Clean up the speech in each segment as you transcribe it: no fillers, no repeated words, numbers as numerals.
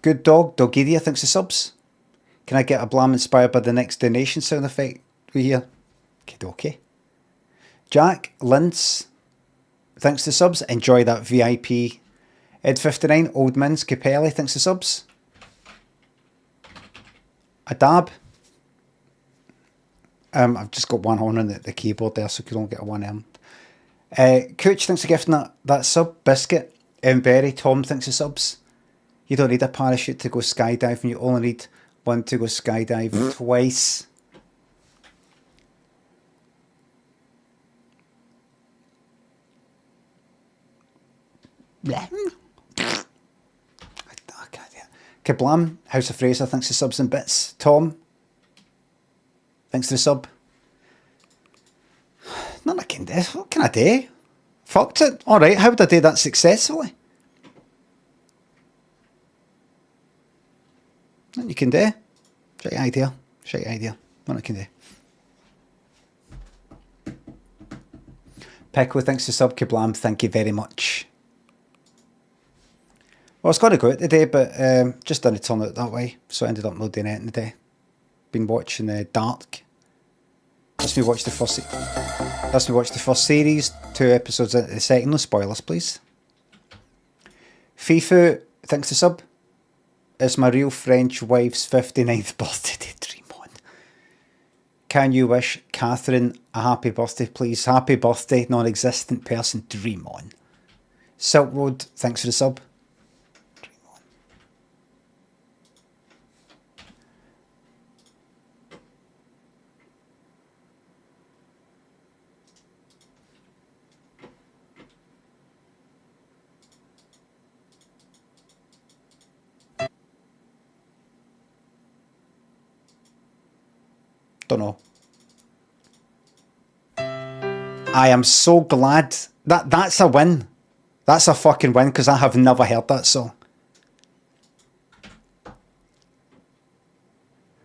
Good Dog, Dogidia, thanks for subs. Can I get a blam inspired by the next donation sound effect we hear? Okay. Jack, Linz, thanks to subs. Enjoy that VIP. Ed59, Old Mins, Capelli, thanks to subs. Adab. I've just got one on the keyboard there, so you don't get a one M. Cooch, thanks for gifting that sub. Biscuit. Berry, Tom, thanks for subs. You don't need a parachute to go skydiving. You only need one to go skydive twice. Kablam, House of Fraser, thanks for subs and bits. Tom, thanks for the sub. None I can do. What can I do? Fucked it. Alright, how would I do that successfully? Nothing you can do. Shite idea. Shite idea. What I can do. Pickle, thanks for sub. Kablam, thank you very much. Well, I was going to go out today, but just didn't turn out that way, so I ended up not doing it today. Been watching Dark. Let's me watch the first series, 2 episodes into the second. No spoilers, please. Fifu, thanks to sub. It's my real French wife's 59th birthday. Dream on. Can you wish Catherine a happy birthday, please? Happy birthday, non-existent person. Dream on. Silk Road, thanks for the sub. Don't know. I am so glad that's a win. That's a fucking win, because I have never heard that song.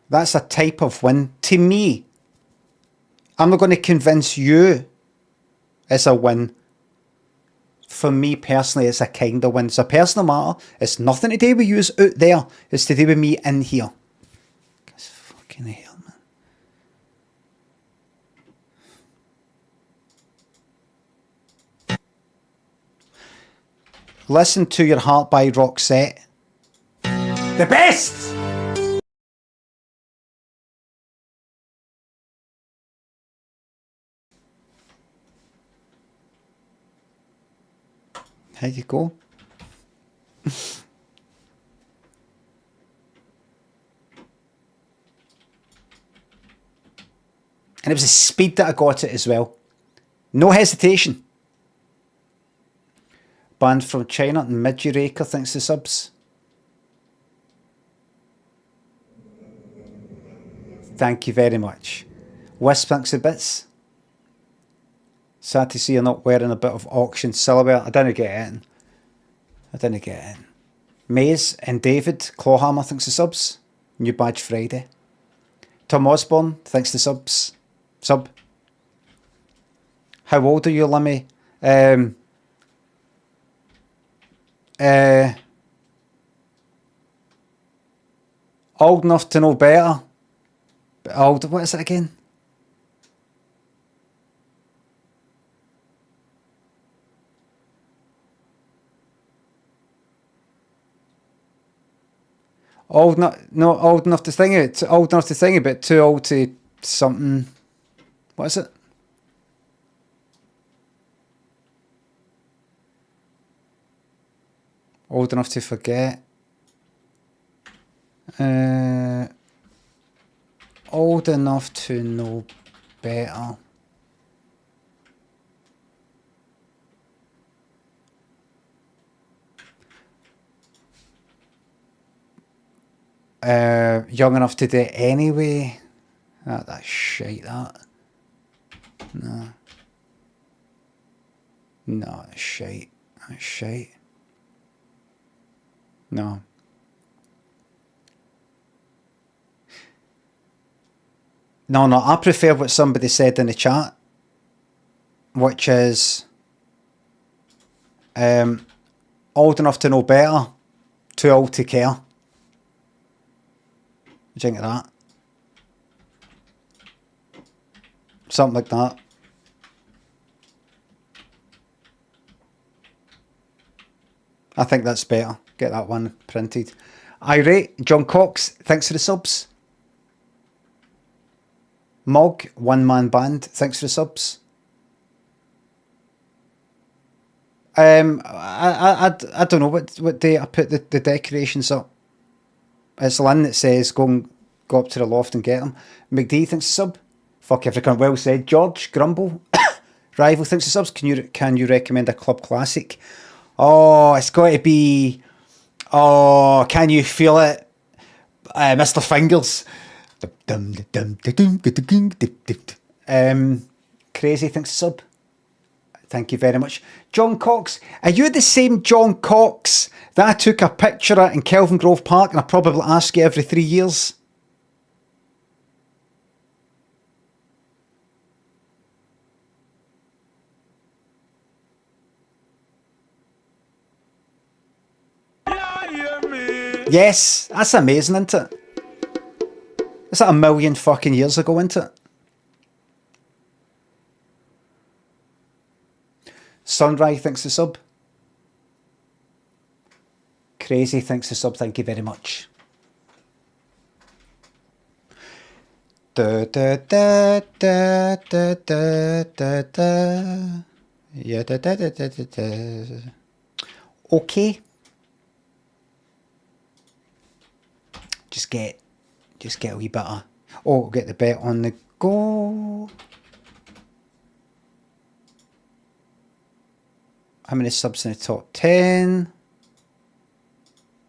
That's a type of win. To me, I'm not going to convince you it's a win. For me personally, it's a kind of win. It's a personal matter. It's nothing to do with you out there. It's to do with me in here. It's fucking hell. Listen to Your Heart by Roxette. The best! There you go. And it was the speed that I got it as well. No hesitation. Band from China, Miduraker, thanks to subs. Thank you very much. Wisp, thanks to bits. Sad to see you're not wearing a bit of auction silverware. I didn't get it in. I didn't get it in. Maze and David, Clawhammer, thanks to subs. New badge Friday. Tom Osborne, thanks to subs. Sub. How old are you, Limmy? Old enough to know better. But old, what is it again? Old enough, no, old enough to think it. Old enough to think about, too old to something. What is it? Old enough to forget. Old enough to know better. Young enough to do it anyway. That's shite, that. No. No, that's shite. That's shite. No. No, I prefer what somebody said in the chat, which is old enough to know better, too old to care. What do you think of that? Something like that. I think that's better. Get that one printed. Irate, John Cox, thanks for the subs. Mog, one man band, thanks for the subs. I don't know what day I put the decorations up. It's Lynn that says go up to the loft and get them. McD thinks a sub. Fuck everyone. Well said. George Grumble, Rival thinks a subs. Can you recommend a club classic? Oh, it's got to be. Oh, can you feel it, Mr. Fingers? Crazy thinks a sub. Thank you very much. John Cox, are you the same John Cox that I took a picture at in Kelvin Grove Park and I probably ask you every 3 years? Yes, that's amazing, isn't it? It's like a million fucking years ago, isn't it? Sunrise thinks the sub. Crazy thinks the sub. Thank you very much. Da, da, da, da, da, da, da, da. Yeah, da, da, da, da, da, da. Okay. Just get a wee bit of... Oh, get the bet on the go. How many subs in the top 10?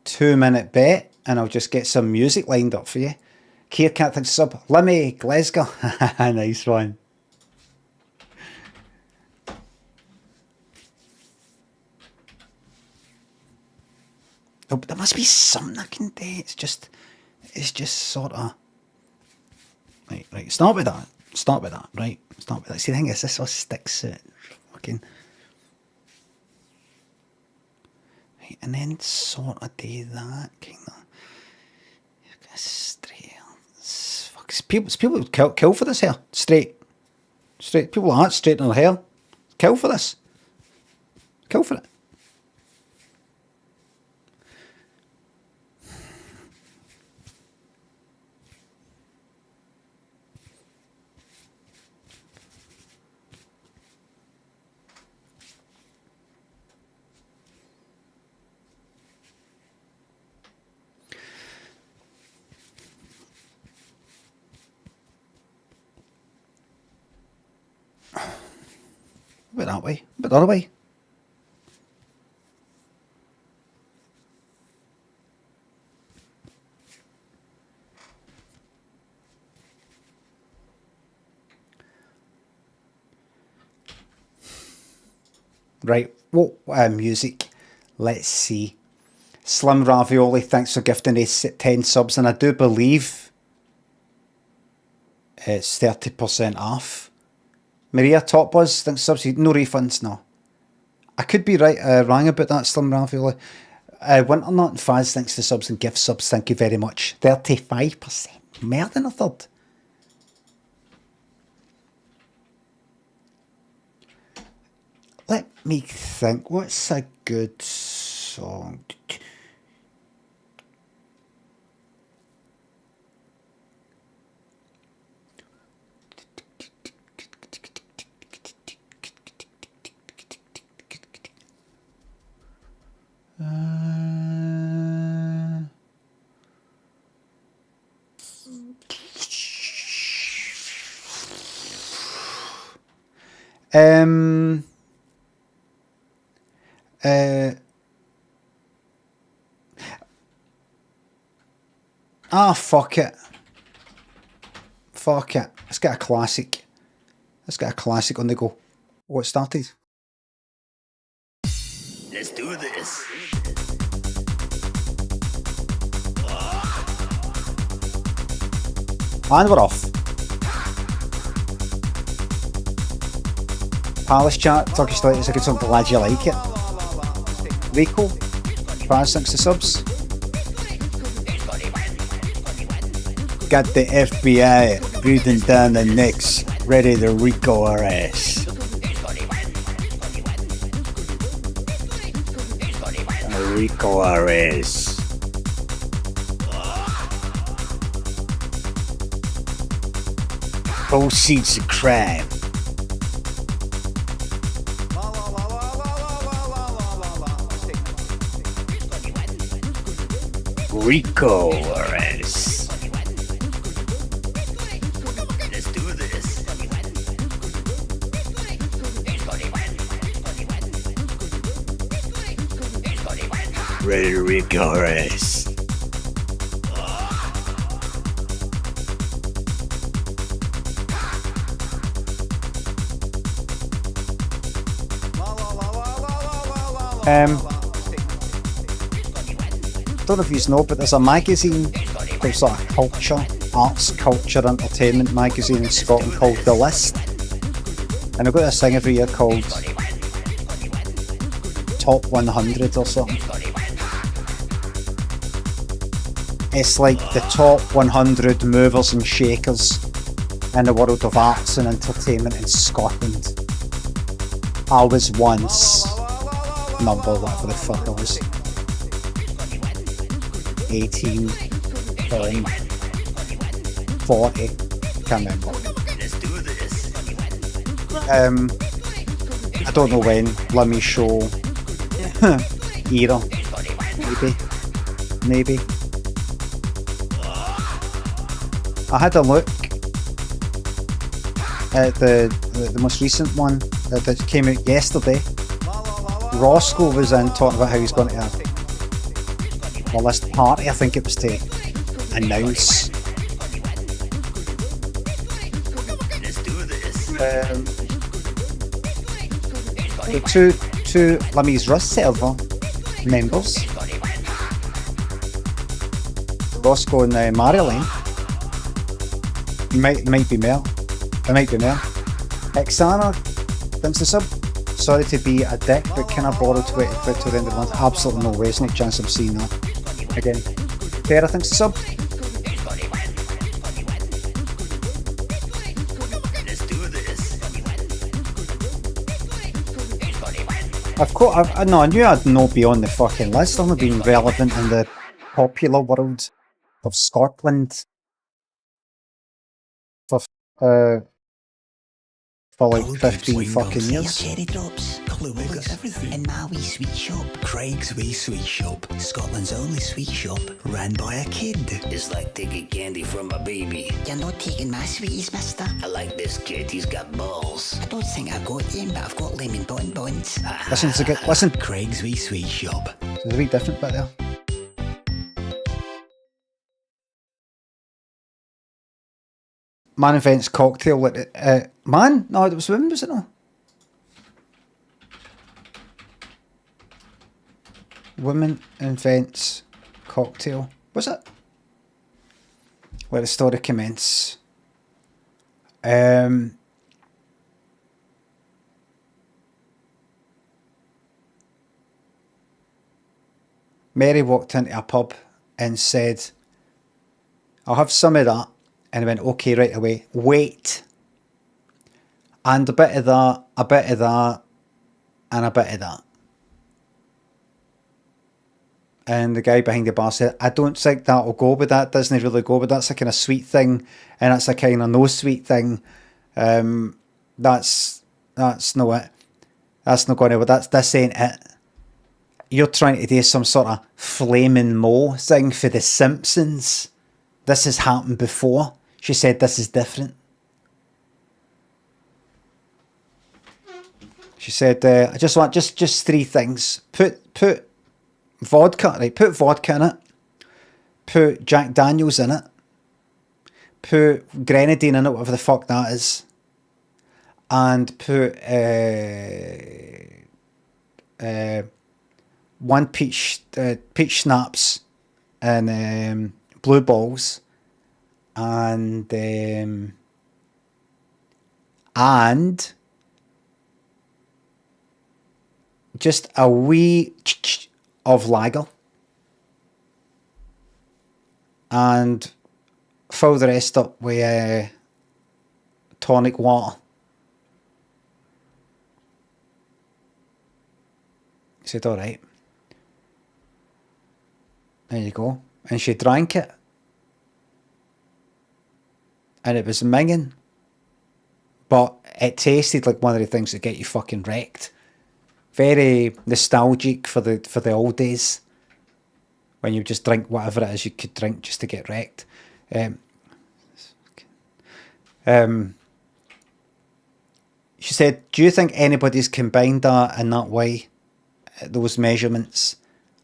2-minute bet, and I'll just get some music lined up for you. Kier Cat thinks sub. Limmy, Glasgow. Nice one. Oh, but there must be something I can do. It's just sort of... Right. Start with that, right? Start with that. See, the thing is, this all sticks it. Fucking... And then sort of do that, kind of straight. Fuck, people would kill for this hair. Straight. People like that, straight in their hair. Kill for this. Kill for it. A bit that way, a bit the other way. Right, what music? Let's see. Slim Ravioli, thanks for gifting us 10 subs, and I do believe it's 30% off. Maria Top Buzz, thanks for subs. No refunds, no. I could be right wrong about that, Slim Ravioli. Winternut and Faz, thanks for subs and gift subs, thank you very much. 35%, more than a third. Let me think, what's a good song? Fuck it. Fuck it. Let's get a classic. Let's get a classic on the go. Oh, it started. Let's do this. And we're off. Palace chat, Turkish Delight is a good song, glad you like it. Rico, Paz, thanks to subs. Got the FBI breathing down the necks, ready to Rico our ass. Rico our ass. Proceeds of crime. Rico our ass. Let's do this. Ready to Rico our ass. Don't know if you know, but there's a magazine, there's sort of culture, arts, culture, entertainment magazine in Scotland called The List. And I've got this thing every year called Top 100 or something. It's like the top 100 movers and shakers in the world of arts and entertainment in Scotland. I was once number whatever the fuck I was. 18, 40, can't remember. I don't know when, Limmy show era, maybe. I had a look at the most recent one that came out yesterday. Roscoe was in talking about how he's going to a list party, I think it was to announce. The two Limmy's Rust server members, Roscoe and Marilyn, might be more. It might be more. Xana, thanks to sub. Sorry to be a dick, but can I borrow 20 quid to the end of the month? Absolutely no way, there's no chance I'm seeing that again. Tara, thanks to sub. I knew I'd not be on the fucking list. I've not been relevant in the popular world of Scotland for like 15 fucking years. Cherry drops, Clueless, got everything. In my wee sweet shop, Craig's Wee Sweet Shop, Scotland's only sweet shop, ran by a kid. It's like taking candy from a baby. You're not taking my sweeties, mister. I like this kid, he's got balls. I don't think I've got them, but I've got lemon bonbons. Listen, it's a good, listen. Craig's Wee Sweet Shop. There's a wee different bit there. Man invents cocktail. Man? No, it was women, was it not? Women invents cocktail. Was it? Let the story commence. Mary walked into a pub and said, I'll have some of that. And I went, okay, right away. Wait. And a bit of that, a bit of that, and a bit of that. And the guy behind the bar said, I don't think that'll go with that. Doesn't really go with that. That's a kind of sweet thing. And that's a kind of no sweet thing. That's not it. That's not going to, this ain't it. You're trying to do some sort of flaming Mo thing for The Simpsons. This has happened before. She said this is different. She said, I just want just three things. Put vodka, right? Put vodka in it. Put Jack Daniels in it. Put grenadine in it, whatever the fuck that is. And put one peach schnapps and blue balls, and just a wee of lager, and fill the rest up with tonic water. He said, all right. There you go. And she drank it. And it was minging. But it tasted like one of the things that get you fucking wrecked. Very nostalgic for the old days. When you just drink whatever it is you could drink just to get wrecked. She said, do you think anybody's combined that in that way? Those measurements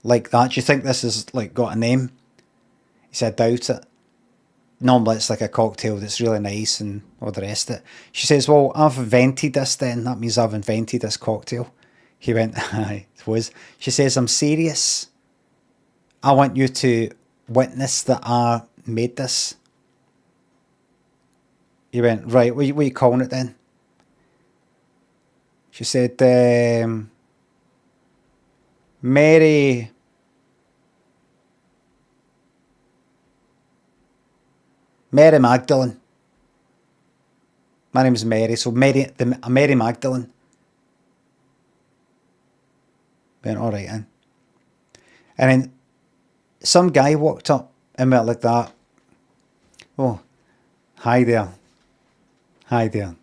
like that? Do you think this has like got a name? He said, doubt it. Normally it's like a cocktail that's really nice and all the rest of it. She says, well, I've invented this then. That means I've invented this cocktail. He went, aye, it was. She says, I'm serious. I want you to witness that I made this. He went, right, what are you calling it then? She said, Mary Magdalene. My name is Mary, so Mary Magdalene. Went, all right, then. And then some guy walked up and went like that. Oh, hi there. Hi there.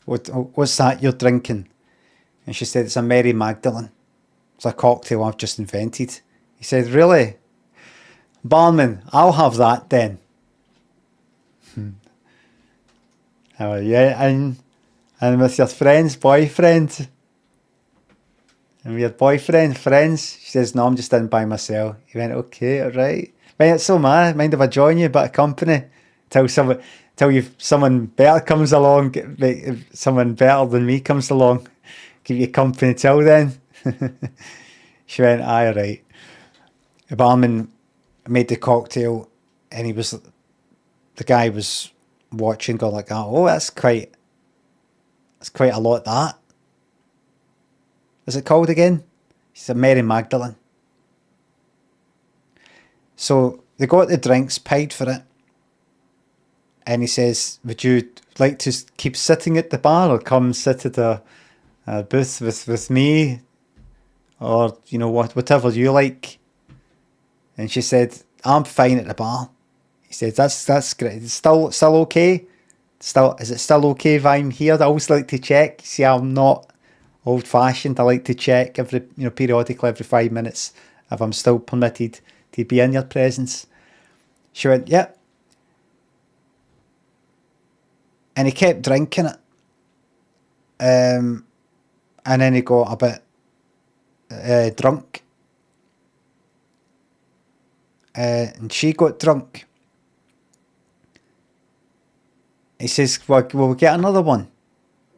What's that you're drinking? And she said, it's a Mary Magdalene. It's a cocktail I've just invented. He said, really? Barman, I'll have that then. Oh, yeah, and with your boyfriend. And with your boyfriend, friends. She says, no, I'm just in by myself. He went, okay, all right. Mind it's so mind if I join you, a bit of company. Till someone better comes along, someone better than me comes along. Give you company till then. She went, aye, right. The barman made the cocktail and the guy was watching, going like, oh, that's quite a lot, that. Is it called again? She said, Mary Magdalene. So they got the drinks, paid for it. And he says, would you like to keep sitting at the bar or come sit at a booth with me? Or, you know, whatever you like. And she said, I'm fine at the bar. He said, that's great. It's still okay? Is it still okay if I'm here? I always like to check. See, I'm not old-fashioned. I like to check periodically, every 5 minutes, if I'm still permitted to be in your presence. She went, yeah. And he kept drinking it. And then he got a bit drunk. And she got drunk. He says, well, will we get another one?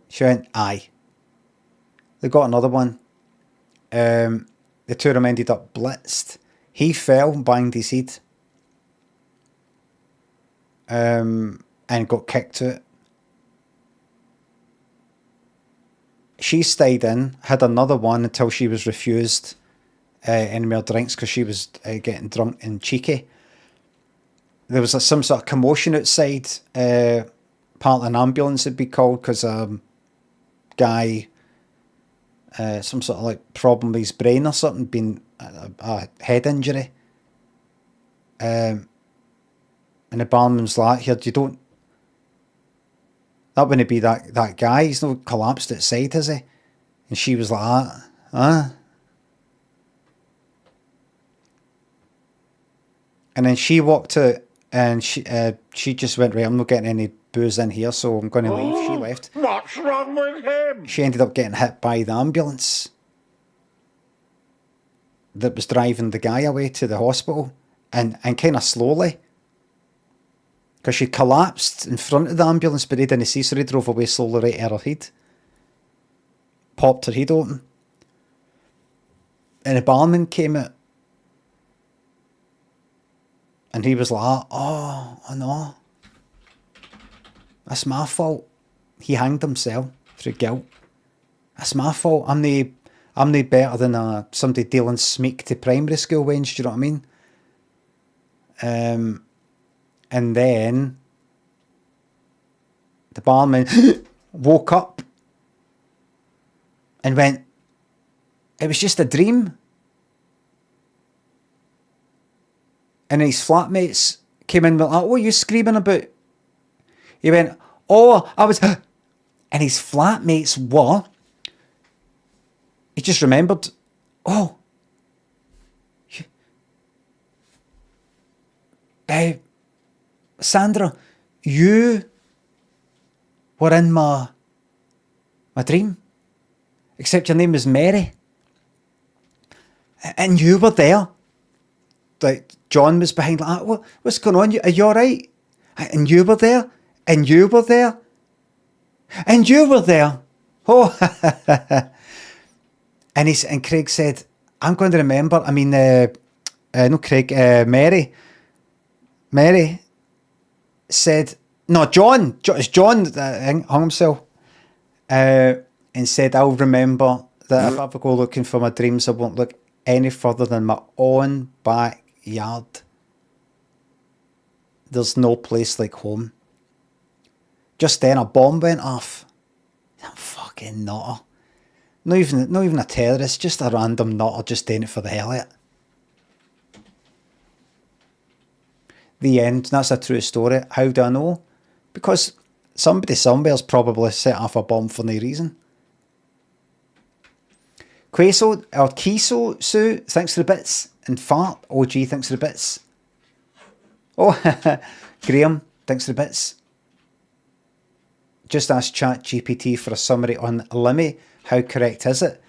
She went, aye. They got another one. The two of them ended up blitzed. He fell, banged his head. And got kicked to it. She stayed in, had another one until she was refused any more drinks because she was getting drunk and cheeky. There was some sort of commotion outside. Apparently an ambulance had been called because guy, some sort of like problem with his brain or something, been a head injury. And the barman's like, here, that wouldn't be that guy. He's not collapsed outside, has he? And she was like, huh? And then she walked out and she just went, right, I'm not getting any booze in here, so I'm going to leave. She left. What's wrong with him? She ended up getting hit by the ambulance that was driving the guy away to the hospital, and kind of slowly. Because she collapsed in front of the ambulance, but they didn't see, so they drove away slowly right at her head. Popped her head open. And the barman came out. And he was like, oh no. That's my fault. He hanged himself through guilt. That's my fault. I'm no better than somebody dealing smeek to primary school wage, do you know what I mean? And then the barman woke up and went, it was just a dream. And his flatmates came in and went, what are you screaming about? He went, oh, I was... And his flatmates were... He just remembered, oh, Sandra, you were in my dream, except your name was Mary. And you were there. Like, John was behind, like, what's going on? Are you all right? And you were there. And you were there. And you were there. Oh, and Craig said, I'm going to remember. I mean, no, Craig, Mary said, no, John hung himself and said, I'll remember that if I ever go looking for my dreams, I won't look any further than my own backyard. There's no place like home. Just then a bomb went off. I'm fucking nutter. Not even a terrorist, just a random nutter just doing it for the hell of it. The end. That's a true story. How do I know? Because somebody somewhere's probably set off a bomb for no reason. Queso, or Kiso, Sue, thanks for the bits. And Fart, OG, thanks for the bits. Oh, Graham, thanks for the bits. Just ask ChatGPT for a summary on Limmy. How correct is it?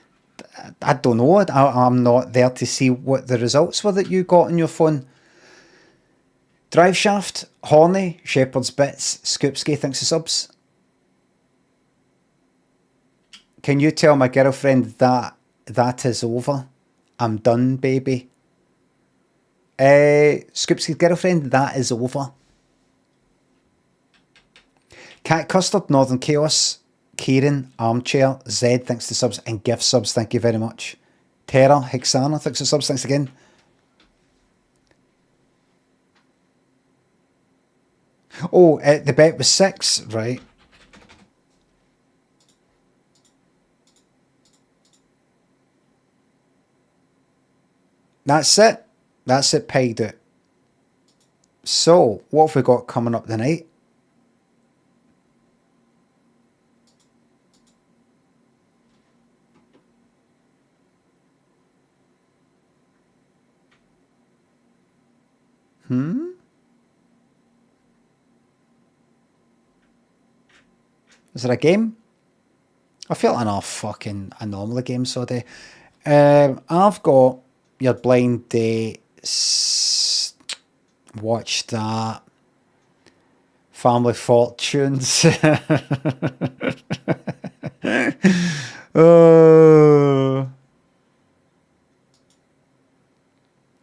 I don't know. I'm not there to see what the results were that you got on your phone. Drive Shaft, Horny, Shepherd's Bits, Scoopski, thanks for subs. Can you tell my girlfriend that is over? I'm done, baby. Scoopski's girlfriend, that is over. Cat Custard, Northern Chaos, Kieran, Armchair, Zed, thanks to subs, and gift subs, thank you very much. Terra, Hexana, thanks for subs, thanks again. Oh, the bet was 6, right? That's it. That's it, paid out. So, what have we got coming up tonight? Is there a game? I feel like a fucking anomaly game, so day. I've got Your Blind Date. Watch that. Family Fortunes. Oh.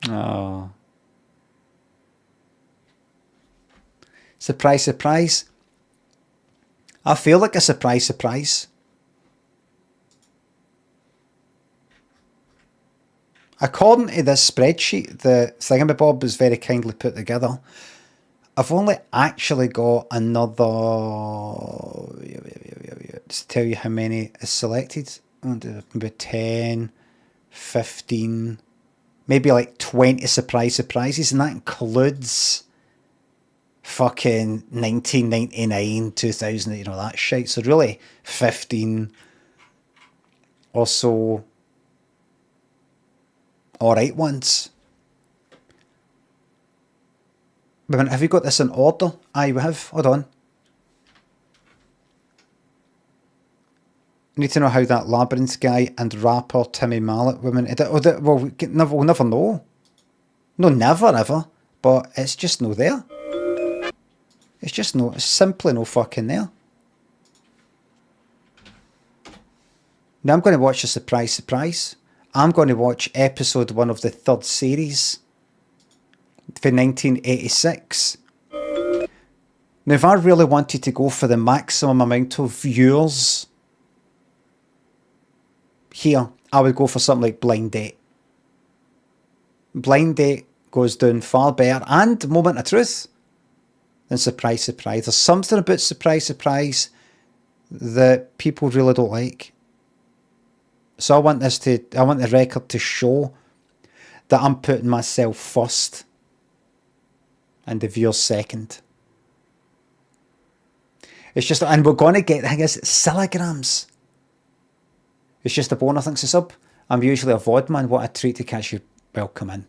Oh. Surprise, surprise. I feel like a surprise, surprise. According to this spreadsheet, the thingamabob was very kindly put together. I've only actually got another... Just to tell you how many is selected. Maybe 10, 15, maybe like 20 surprises. And that includes fucking 1999, 2000, you know, that shit. So really 15 or so alright ones. But have you got this in order? Aye, we have. Hold on. I need to know how that Labyrinth guy and rapper Timmy Mallet women... Well, we'll never know. No, never, ever. But it's just no there. It's just no... It's simply no fucking there. Now I'm going to watch a surprise, surprise. I'm going to watch episode 1 of the 3rd series for 1986. Now, if I really wanted to go for the maximum amount of viewers here, I would go for something like Blind Date. Blind Date goes down far better. And Moment of Truth. than Surprise Surprise. There's something about Surprise Surprise that people really don't like. So I want the record to show that I'm putting myself first and the viewers second. It's just, and we're going to get, I guess, Cilla'S. It's just a boner, thanks to sub. I'm usually a VOD man. What a treat to catch you. Welcome in.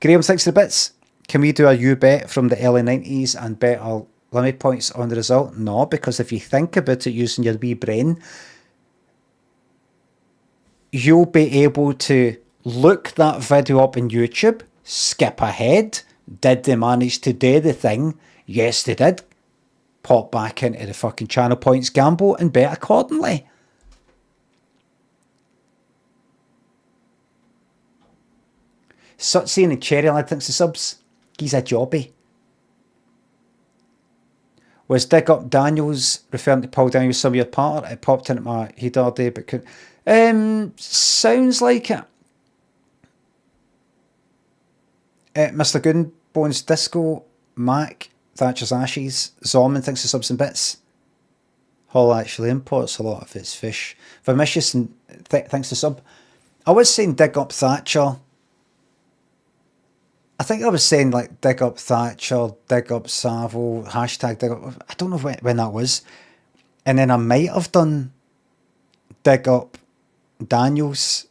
Graham, thanks to the bits. Can we do a you bet from the early 90s and bet our limit points on the result? No, because if you think about it using your wee brain, you'll be able to look that video up on YouTube, skip ahead. Did they manage to do the thing? Yes, they did. Pop back into the fucking channel points gamble and bet accordingly. Sutsy and Cherry Lad thinks the subs. He's a jobby. Was Dig Up Daniels referring to Paul Daniels' Some of Your Part? It popped into my head all day, but sounds like it. Mr. Goonbones Disco, Mac, Thatcher's Ashes, Zorman thinks the subs and bits. Hull actually imports a lot of its fish. Vermicious and thanks to sub. I was saying Dig Up Thatcher. I think I was saying like Dig Up Thatcher, Dig Up Savo, hashtag Dig Up. I don't know when that was. And then I might have done Dig Up Daniels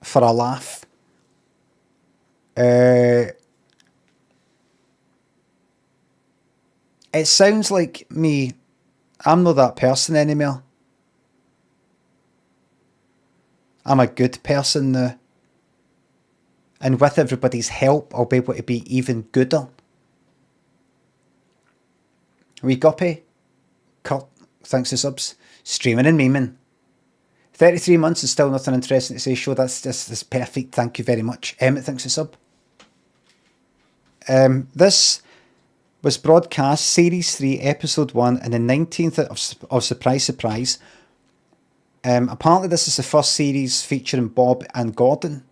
for a laugh. It sounds like me. I'm not that person anymore. I'm a good person now. And with everybody's help, I'll be able to be even gooder. Wee Guppy, Kurt, thanks to subs. Streaming and memeing. 33 months is still nothing interesting to say. Show that's perfect. Thank you very much. Emmett, thanks to sub. This was broadcast Series 3, Episode 1, and the 19th of Surprise Surprise. Apparently this is the first series featuring Bob and Gordon.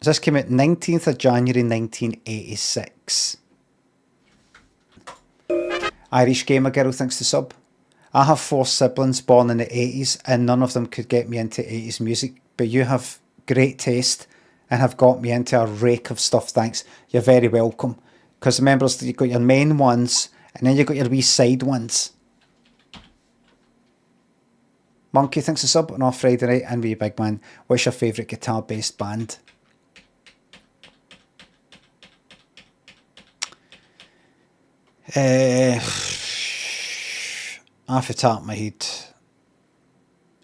This came out 19th of January 1986. Irish Gamer Girl thanks to sub. I have 4 siblings born in the 80s and none of them could get me into 80s music, but you have great taste and have got me into a rake of stuff, thanks. You're very welcome. Because remember, you've got your main ones and then you've got your wee side ones. Monkey thanks to sub on our Friday night, and wee big man, what's your favourite guitar-based band? Off the top of my head,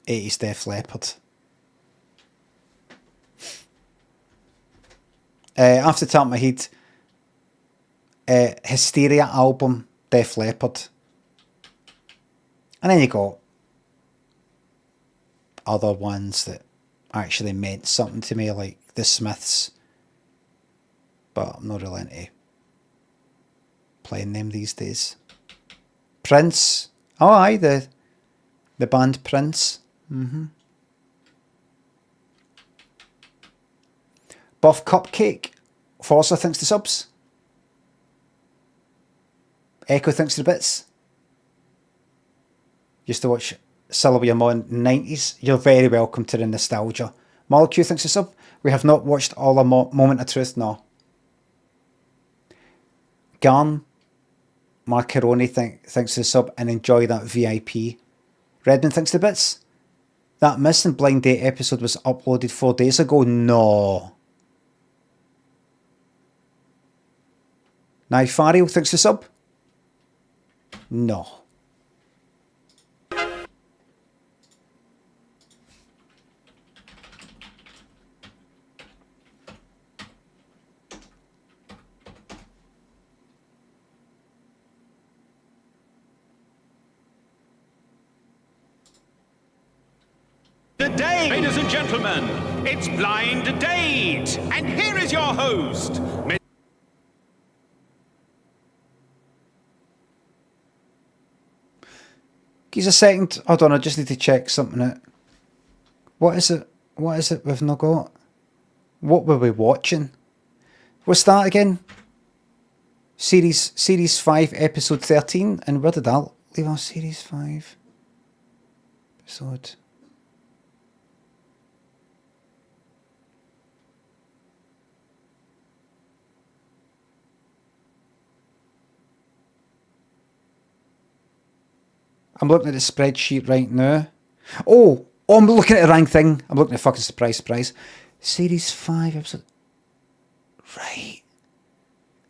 80s Def Leppard. Off the top of my head, Hysteria album, Def Leppard. And then you got other ones that actually meant something to me, like the Smiths. But I'm not really into playing them these days. Prince. Oh, aye, the band Prince. Buff Cupcake. Forza thinks the subs. Echo thinks the bits. Used to watch Cilla'S with your mum in the 90s. You're very welcome to the nostalgia. Molecule thinks the sub. We have not watched all a Moment of Truth, no. Garn. Macaroni thinks the sub and enjoy that VIP. Redmond thinks the bits. That Missing Blind Date episode was uploaded 4 days ago. No. Now Fario thinks the sub. No. Date. Ladies and gentlemen, it's Blind Date. And here is your host. Give us a second. Hold on, I just need to check something out. What is it? What is it we've not got? What were we watching? What's that again? Series 5, episode 13. And where did that leave off? Series 5, episode... I'm looking at the spreadsheet right now. Oh, I'm looking at the wrong thing. I'm looking at fucking surprise. Series 5, episode... Right.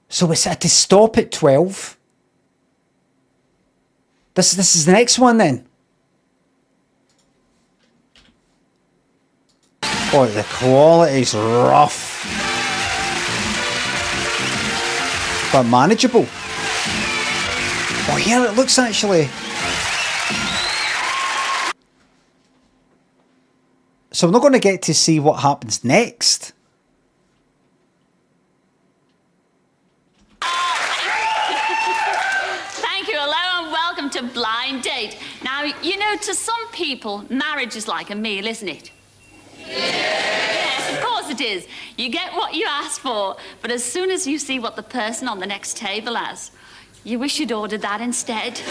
So it's had to stop at 12. This is the next one then. Oh, the quality's rough. But manageable. Oh yeah, it looks actually... So we're not going to get to see what happens next. Thank you. Hello and welcome to Blind Date. Now, you know, to some people, marriage is like a meal, isn't it? Yes, of course it is. You get what you ask for, but as soon as you see what the person on the next table has, you wish you'd ordered that instead.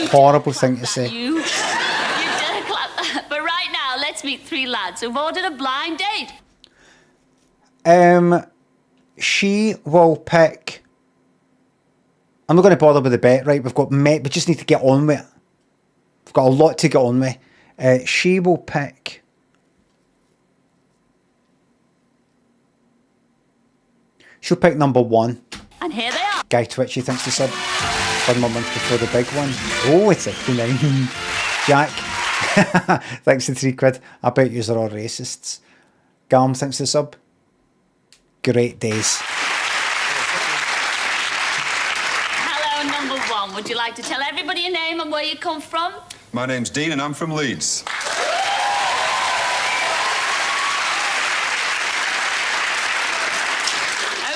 Horrible thing to say. You dare clap that. But right now, let's meet three lads who've ordered a blind date. She will pick... I'm not going to bother with the bet, right? We just need to get on with it. We've got a lot to get on with. She will pick... She'll pick number 1. And here they are. Guy Twitchy thinks the sub. 1 more month before the big one. Oh, it's a 9. Jack. Thanks for £3. I bet yous are all racists. Garm thinks the sub. Great days. Hello, number 1. Would you like to tell everybody your name and where you come from? My name's Dean and I'm from Leeds.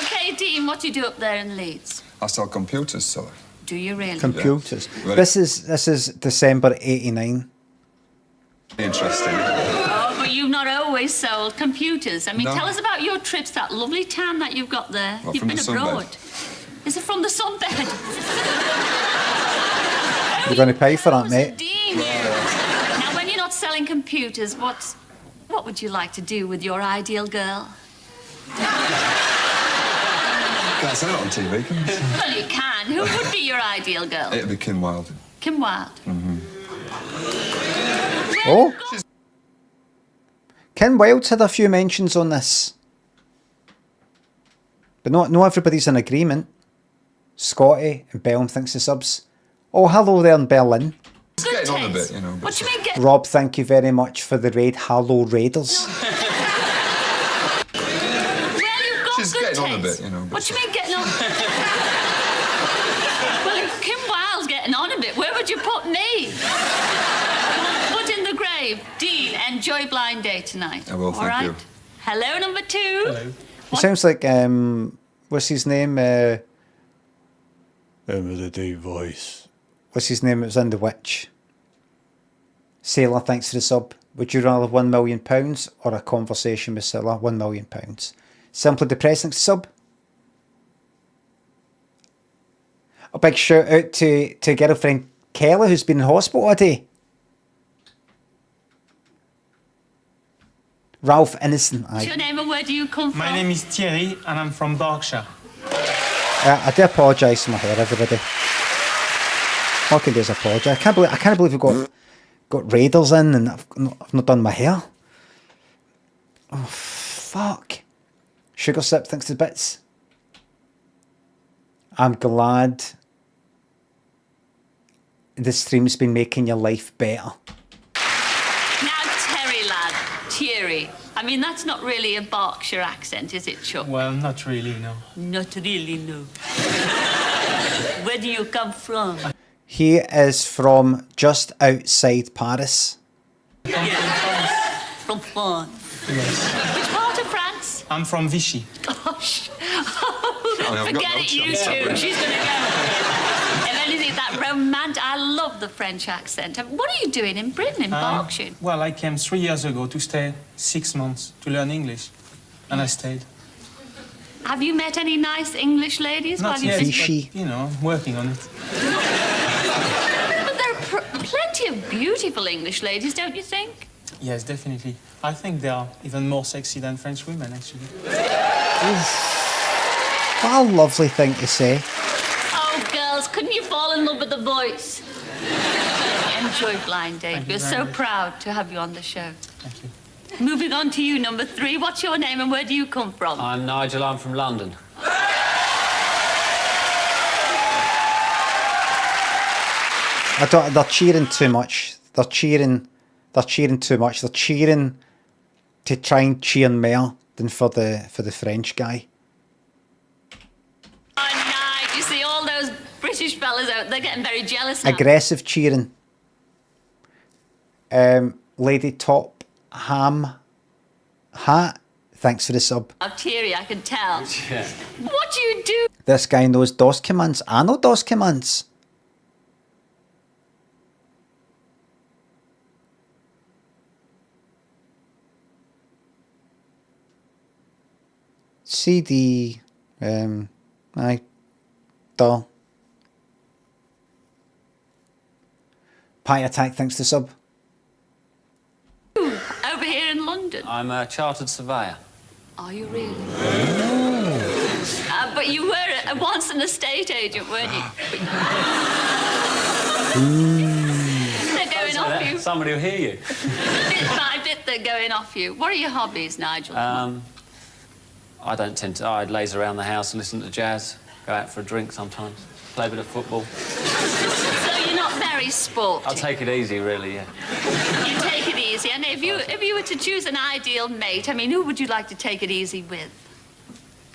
Okay, Dean, what do you do up there in Leeds? I sell computers, so... Do you really? Computers. Yeah. This is December 89. Interesting. Oh, but you've not always sold computers. I mean, No. tell us about your trips, that lovely tan that you've got there. Well, You've from been the abroad. sunbed. Is it from the sunbed? You're going to pay for that, mate. Dean. Now, when you're not selling computers, what would you like to do with your ideal girl? Can't say that on TV, can you? Well, you can. Who would be your ideal girl? It'd be Kim Wilde. Kim Wilde. Oh. Ken Wilde's had a few mentions on this. But not everybody's in agreement. Scotty and Bellum thinks the subs. Oh, hello there in Berlin. It's getting on a bit, you know. What do you mean get... Rob, thank you very much for the raid. Hello, Raiders. Well, you've got She's good getting on a taste. bit, you know. What do you mean getting on? Well, if Kim Wilde's getting on a bit, where would you put me? Put in the grave. Dean, enjoy blind date tonight. I will, thank All right? you. Hello, number 2. It sounds like, what's his name? With a deep voice. What's his name? It was in The Witch. Sailor, thanks for the sub. Would you rather £1 million or a conversation with Sailor? £1 million. Simply Depressing sub. A big shout out to girlfriend Kelly, who's been in hospital all day. Ralph Innocent. What's your name and where do you come from? My name is Thierry and I'm from Berkshire. I do apologise for my hair, everybody. All I can do is apologise. I can't believe we've got Raiders in and I've not done my hair. Oh, fuck. Sugar Sip thinks the bits. I'm glad the stream's been making your life better. Now, Terry, lad. Thierry. I mean, that's not really a Berkshire accent, is it, Chuck? Well, not really, no. Not really, no. Where do you come from? He is from just outside Paris. From France. Yes. Which part of France? I'm from Vichy. Gosh. I've Forget got no it, you chance, have two. I? She's going to go. If anything, that romantic... I love the French accent. What are you doing in Britain, in Berkshire? Well, I came 3 years ago to stay 6 months to learn English. And I stayed. Have you met any nice English ladies? Not while you've yet, been- Fishy. but, you know, I'm working on it. But there are plenty of beautiful English ladies, don't you think? Yes, definitely. I think they are even more sexy than French women, actually. What a lovely thing to say. Oh, girls, couldn't you fall in love with the voice? Enjoy Blind Date. Thank you We're very so much. proud to have you on the show. Thank you. Moving on to you, number 3. What's your name and where do you come from? I'm Nigel, I'm from London. They're cheering too much. They're cheering too much. They're cheering to try and cheer more than for the French guy. Oh, nice. You see all those British fellas out there getting very jealous now. Aggressive cheering. Lady Top Ham Hat. Thanks for the sub. I'm teary, I can tell. Yeah. What do you do? This guy knows DOS commands. I know DOS commands. CD. Aye. Duh. Pie Attack, thanks to sub. Over here in London. I'm a chartered surveyor. Are you really? But you were once an estate agent, weren't you? They're going off you. Somebody will hear you. Bit by bit, they're going off you. What are your hobbies, Nigel? I don't tend to... I'd laze around the house and listen to jazz, go out for a drink sometimes, play a bit of football. So you're not very sporty. I'll take it easy, really, yeah. You take it easy. And if you were to choose an ideal mate, I mean, who would you like to take it easy with?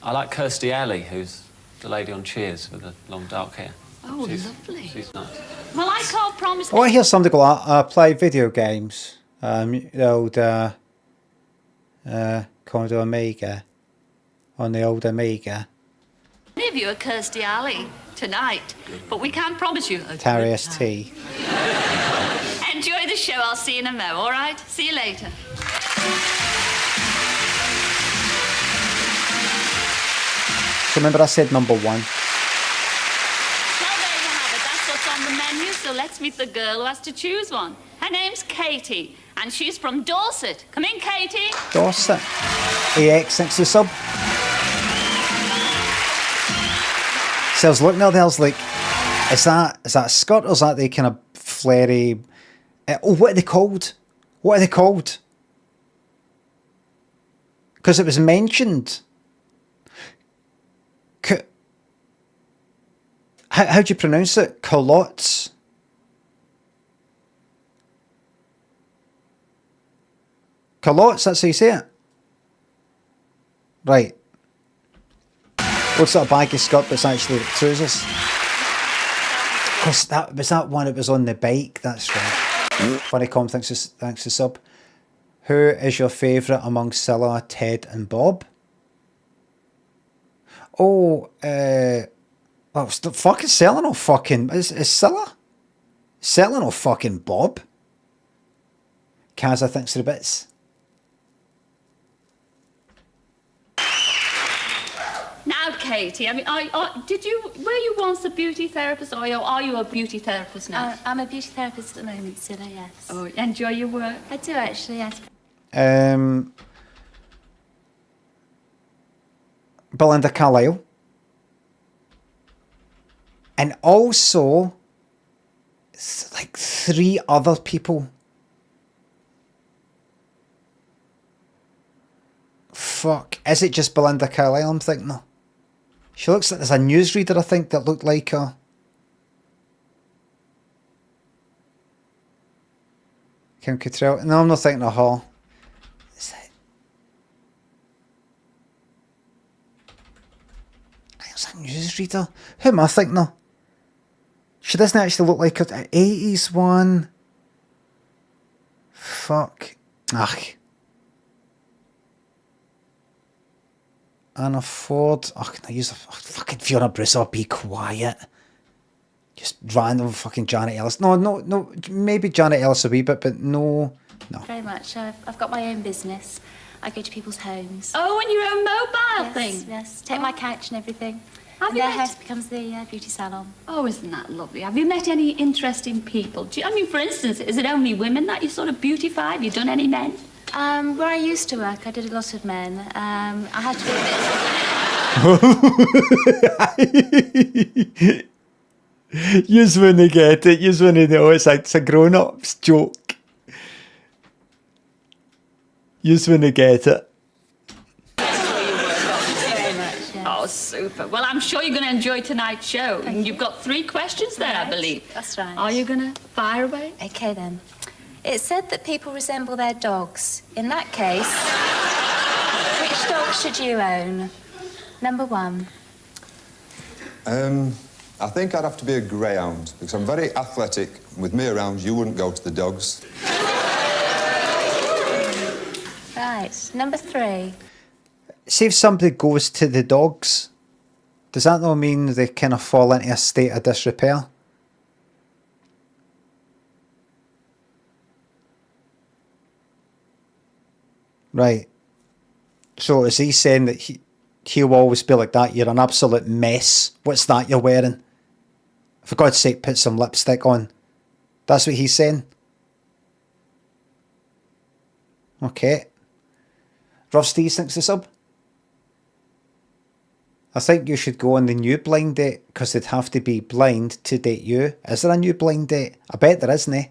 I like Kirstie Alley, who's the lady on Cheers with the long dark hair. Oh, lovely. She's nice. Well, I can't promise. Oh, I hear somebody go, I play video games. The old Commodore Amiga. On the old Amiga. Any of you are Kirstie Alley tonight, but we can't promise you a good Atari time. ST. Enjoy the show. I'll see you in a mo, all right? See you later. So remember I said number 1. Well, there you have it. That's what's on the menu, so let's meet the girl who has to choose one. Her name's Katie, and she's from Dorset. Come in, Katie. Dorset. AX, thanks to the sub. So I was looking at there, I was like, is that a skirt or is that the kind of flary... what are they called? What are they called? Because it was mentioned. How do you pronounce it? Culottes? Culottes, that's how you say it. Right. What's that baggy skirt that's actually trousers? Because that was that one. It was on the bike. That's right. Funny com. Thanks to sub. Who is your favourite among Cilla, Ted, and Bob? Oh, well, it's the fucking Cilla or fucking is Cilla? Cilla or fucking Bob? Kazza, thanks to the bits. Now, Katie, I mean, were you once a beauty therapist, or are you a beauty therapist now? I'm a beauty therapist at the moment, Cilla, yes. Oh, enjoy your work. I do actually, yes. Belinda Carlisle. And also, like 3 other people. Fuck. Is it just Belinda Carlisle I'm thinking of? She looks like there's a newsreader, I think, that looked like her. Kim Cattrall. No, I'm not thinking of her. Is it? There's a newsreader. Who am I thinking of? She doesn't actually look like an 80s one. Fuck. Ugh. Anna Ford. Oh, can I use a fucking Fiona Bristol? Be quiet. Just random fucking Janet Ellis. No. Maybe Janet Ellis a wee bit, but no. Very much. I've got my own business. I go to people's homes. Oh, and your own mobile yes, thing. yes. Take my couch and everything. Have And you their met- house becomes the beauty salon. Oh, isn't that lovely? Have you met any interesting people? I mean, for instance, is it only women that you sort of beautify? Have you done any men? Where I used to work, I did a lot of men. I had to be a bit... Yous wouldn't get it. Yous wouldn't know it's a grown-up's joke. Yous wouldn't get it. Oh, super. Well, I'm sure you're going to enjoy tonight's show. You've got 3 questions there, I believe. That's right. Are you going to fire away? Okay, then. It's said that people resemble their dogs. In that case, which dog should you own? Number 1. I think I'd have to be a greyhound because I'm very athletic. With me around, you wouldn't go to the dogs. Right. Number 3. See if somebody goes to the dogs, does that not mean they kind of fall into a state of disrepair? Right. So is he saying that he'll always be like that? You're an absolute mess. What's that you're wearing? For God's sake, put some lipstick on. That's what he's saying. Okay. Rough Steez thinks the sub. I think you should go on the new blind date because they'd have to be blind to date you. Is there a new blind date? I bet there isn't.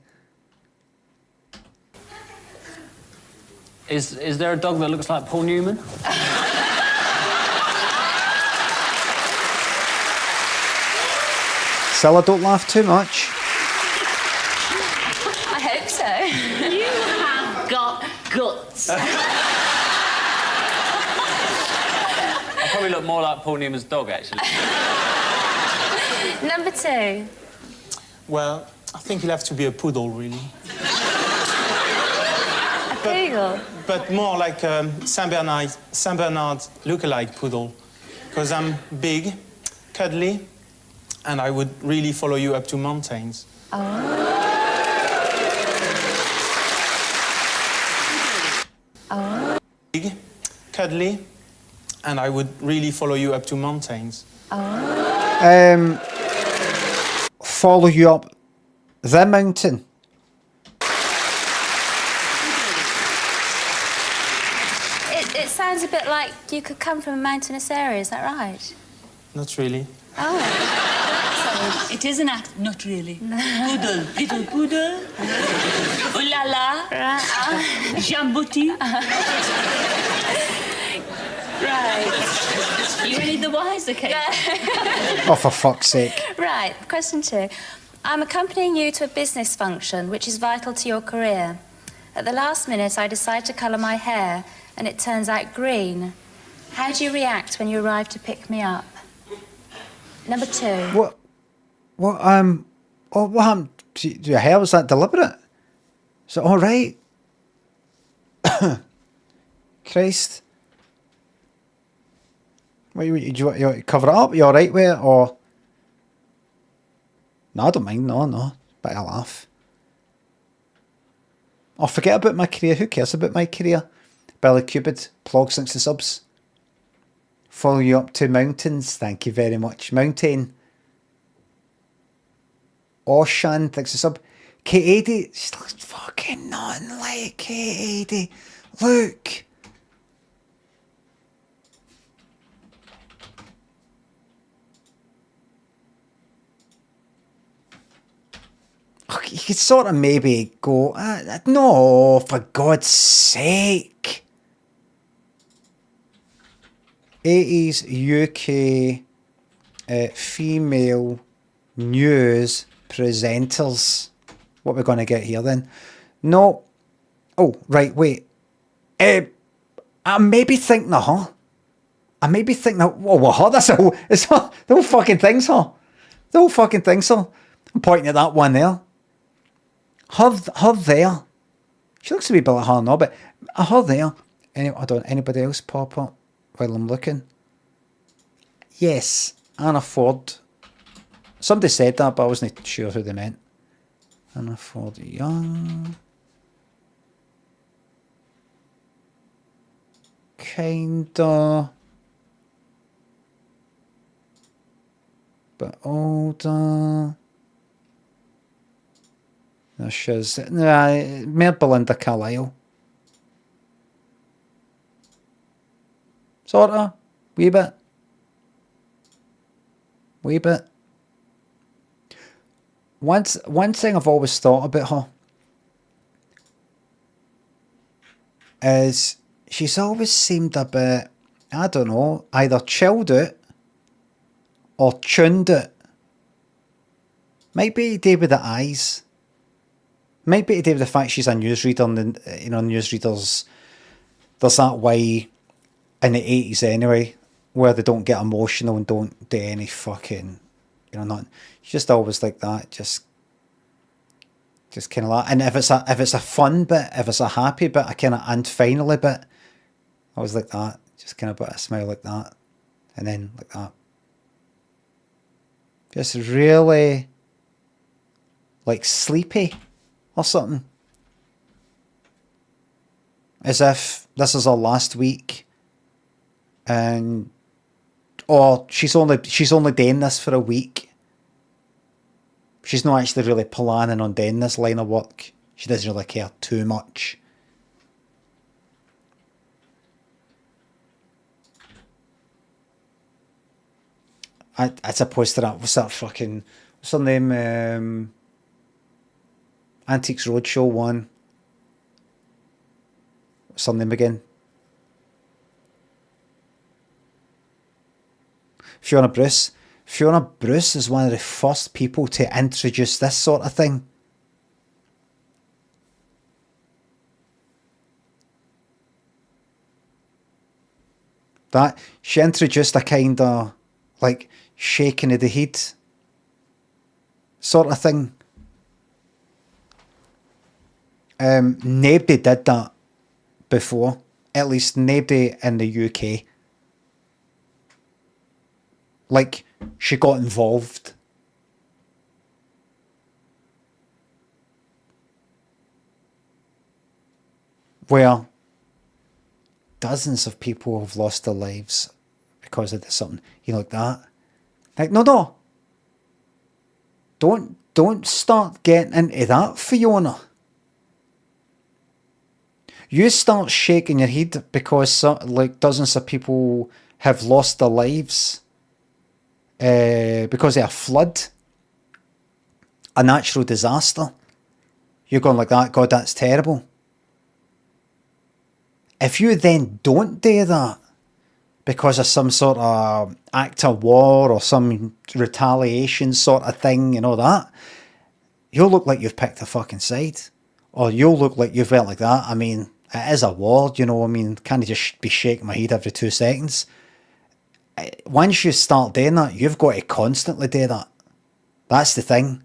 Is there a dog that looks like Paul Newman? Cilla, don't laugh too much. I hope so. You have got guts. I probably look more like Paul Newman's dog, actually. Number 2. Well, I think you'll have to be a poodle, really. A poodle. But more like a Saint Bernard look-alike poodle. Because I'm big, cuddly, and I would really follow you up to mountains. Big, cuddly, and I would really follow you up to mountains. Follow you up the mountain. It sounds a bit like you could come from a mountainous area, is that right? Not really. Oh. It is an act. Not really. Poodle. Little poodle. Ooh la la. Jambuti. Right. You any the wiser, Kate? Oh, for fuck's sake. Right. Question 2. I'm accompanying you to a business function which is vital to your career. At the last minute, I decide to colour my hair, and it turns out green. How do you react when you arrive to pick me up? Number 2. What happened to your hair? Was that deliberate? Is it all right? Christ. What, do you want to cover it up? You all right with it, or? No, I don't mind. No. Bit of a laugh. Oh, forget about my career. Who cares about my career? Billy Cupid, Plog thanks the subs. Follow you up to mountains. Thank you very much. Mountain. Oshan thanks the sub. K80, she looks fucking nothing like K80. Look. You could sort of maybe go, no, for God's sake. 80s UK female news presenters. What we're going to get here then? No. Oh, right, wait. I maybe think no, huh? I maybe think no. Well, huh? That's a whole, it's the whole fucking thing's huh? The whole fucking thing's huh? I'm pointing at that one there. Her there. She looks a wee bit like her now, but her there. I don't. Anybody else pop up while I'm looking? Yes, Anna Ford. Somebody said that, but I wasn't sure who they meant. Anna Ford Young. kinda, but older. No, she's more Belinda Carlisle. Sorta, wee bit. One thing I've always thought about her is she's always seemed a bit, I don't know, either chilled out or tuned out. Might be to do with the eyes. Might be to do with the fact she's a newsreader, and newsreaders, there's that way in the 80s anyway, where they don't get emotional and don't do any fucking, nothing. She's just always like that, just kind of like, and if it's a fun bit, if it's a happy bit, a kind of and finally bit, I was like that, just kind of put a smile like that, and then like that. Just really like sleepy or something. As if this is our last week, and or she's only doing this for a week. She's not actually really planning on doing this line of work. She doesn't really care too much. As opposed to that, what's her name? Antiques Roadshow one. What's her name again? Fiona Bruce. Fiona Bruce is one of the first people to introduce this sort of thing. That she introduced a kind of like shaking of the head sort of thing. Nobody did that before. At least nobody in the UK. Like, she got involved. Where dozens of people have lost their lives because of this, something, like that. Like, no. Don't start getting into that, Fiona. You start shaking your head because dozens of people have lost their lives because of a flood, a natural disaster. You're going like that, God, that's terrible. If you then don't do that because of some sort of act of war or some retaliation sort of thing, that, you'll look like you've picked a fucking side. Or you'll look like you've went like that. I mean, it is a war, can't just be shaking my head every 2 seconds. Once you start doing that, you've got to constantly do that. That's the thing.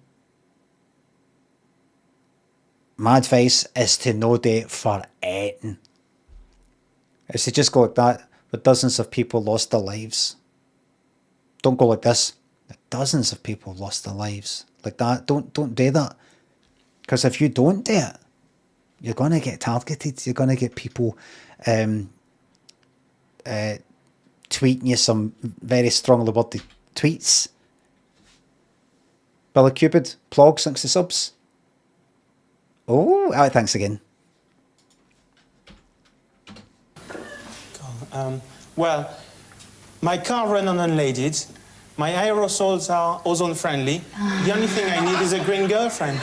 My advice is to no do it for anything. Is to just go like that, but dozens of people lost their lives. Don't go like this. Dozens of people lost their lives. Like that. Don't do that. Because if you don't do it, you're going to get targeted. You're going to get people tweeting you some very strongly worded tweets. Billy Cupid, Plog, thanks to subs. Oh, thanks again. Well, my car runs on unleaded. My aerosols are ozone friendly. The only thing I need is a green girlfriend.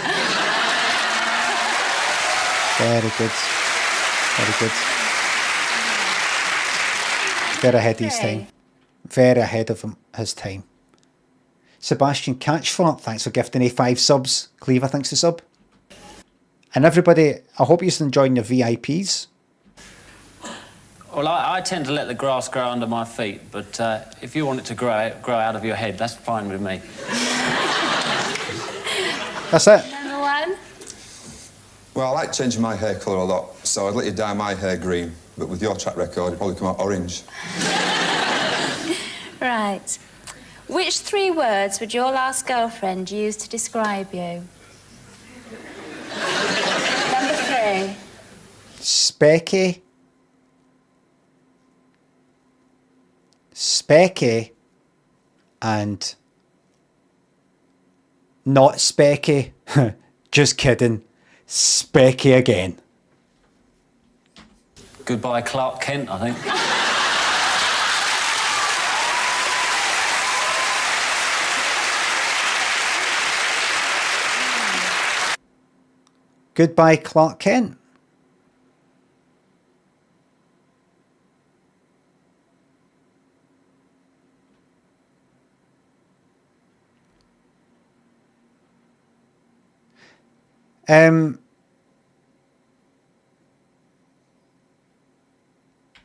Very good. Very good. Very ahead of his time. Very ahead of his time. Sebastian Catchfort, thanks for gifting A5 subs. Cleaver, thanks for sub. And everybody, I hope you're enjoying your VIPs. Well, I tend to let the grass grow under my feet, but if you want it to grow out of your head, that's fine with me. That's it. Number one. Well, I like changing my hair colour a lot, so I'd let you dye my hair green, but with your track record, it'd probably come out orange. Right. Which 3 words would your last girlfriend use to describe you? Number 3. Specky. Specky and not Specky. Just kidding. Specky again. Goodbye, Clark Kent, I think. Goodbye, Clark Kent.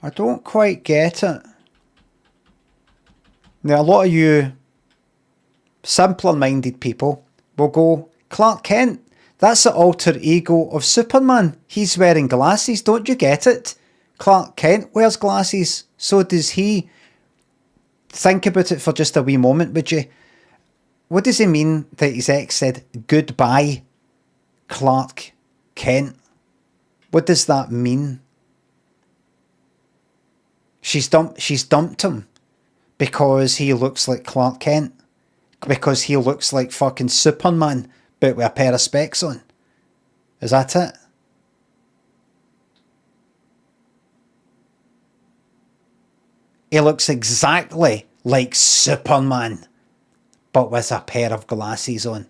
I don't quite get it. Now, a lot of you simpler-minded people will go, Clark Kent, that's the alter ego of Superman. He's wearing glasses, don't you get it? Clark Kent wears glasses, so does he. Think about it for just a wee moment, would you? What does he mean that his ex said, goodbye, Clark Kent? What does that mean? She's dumped him because he looks like Clark Kent. Because he looks like fucking Superman, but with a pair of specs on. Is that it? He looks exactly like Superman, but with a pair of glasses on.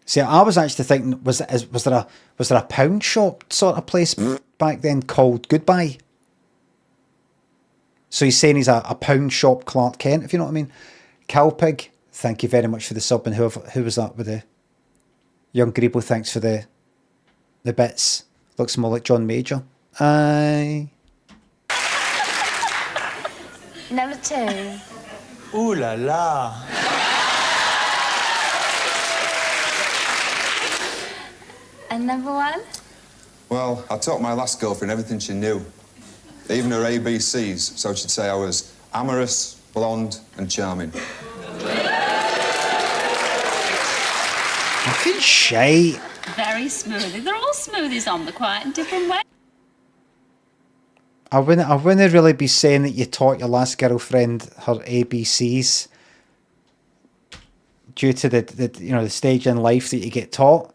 See, I was actually thinking, was there a pound shop sort of place back then called Goodbye? So he's saying he's a pound shop Clark Kent, if you know what I mean. Cowpig, thank you very much for the sub, and who was that with the young Grebo? Thanks for the bits. Looks more like John Major. Aye. Number 2. Ooh la la. And number 1? Well, I taught my last girlfriend everything she knew. Even her ABCs, so she'd say I was amorous, blonde, and charming. Fucking shite. Very smoothly. They're all smoothies on the quite in different ways. I wouldn't really be saying that you taught your last girlfriend her ABCs due to the stage in life that you get taught.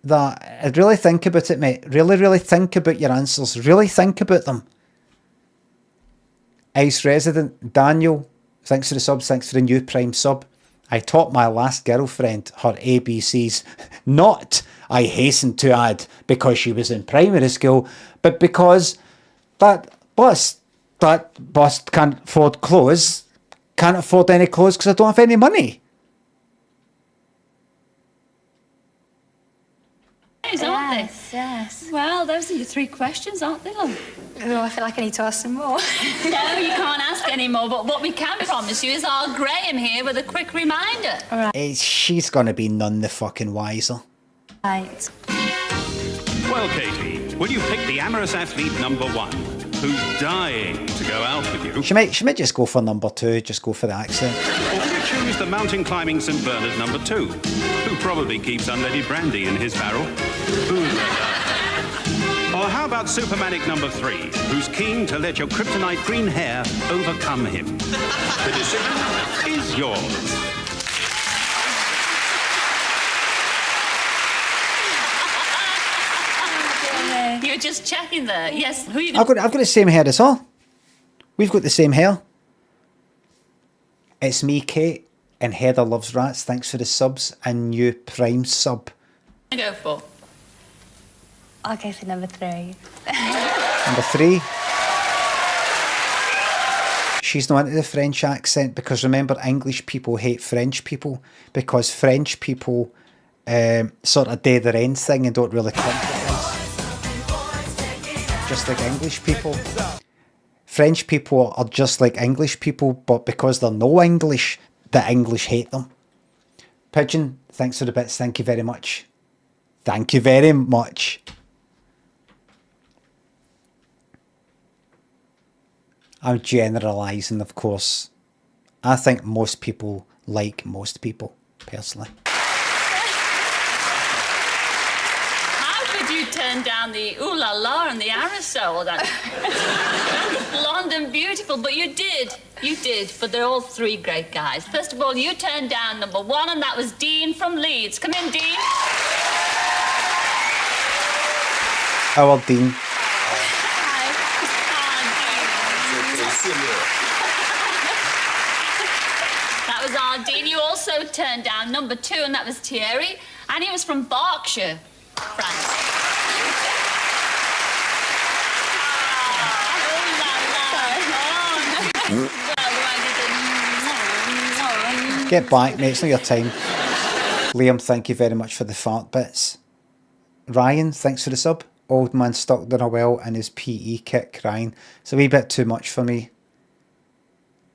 That I'd really think about it, mate. Really, really think about your answers. Really think about them. Ice Resident, Daniel, thanks for the subs, thanks for the new Prime sub. I taught my last girlfriend her ABCs. Not, I hasten to add, because she was in primary school, but because that boss can't afford clothes, can't afford any clothes because I don't have any money. Aren't Yes. Well, those are your 3 questions, aren't they, love? Oh, I feel like I need to ask some more. No, you can't ask any more, but what we can promise you is our Graham here with a quick reminder. All right. She's going to be none the fucking wiser. Right. Well, Katie, will you pick the amorous athlete number 1, who's dying to go out with you? She might just go for number 2, just go for the accent. Or will you choose the mountain climbing St. Bernard number 2, who probably keeps unleaded brandy in his barrel? Or how about Supermanic number 3, who's keen to let your kryptonite green hair overcome him? The decision is yours. You're just checking there. Yes. Who you I've got the same hair as her. We've got the same hair. It's me, Kate, and Heather loves rats. Thanks for the subs and new Prime sub. gonna go for? I'll go for number 3. Number 3. She's not into the French accent because remember, English people hate French people because French people sort of do their own thing and don't really compromise. Just like English people. French people are just like English people, but because they're no English, the English hate them. Pigeon, thanks for the bits. Thank you very much. Thank you very much. I'm generalising, of course. I think most people like most people, personally. How could you turned down the ooh la la and the aerosol. Blonde and beautiful, but you did. You did, but they're all three great guys. First of all, you turned down number 1, and that was Dean from Leeds. Come in, Dean. Our Dean. That was our Dean. You also turned down number 2, and that was Thierry, and he was from Berkshire, France. Get back, mate. It's not your time. Liam, thank you very much for the fart bits. Ryan, thanks for the sub. Old man stuck in a well in his PE kit crying. It's a wee bit too much for me.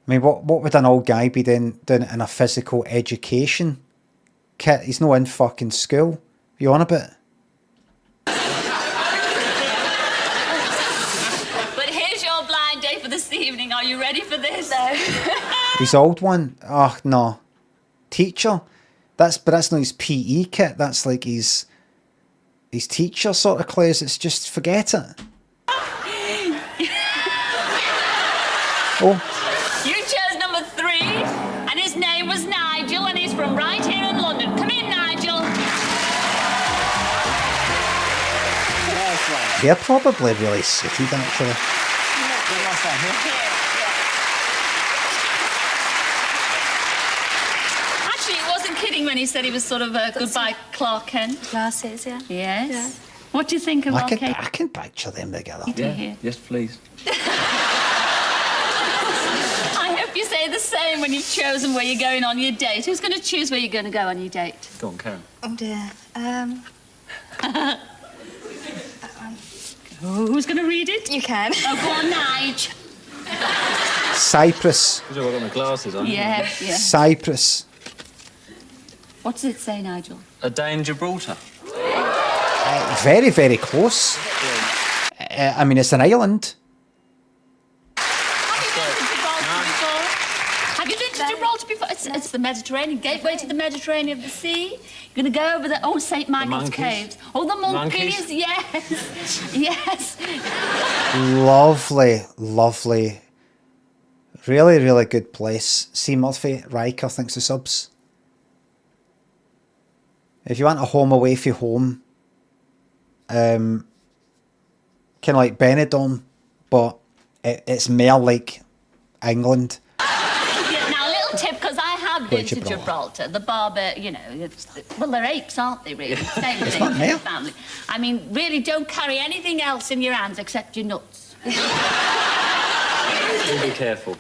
I mean, what would an old guy be doing in a physical education kit? He's not in fucking school. You on a bit? But here's your blind date for this evening. Are you ready for this? No. His old one? Oh, no. Teacher? But that's not his PE kit. That's like his teacher sort of clothes. It's just, forget it. Oh. You chose number 3, and his name was Nigel, and he's from right here in London. Come in, Nigel. They're probably really suited, actually. Actually, he wasn't kidding when he said he was sort of a goodbye Clark Kent. Glasses, yeah. Yes. Yeah. What do you think of our cake? I can picture them together. Yeah. Yes, please. I hope you say the same when you've chosen where you're going on your date. Who's going to choose where you're going to go on your date? Go on, Karen. Oh, dear. Who's going to read it? You can. Oh, go on, Nige. Cyprus. I've got my glasses on. Yeah. Cyprus. What does it say, Nigel? A day in Gibraltar. Very, very close. I mean, it's an island. Have you been to Gibraltar before? It's the Mediterranean, gateway to the Mediterranean of the sea. You're going to go over the St. Michael's Caves. Oh, the monkeys, yes. Yes. Lovely, lovely. Really, really good place. C. Murphy, Riker, thanks for subs. If you want a home away from home, kind of like Benidorm, but it's more like England. Yeah, now, a little tip, because I have been to Gibraltar. The barber, you know, well, they're apes, aren't they, really? Same with the family. I mean, really, don't carry anything else in your hands except your nuts. Be careful.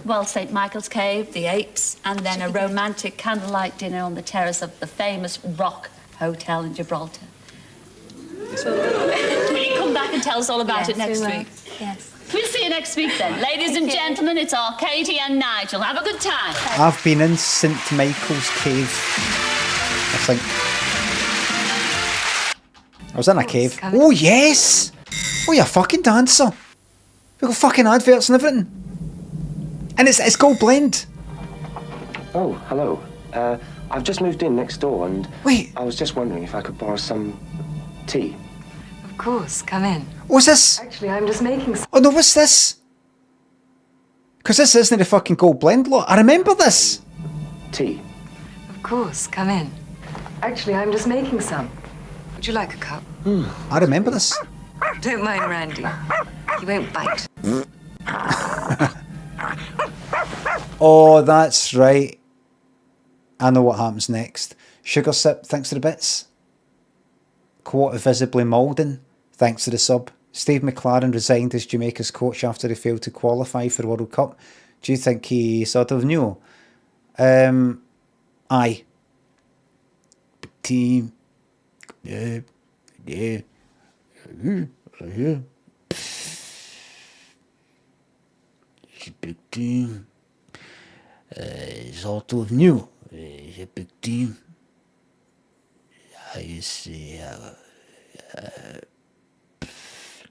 Well, St. Michael's Cave, the apes, and then a romantic candlelight dinner on the terrace of the famous Rock Hotel in Gibraltar. Will you come back and tell us all about it next week? Yes. We'll see you next week then. Ladies and gentlemen, it's our Katie and Nigel. Have a good time. I've been in St. Michael's Cave, I think. I was in a cave. Oh, yes! Oh, you're a fucking dancer. We've got fucking adverts and everything. And it's Gold Blend. Oh, hello. I've just moved in next door and... Wait. I was just wondering if I could borrow some tea. Of course, come in. What's this? Actually, I'm just making some... Oh, no, what's this? Because this isn't the fucking Gold Blend lot. I remember this. Tea. Of course, come in. Actually, I'm just making some. Would you like a cup? I remember this. Don't mind Randy. He won't bite. Oh, that's right. I know what happens next. Sugar Sip, thanks for the bits. Quote visibly moulding, thanks to the sub. Steve McLaren resigned as Jamaica's coach after he failed to qualify for the World Cup. Do you think he sort of knew? Aye. Team. Yeah. Big team. Sort of new. It's a big team. I say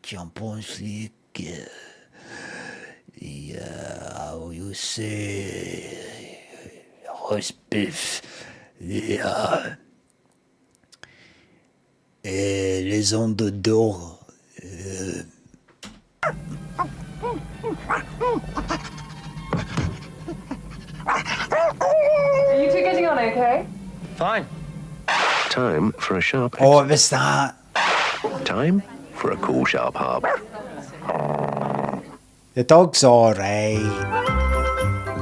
Champions League. How you say roast beef. is on the door. Are you two getting on okay? Fine. Time for a sharp Oh, it was that. time for a cool sharp harp. The dog's alright.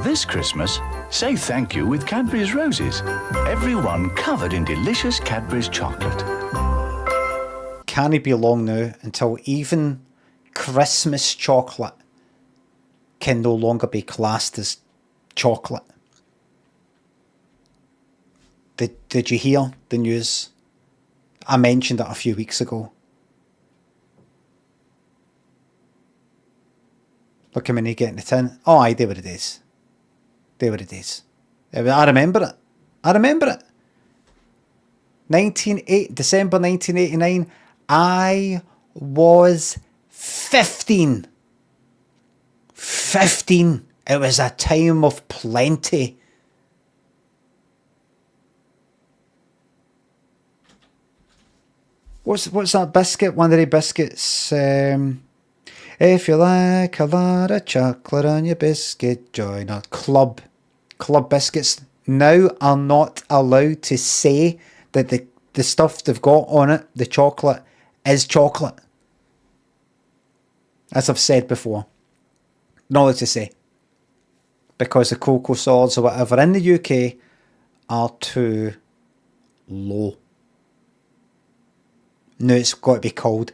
This Christmas, say thank you with Cadbury's Roses. Everyone covered in delicious Cadbury's chocolate. Can it be long now until even Christmas chocolate can no longer be classed as chocolate? Did you hear the news? I mentioned it a few weeks ago. Look how many get in the tin. Oh, aye, there what it is. There what it is. I remember it. I remember it. December 1989. I was 15. 15. It was a time of plenty. What's that biscuit? One of the biscuits. If you like a lot of chocolate on your biscuit, join a club. Club biscuits now are not allowed to say that the stuff they've got on it, the chocolate, is chocolate. As I've said before. Not allowed to say. Because the cocoa solids or whatever in the UK are too low. Now it's got to be called,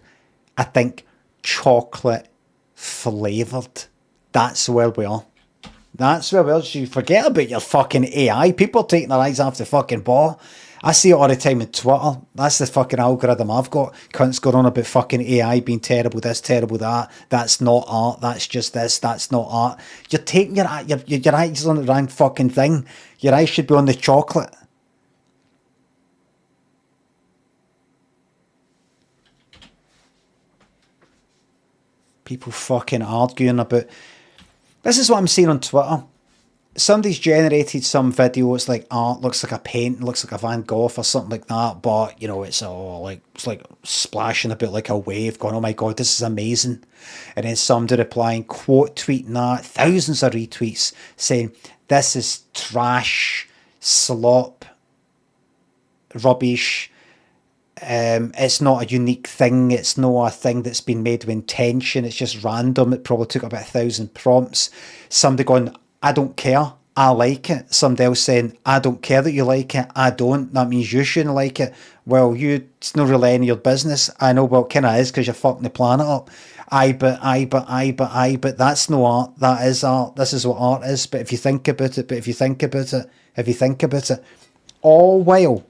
I think, chocolate flavoured. That's where we are. That's where we are. You forget about your fucking AI. People are taking their eyes off the fucking ball. I see it all the time on Twitter. That's the fucking algorithm I've got. Cunts going on about fucking AI being terrible this, terrible that. That's not art. That's just this. That's not art. You're taking your eyes on the wrong fucking thing. Your eyes should be on the chocolate. People fucking arguing about... This is what I'm seeing on Twitter. Somebody's generated some video, it's like art, looks like a paint, looks like a Van Gogh or something like that, but, you know, it's all like, it's like splashing about like a wave, going, oh my god, this is amazing. And then somebody replying, quote tweeting that, thousands of retweets, saying, this is trash, slop, rubbish, it's not a unique thing, it's not a thing that's been made with intention, it's just random, it probably took about 1,000 prompts. Somebody going, I don't care, I like it. Somebody else saying, I don't care that you like it, I don't, that means you shouldn't like it. Well, it's not really any of your business. I know, well, it kind of is because you're fucking the planet up. But that's no art, that is art, this is what art is. But if you think about it, all while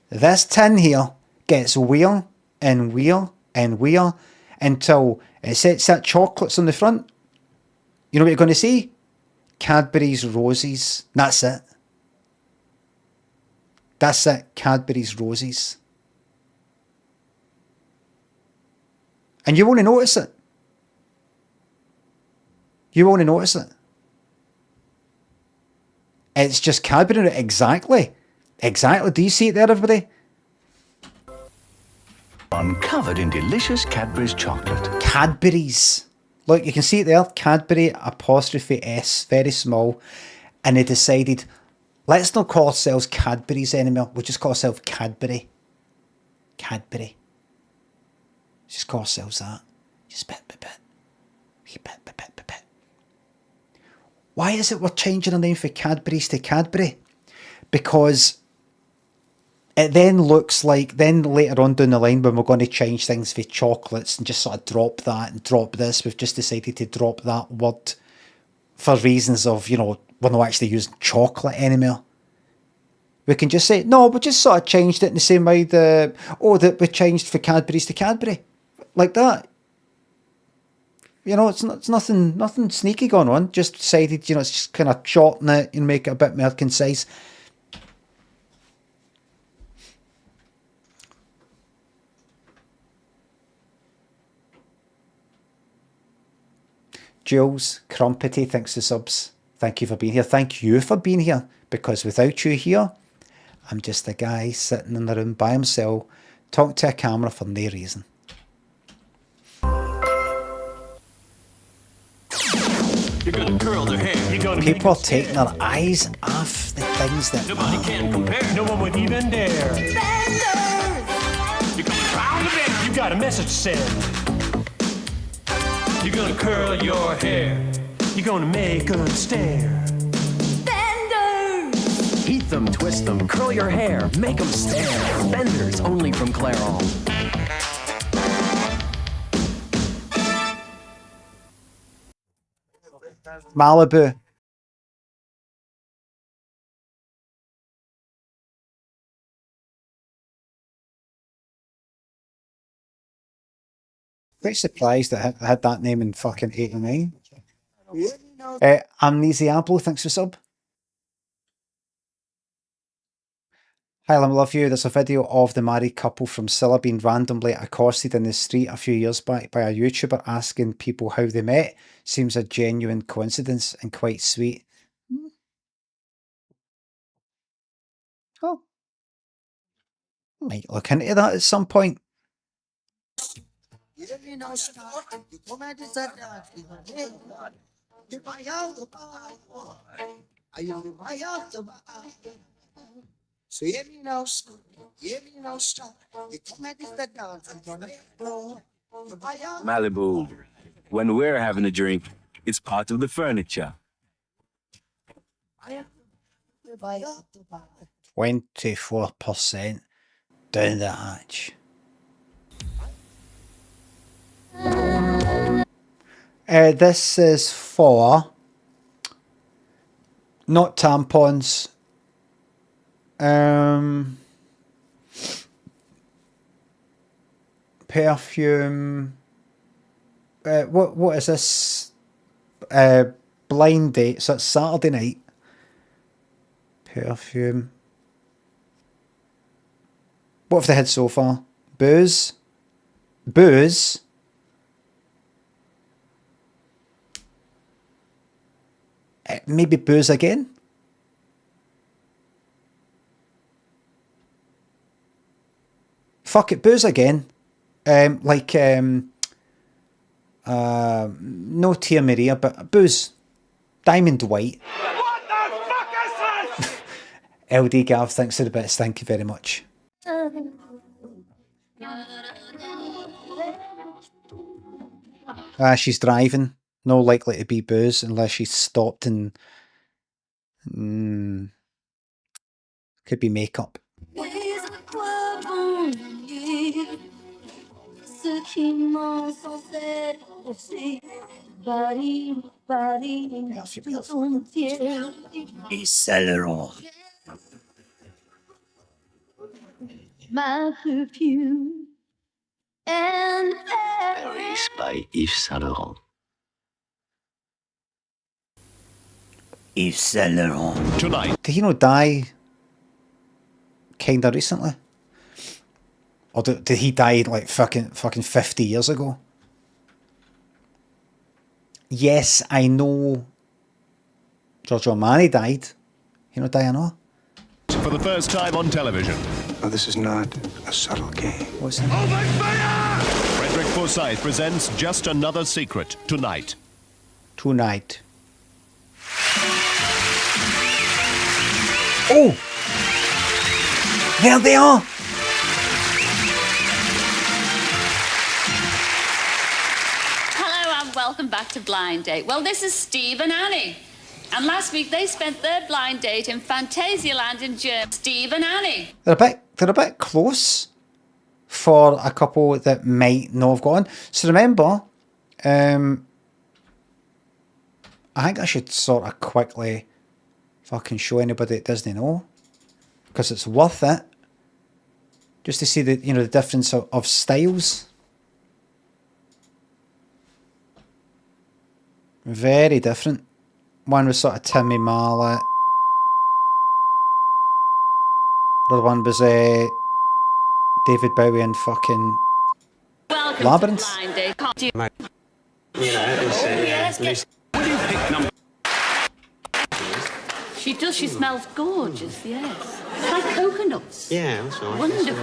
this tin here gets weirder and weirder and weirder until it sets that chocolates on the front. You know what you're going to see? Cadbury's Roses. That's it. That's it. Cadbury's Roses. And you won't notice it. You won't notice it. It's just Cadbury. Exactly. Exactly. Do you see it there, everybody? Uncovered in delicious Cadbury's chocolate. Cadbury's. Look, you can see it there. Cadbury apostrophe S, very small. And they decided, let's not call ourselves Cadbury's anymore. We'll just call ourselves Cadbury. Cadbury. Just call ourselves that. Just bit by bit. Bit. Why is it we're changing our name from Cadbury's to Cadbury? Because it then looks like, then later on down the line when we're going to change things for chocolates and just sort of drop that and drop this, we've just decided to drop that word for reasons of, you know, we're not actually using chocolate anymore. We can just say, no, we just sort of changed it in the same way that we changed for Cadbury's to Cadbury. Like that. You know, it's nothing sneaky going on. Just decided, you know, it's just kind of shorten it and make it a bit more concise. Jules Crumpety, thanks for subs. Thank you for being here. Thank you for being here. Because without you here, I'm just a guy sitting in the room by himself Talk to a camera for no reason. You're gonna curl their hair. You're gonna People are taking their eyes off the things that Nobody can compare. No one would even dare. You're gonna drown the bend. You got a message to send. You're gonna curl your hair. You're gonna make them stare. Heat them, twist them, curl your hair, make them stare. Benders only from Clairol. Malibu. Quite surprised that I had that name in fucking 89. Amnesiablo, thanks for sub. Hi, Lim, love you. There's a video of the married couple from Cilla'S being randomly accosted in the street a few years back by a YouTuber asking people how they met. Seems a genuine coincidence and quite sweet. Oh. Might look into that at some point. Malibu. When we're having a drink, it's part of the furniture. 24% down the hatch. This is for not tampons. Perfume. What is this? Blind date. So it's Saturday night. Perfume. What have they had so far? Booze. Booze. Maybe booze again. Fuck it, booze again. No Tia Maria, but booze. Diamond White. What the fuck is this? LD Gav, thanks for the bits. Thank you very much. She's driving. No likely to be booze unless she's stopped and could be makeup. Yves Saint Laurent. My perfume and Paris by Yves Saint Laurent. Yves Saint Laurent. Tonight. Did he not die kinda recently? Or did he die like fucking 50 years ago? Yes, I know Giorgio Armani died. He not die, I know. For the first time on television. Oh, this is not a subtle game. What's that? Frederick Forsyth presents Just Another Secret tonight. Tonight. Oh! There they are! Hello and welcome back to Blind Date. Well, this is Steve and Annie. And last week they spent their blind date in Phantasialand in Germany. Steve and Annie. They're a bit close for a couple that might not have gone. So remember, I think I should sort of quickly fucking show anybody that doesn't know, because it's worth it, just to see the the difference of styles. Very different. One was sort of Timmy Mallet. The other one was David Bowie and fucking Welcome Labyrinth. to Blind Date. Can't you? She does. She smells gorgeous, yes. It's like coconuts. Yeah, that's right. Wonderful.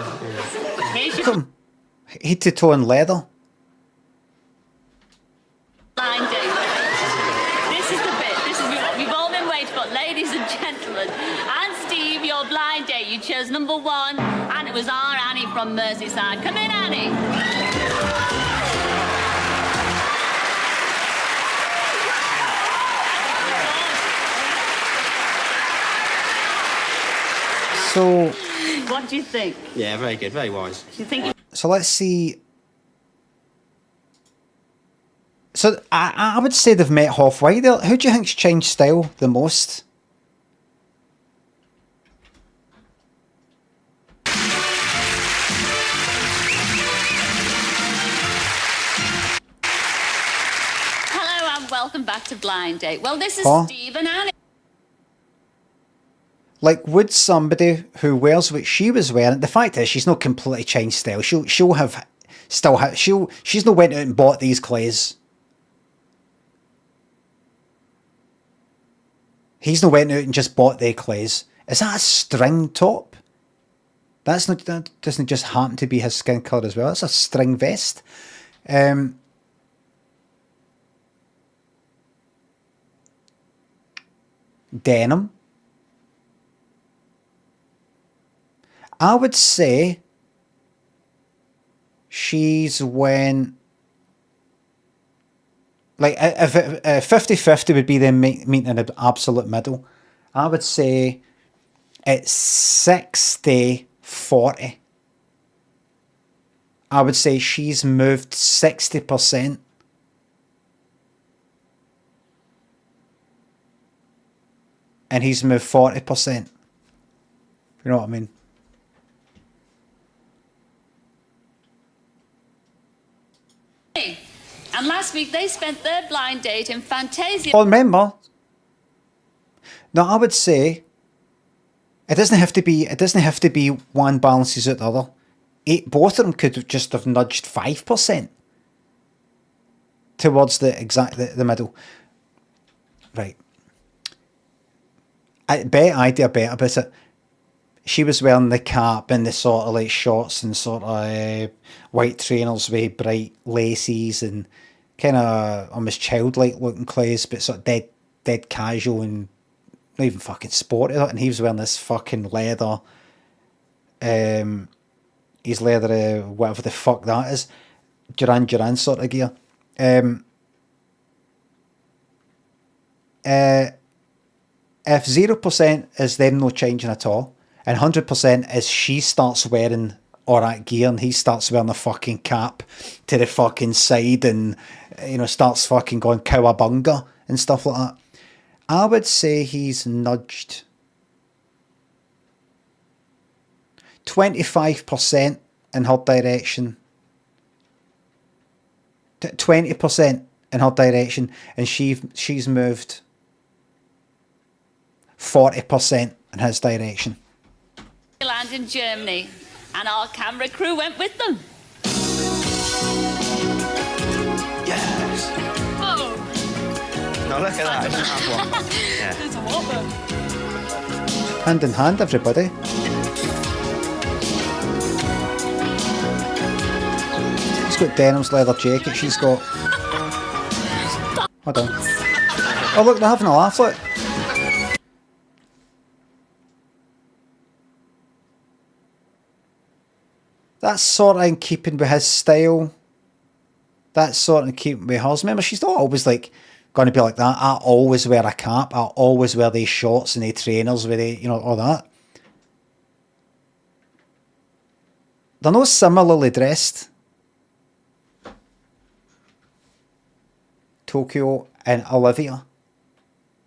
Here's your Come. Head to toe in leather. blind date. This is the bit. This is we've all been waiting for. Ladies and gentlemen. And Steve, your blind date. You chose number 1, and it was our Annie from Merseyside. Come in, Annie. So, What do you think? Yeah, very good, very wise. Do you think? so let's see. So I would say they've met halfway there. Who do you think's changed style the most? Hello and welcome back to Blind Date. Well, this is Huh? Steve and Annie. Like, would somebody who wears what she was wearing? The fact is, she's not completely changed style. She'll have still have she's not went out and bought these clothes. He's not went out and just bought their clothes. Is that a string top? That doesn't just happen to be his skin colour as well. It's a string vest. Denim. I would say she's when, like, if 50-50 would be them meeting in the absolute middle. I would say it's 60-40. I would say she's moved 60%. And he's moved 40%. You know what I mean? And last week they spent their blind date in Fantasia. Oh, remember? No, I would say it doesn't have to be one balances out the other. Both of them could just have nudged 5% towards the middle. Right. I bet idea better about it. She was wearing the cap and the sort of like shorts and sort of white trainers with bright laces and kind of almost childlike looking clothes, but sort of dead casual and not even fucking sporty. And he was wearing this fucking leather, his leather, whatever the fuck that is, Duran sort of gear. If 0% is them no changing at all, and 100% is she starts wearing all that gear and he starts wearing a fucking cap to the fucking side and, you know, starts fucking going cowabunga and stuff like that, I would say he's nudged 25% in her direction, 20% in her direction, and she's moved 40% in his direction. Land in Germany, and our camera crew went with them. Yes. Oh, No, look at that. I don't have one. Yeah. there's a whopper. Hand in hand, everybody. He's got Denim's leather jacket. She's got. Hold on. Oh look, they're having a laugh. Look. That's sort of in keeping with his style. That's sort of in keeping with hers. Remember, she's not always like going to be like that. I always wear a cap. I always wear these shorts and these trainers with the, you know, all that. They're not similarly dressed. Tokyo and Olivia.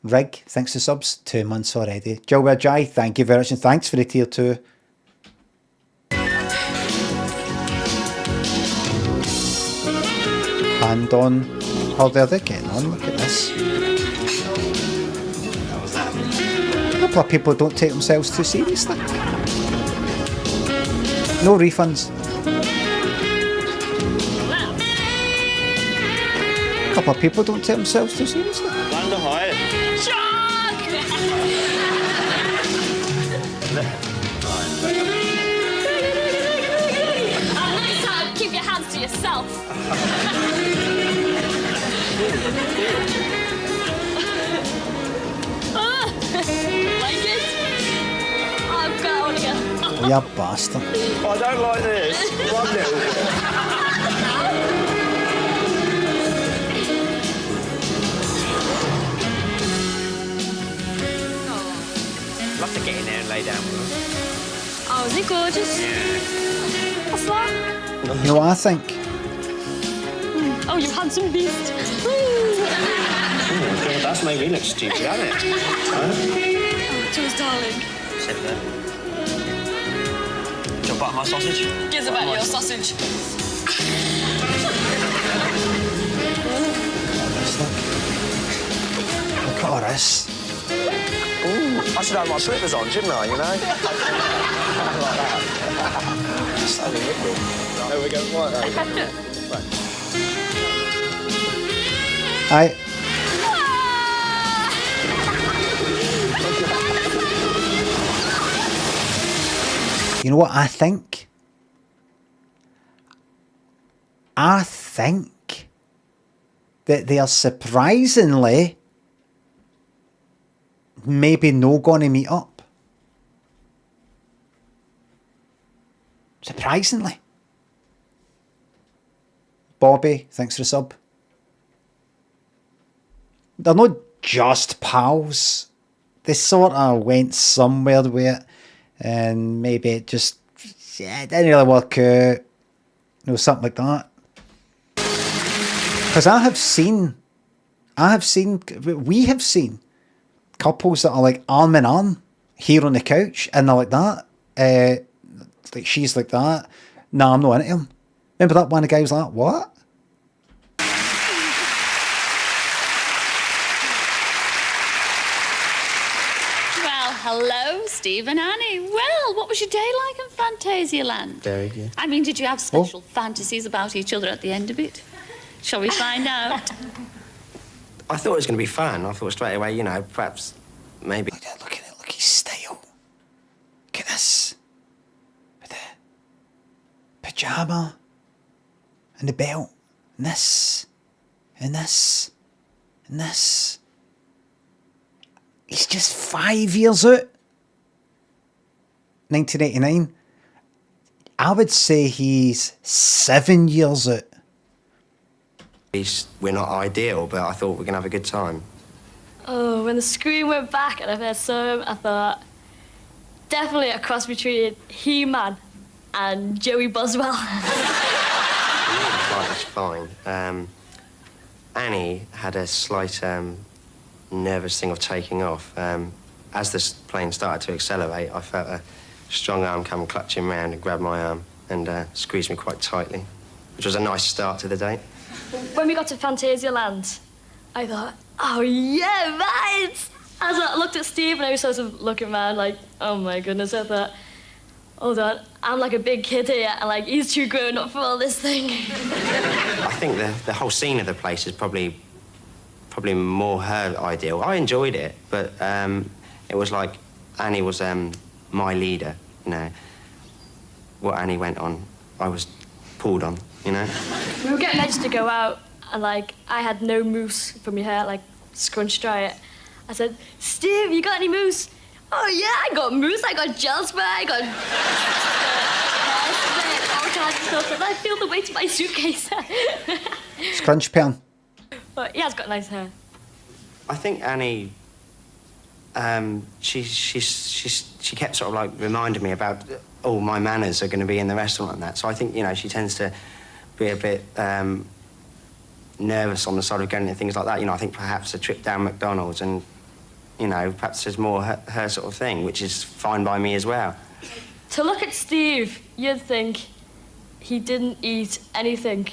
Rig, thanks for subs. 2 months already. Gilbert Jai, thank you very much. And thanks for the tier 2. Hand on. Oh, they're getting on. Look at this. A couple of people don't take themselves too seriously. No refunds. A couple of people don't take themselves too seriously. Sean! And next time, keep your hands to yourself. Like it? I've got one again. You bastard. I don't like this. One little bit. I'd love to get in there and lay down with her. Oh, is it gorgeous? Yeah. What's that? You know what I think? Oh, you handsome beast. Okay, that's made me look stupid, hasn't it? Oh, Jules, darling. Sit there. Do you want my sausage? Gives about your sausage. Look at all this. Ooh, I should have my slippers on, shouldn't I, you know? Like that. Just have a liquid. There we go, right. Aye. You know what I think? I think that they are surprisingly maybe no going to meet up. Surprisingly. Bobby, thanks for the sub. They're not just pals. They sort of went somewhere with it, and maybe it just it didn't really work out. You know, something like that. Because we have seen couples that are like arm in arm here on the couch, and they're like that. Like she's like that. Nah, I'm not into him. Remember that one? The guy was like, what? Well, hello, Steve and Annie. Well, what was your day like in Fantasialand? Very good. I mean, did you have special fantasies about each other at the end of it? Shall we find out? I thought it was going to be fun. I thought straight away, you know, perhaps, maybe... Look at it. Look at his style. Look at this. With the pyjama and the belt and this and this and this. He's just 5 years out. 1989. I would say he's 7 years out. We're not ideal, but I thought we're going to have a good time. Oh, when the screen went back and I first saw him, I thought, definitely a cross between He-Man and Joey Boswell. It's fine. Annie had a slight nervous thing of taking off. As the plane started to accelerate, I felt a strong arm come clutching round and grab my arm and squeezed me quite tightly, which was a nice start to the date. When we got to Fantasialand, I thought, oh yeah, right! As I looked at Steve and I was sort of looking around like, oh my goodness, I thought, hold on, I'm like a big kid here and like he's too grown up for all this thing. I think the whole scene of the place is probably more her ideal. I enjoyed it, but it was like Annie was my leader, you know. What Annie went on, I was pulled on, you know. We were getting ready to go out and like I had no mousse for my hair, like scrunched dry it. I said, Steve, you got any mousse? Oh yeah, I got mousse, I got gel spray, I got all kinds of stuff, and I feel the weight of my suitcase. Scrunch pen. But he has got nice hair. I think Annie, she kept sort of like reminding me about all my manners are going to be in the restaurant and that. So I think, you know, she tends to be a bit nervous on the side of going into things like that. You know, I think perhaps a trip down McDonald's and, you know, perhaps there's more her sort of thing, which is fine by me as well. To look at Steve, you'd think he didn't eat anything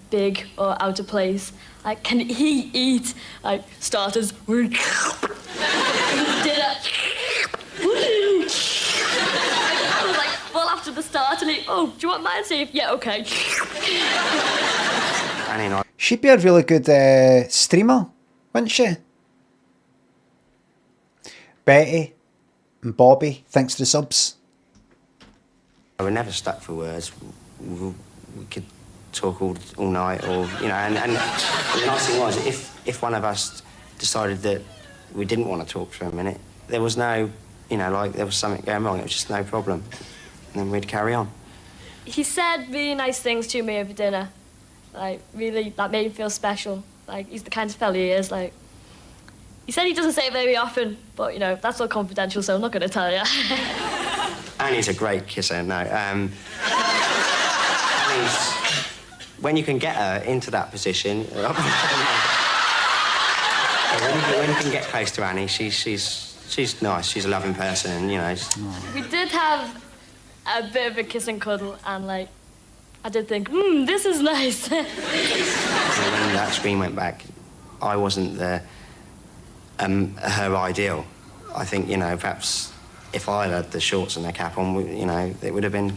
big or out of place. Like, can he eat, like, starters? Dinner. I was like, well, after the start, and oh, do you want mine, Steve? Yeah, okay. Annie and I... She'd be a really good streamer, wouldn't she? Betty and Bobby, thanks for the subs. We're never stuck for words. We could talk all night, or and the nice thing was, if one of us decided that we didn't want to talk for a minute, there was no, like there was something going wrong. It was just no problem, and then we'd carry on. He said really nice things to me over dinner, like really that made me feel special. Like he's the kind of fella he is. Like he said he doesn't say it very often, but that's all confidential, so I'm not going to tell you. Annie's a great kisser. No, Annie's, when you can get her into that position, when you can get close to Annie, she's nice. She's a loving person, and We did have a bit of a kiss and cuddle, and I did think, this is nice. When that screen went back, I wasn't her ideal. I think perhaps if I had the shorts and the cap on, it would have been,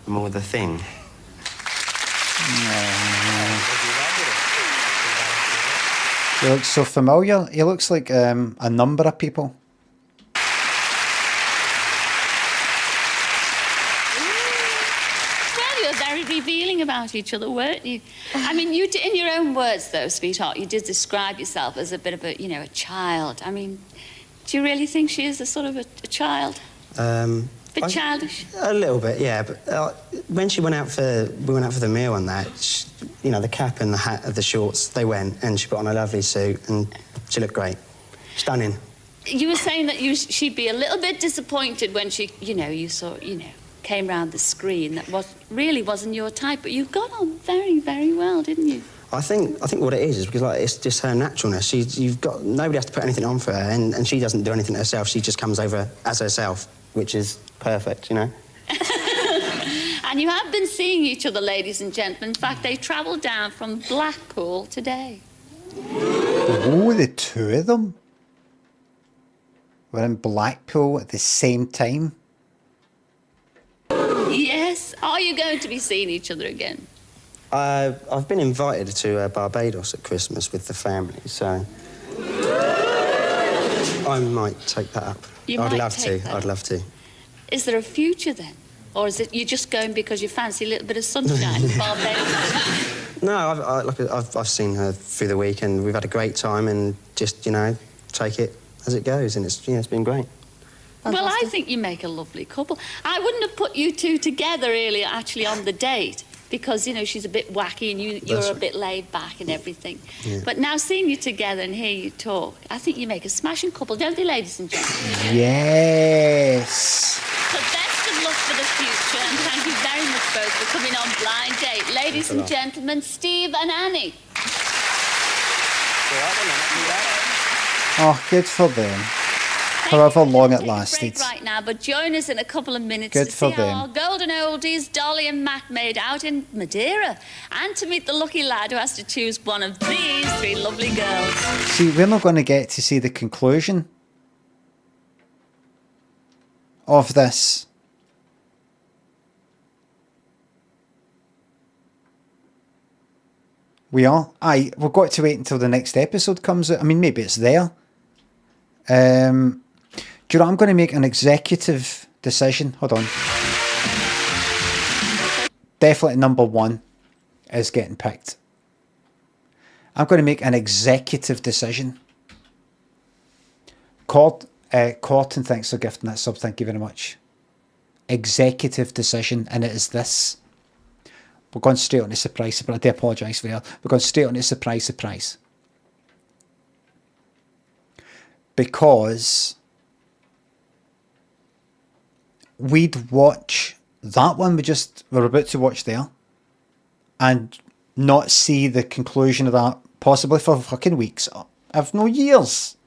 more the thing. He looks so familiar. He looks like a number of people. Well, you were very revealing about each other, weren't you? I mean, you in your own words, though, sweetheart, you did describe yourself as a bit of a, a child. I mean, do you really think she is a sort of a child? Bit childish? A little bit, yeah. But when we went out for the meal and that, the cap and the hat of the shorts, they went, and she put on a lovely suit, and she looked great. Stunning. You were saying that she'd be a little bit disappointed when she, you saw, came round the screen. That really wasn't your type, but you got on very, very well, didn't you? I think what it is because it's just her naturalness. Nobody has to put anything on for her, and she doesn't do anything herself. She just comes over as herself, which is perfect, And you have been seeing each other, ladies and gentlemen. In fact, they travelled down from Blackpool today. Oh, the two of them were in Blackpool at the same time. Yes. Are you going to be seeing each other again? I've been invited to Barbados at Christmas with the family, so I might take that up. I'd love to. Is there a future then? Or is it you're just going because you fancy a little bit of sunshine in Barbados? No, I've seen her through the week, and we've had a great time, and just, take it as it goes, and it's been great. Well, I think you make a lovely couple. I wouldn't have put you two together, really, actually, on the date, because, she's a bit wacky and you're a bit laid back and everything. Yeah. But now seeing you together and hear you talk, I think you make a smashing couple, don't they, ladies and gentlemen? Yes. So best of luck for the future, and thank you very much both for coming on Blind Date. Ladies and gentlemen, Steve and Annie. Oh, good for them. However long it lasted. Right now, but join us in a couple of minutes Good to for see how them. our golden oldies, Dolly and Matt, made out in Madeira, and to meet the lucky lad who has to choose one of these three lovely girls. See, we're not going to get to see the conclusion of this. We are. We've got to wait until the next episode comes out. I mean, maybe it's there. Do you know, I'm going to make an executive decision. Hold on. Definitely number one is getting picked. I'm going to make an executive decision. Corton, thanks for gifting that sub. Thank you very much. Executive decision, and it is this. We're going straight on to surprise, but I do apologise for that. We're going straight on to surprise. Because we'd watch that one we're about to watch there and not see the conclusion of that possibly for fucking weeks, if no years.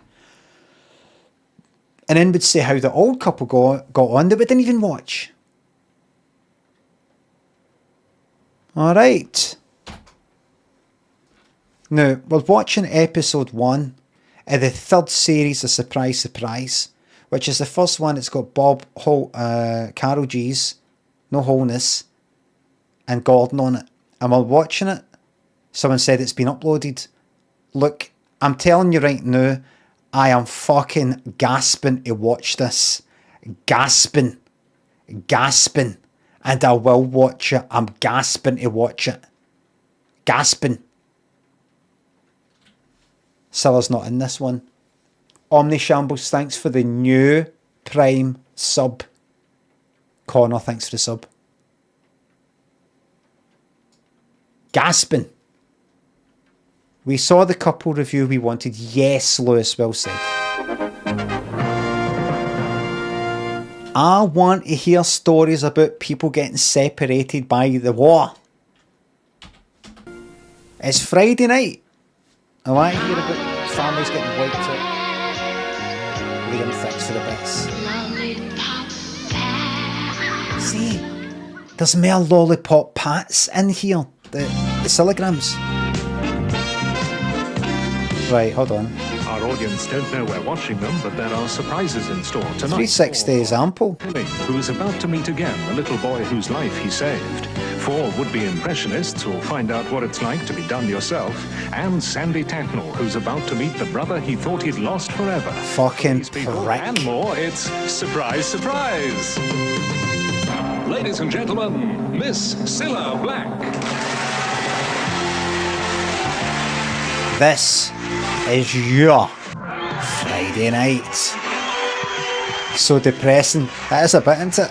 And then we'd see how the old couple got on that we didn't even watch. Alright. Now, we're watching episode 1 of the third series of Surprise, which is the first one. It's got Carol G's, No Wholeness, and Gordon on it. And while watching it, someone said it's been uploaded. Look, I'm telling you right now, I am fucking gasping to watch this. Gasping. Gasping. And I will watch it. I'm gasping to watch it. Gasping. Cilla'S not in this one. Omni Shambles, thanks for the new Prime sub. Connor, thanks for the sub. Gasping. We saw the couple review we wanted. Yes, Lewis Will said. I want to hear stories about people getting separated by the war. It's Friday night. I want to hear about families getting wiped out. Liam, thanks for the bits. See, there's more lollipop pats in here. The Cilla'S. Right, hold on. Our audience don't know we're watching them, but there are surprises in store tonight. 360 is ample. Who is about to meet again the little boy whose life he saved. 4 would-be impressionists who'll find out what it's like to be done yourself. And Sandy Tacknell, who's about to meet the brother he thought he'd lost forever. Fucking prick. And more, it's Surprise, Surprise! Ladies and gentlemen, Miss Cilla Black. This is your Friday night. So depressing. That is a bit, isn't it?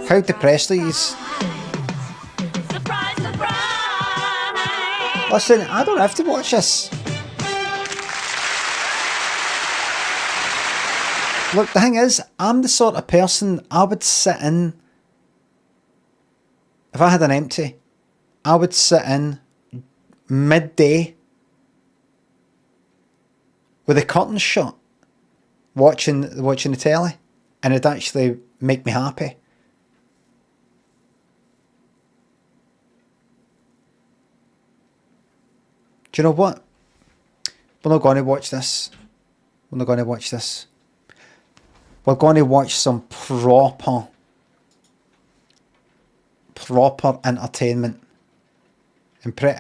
How depressed are you? Listen, I don't have to watch this. Look, the thing is, I'm the sort of person I would sit in. If I had an empty, I would sit in midday with the curtains shut, watching the telly, and it'd actually make me happy. Do you know what? We're not going to watch this. We're not going to watch this. We're going to watch some proper entertainment. And Young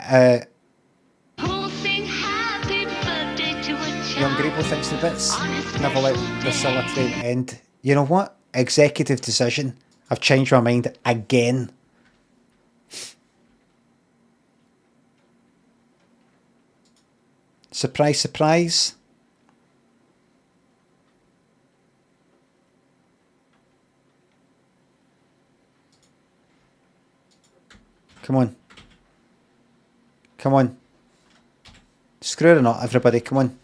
Grable thinks the bits. Never let the Cilla train end. You know what? Executive decision. I've changed my mind again. Surprise, surprise. Come on. Come on. Screw it or not, everybody. Come on.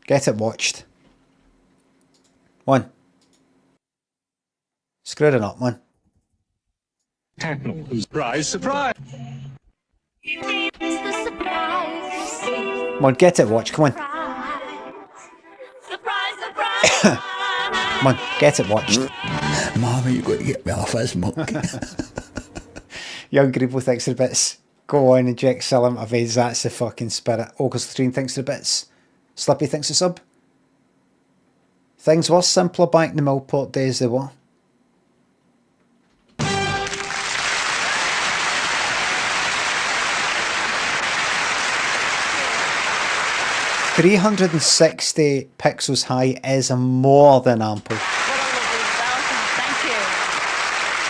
Get it watched. One. Screw it or not, man. Surprise, surprise. Come on, get it watched. Come on. Come on, get it watched. Mama, you've got to get me off this muck. Young Grebo thinks the bits. Go on and Jack Sillam evades. That's the fucking spirit. August Treen thinks the bits. Slippy thinks the sub. Things were simpler back in the Millport days, they were. $360 pixels high is more than ample.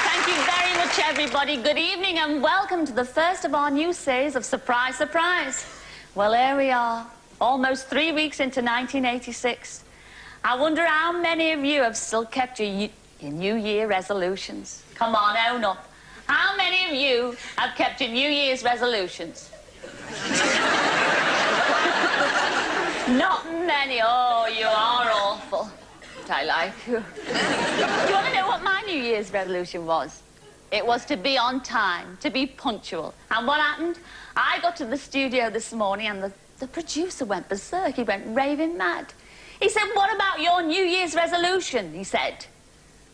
Thank you very much, everybody. Good evening and welcome to the first of our new series of Surprise, Surprise. Well, here we are, almost 3 weeks into 1986. I wonder how many of you have still kept your New Year resolutions. Come on, own up. How many of you have kept your New Year's resolutions? Not many. Oh, you are awful. But I like you. Do you want to know what my New Year's resolution was? It was to be on time, to be punctual. And what happened? I got to the studio this morning and the producer went berserk. He went raving mad. He said, "What about your New Year's resolution?" he said.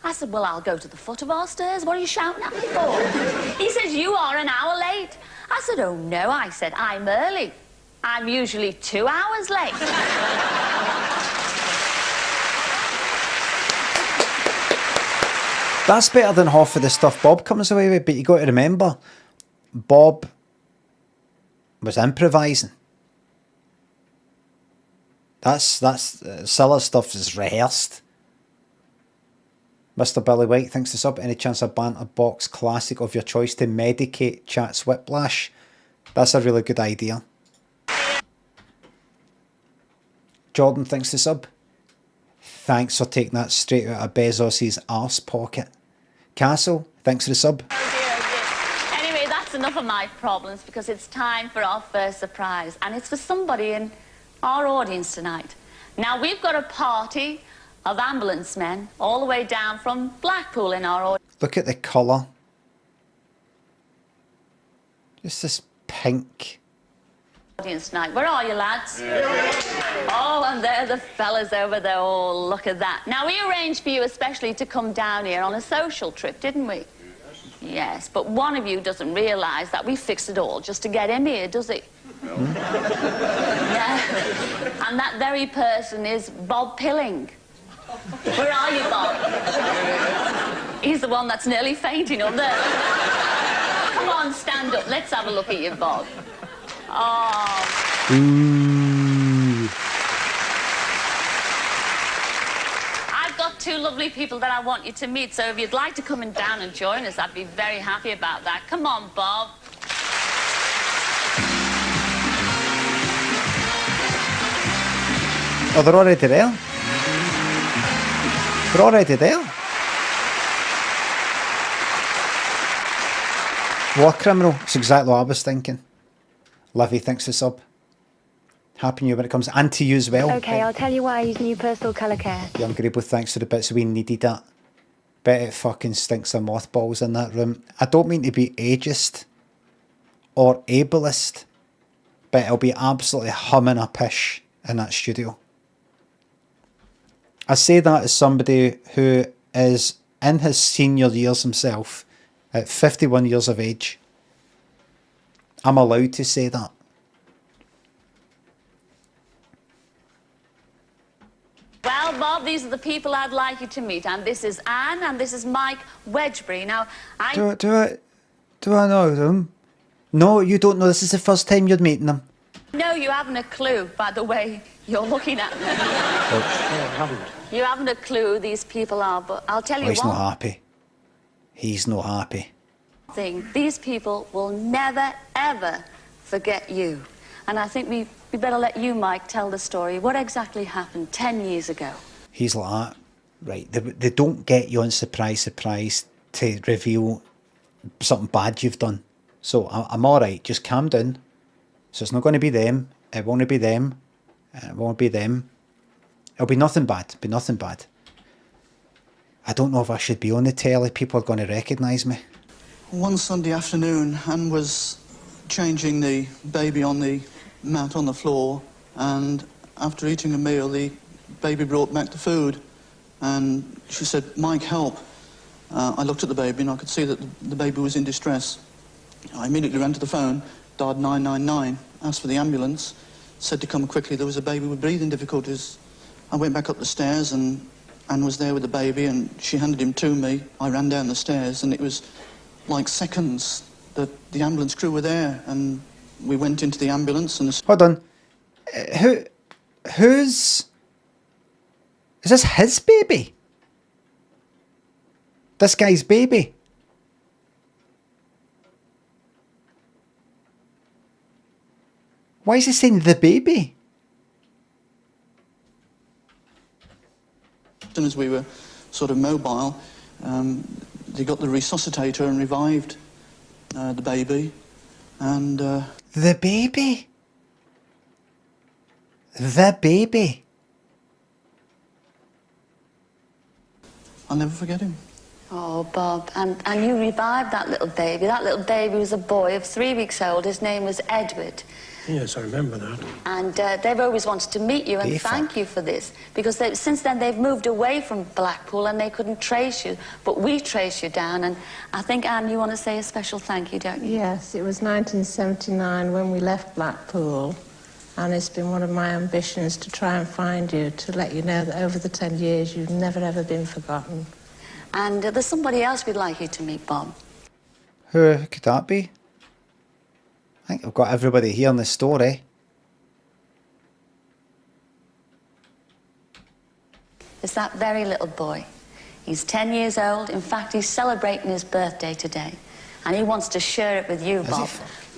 I said, "Well, I'll go to the foot of our stairs. What are you shouting at me for?" He says, "You are an hour late." I said, "Oh, no." I said, "I'm early. I'm usually 2 hours late." That's better than half of the stuff Bob comes away with, but you got to remember, Bob was improvising. That's Cilla'S stuff is rehearsed. Mr. Billy White thinks to sub, any chance a banter box classic of your choice to medicate chat's whiplash? That's a really good idea. Jordan thinks to sub, thanks for taking that straight out of Bezos's arse pocket. Castle, thanks for the sub. Oh dear. Anyway, that's enough of my problems because it's time for our first surprise. And it's for somebody in our audience tonight. Now, we've got a party of ambulance men all the way down from Blackpool in our audience. Look at the colour. Just this pink. Tonight. Where are you, lads? Oh, and there are the fellas over there. Oh, look at that. Now, we arranged for you especially to come down here on a social trip, didn't we? Yes, but one of you doesn't realise that we fixed it all just to get him here, does he? No. Yeah. And that very person is Bob Pilling. Where are you, Bob? He's the one that's nearly fainting up there. Come on, stand up. Let's have a look at you, Bob. Oh. Ooh. I've got two lovely people that I want you to meet, so if you'd like to come and down and join us, I'd be very happy about that. Come on, Bob. Oh, they're already there? They're already there? War criminal. It's exactly what I was thinking. Livy thinks the sub. Happy New Year when it comes. And to you as well. Okay, I'll tell you why I use new personal colour care. Young Grable, thanks for the bits. We needed that. Bet it fucking stinks of mothballs in that room. I don't mean to be ageist or ableist, but it'll be absolutely humming a pish in that studio. I say that as somebody who is in his senior years himself, at 51 years of age. I'm allowed to say that. Well, Bob, these are the people I'd like you to meet. And this is Anne, and this is Mike Wedgbury. Now, Do I know them? No, you don't know. This is the first time you're meeting them. No, you haven't a clue, by the way you're looking at them. You haven't a clue who these people are, but I'll tell you he's one not happy. He's not happy. thing. These people will never, ever forget you. And I think we better let you, Mike, tell the story. What exactly happened 10 years ago? He's like that. Right, they don't get you on surprise to reveal something bad you've done. So I'm all right, just calm down. So it's not going to be them, it won't be them, it won't be them. It'll be nothing bad, I don't know if I should be on the telly, people are going to recognise me. One Sunday afternoon, Anne was changing the baby on the mat on the floor, and after eating a meal, the baby brought back the food, and she said, "Mike, help." I looked at the baby and I could see that the baby was in distress. I immediately ran to the phone, dialed 999, asked for the ambulance, said to come quickly, there was a baby with breathing difficulties. I went back up the stairs and Anne was there with the baby and she handed him to me. I ran down the stairs and it was like seconds that the ambulance crew were there, and we went into the ambulance and... Hold on. Who's... Is this his baby? This guy's baby? Why is he saying the baby? As soon as we were sort of mobile, they got the resuscitator and revived the baby, and... The baby? The baby? I'll never forget him. Oh, Bob, and you revived that little baby. That little baby was a boy of 3 weeks old. His name was Edward. Yes, I remember that. And they've always wanted to meet you and thank you for this, because since then they've moved away from Blackpool and they couldn't trace you, but we traced you down. And I think, Anne, you want to say a special thank you, don't you? Yes, it was 1979 when we left Blackpool, and it's been one of my ambitions to try and find you, to let you know that over the 10 years you've never, ever been forgotten. And there's somebody else we'd like you to meet, Bob. Who could that be? I think I've got everybody here in the story. It's that very little boy. He's 10 years old. In fact, he's celebrating his birthday today. And he wants to share it with you, Bob.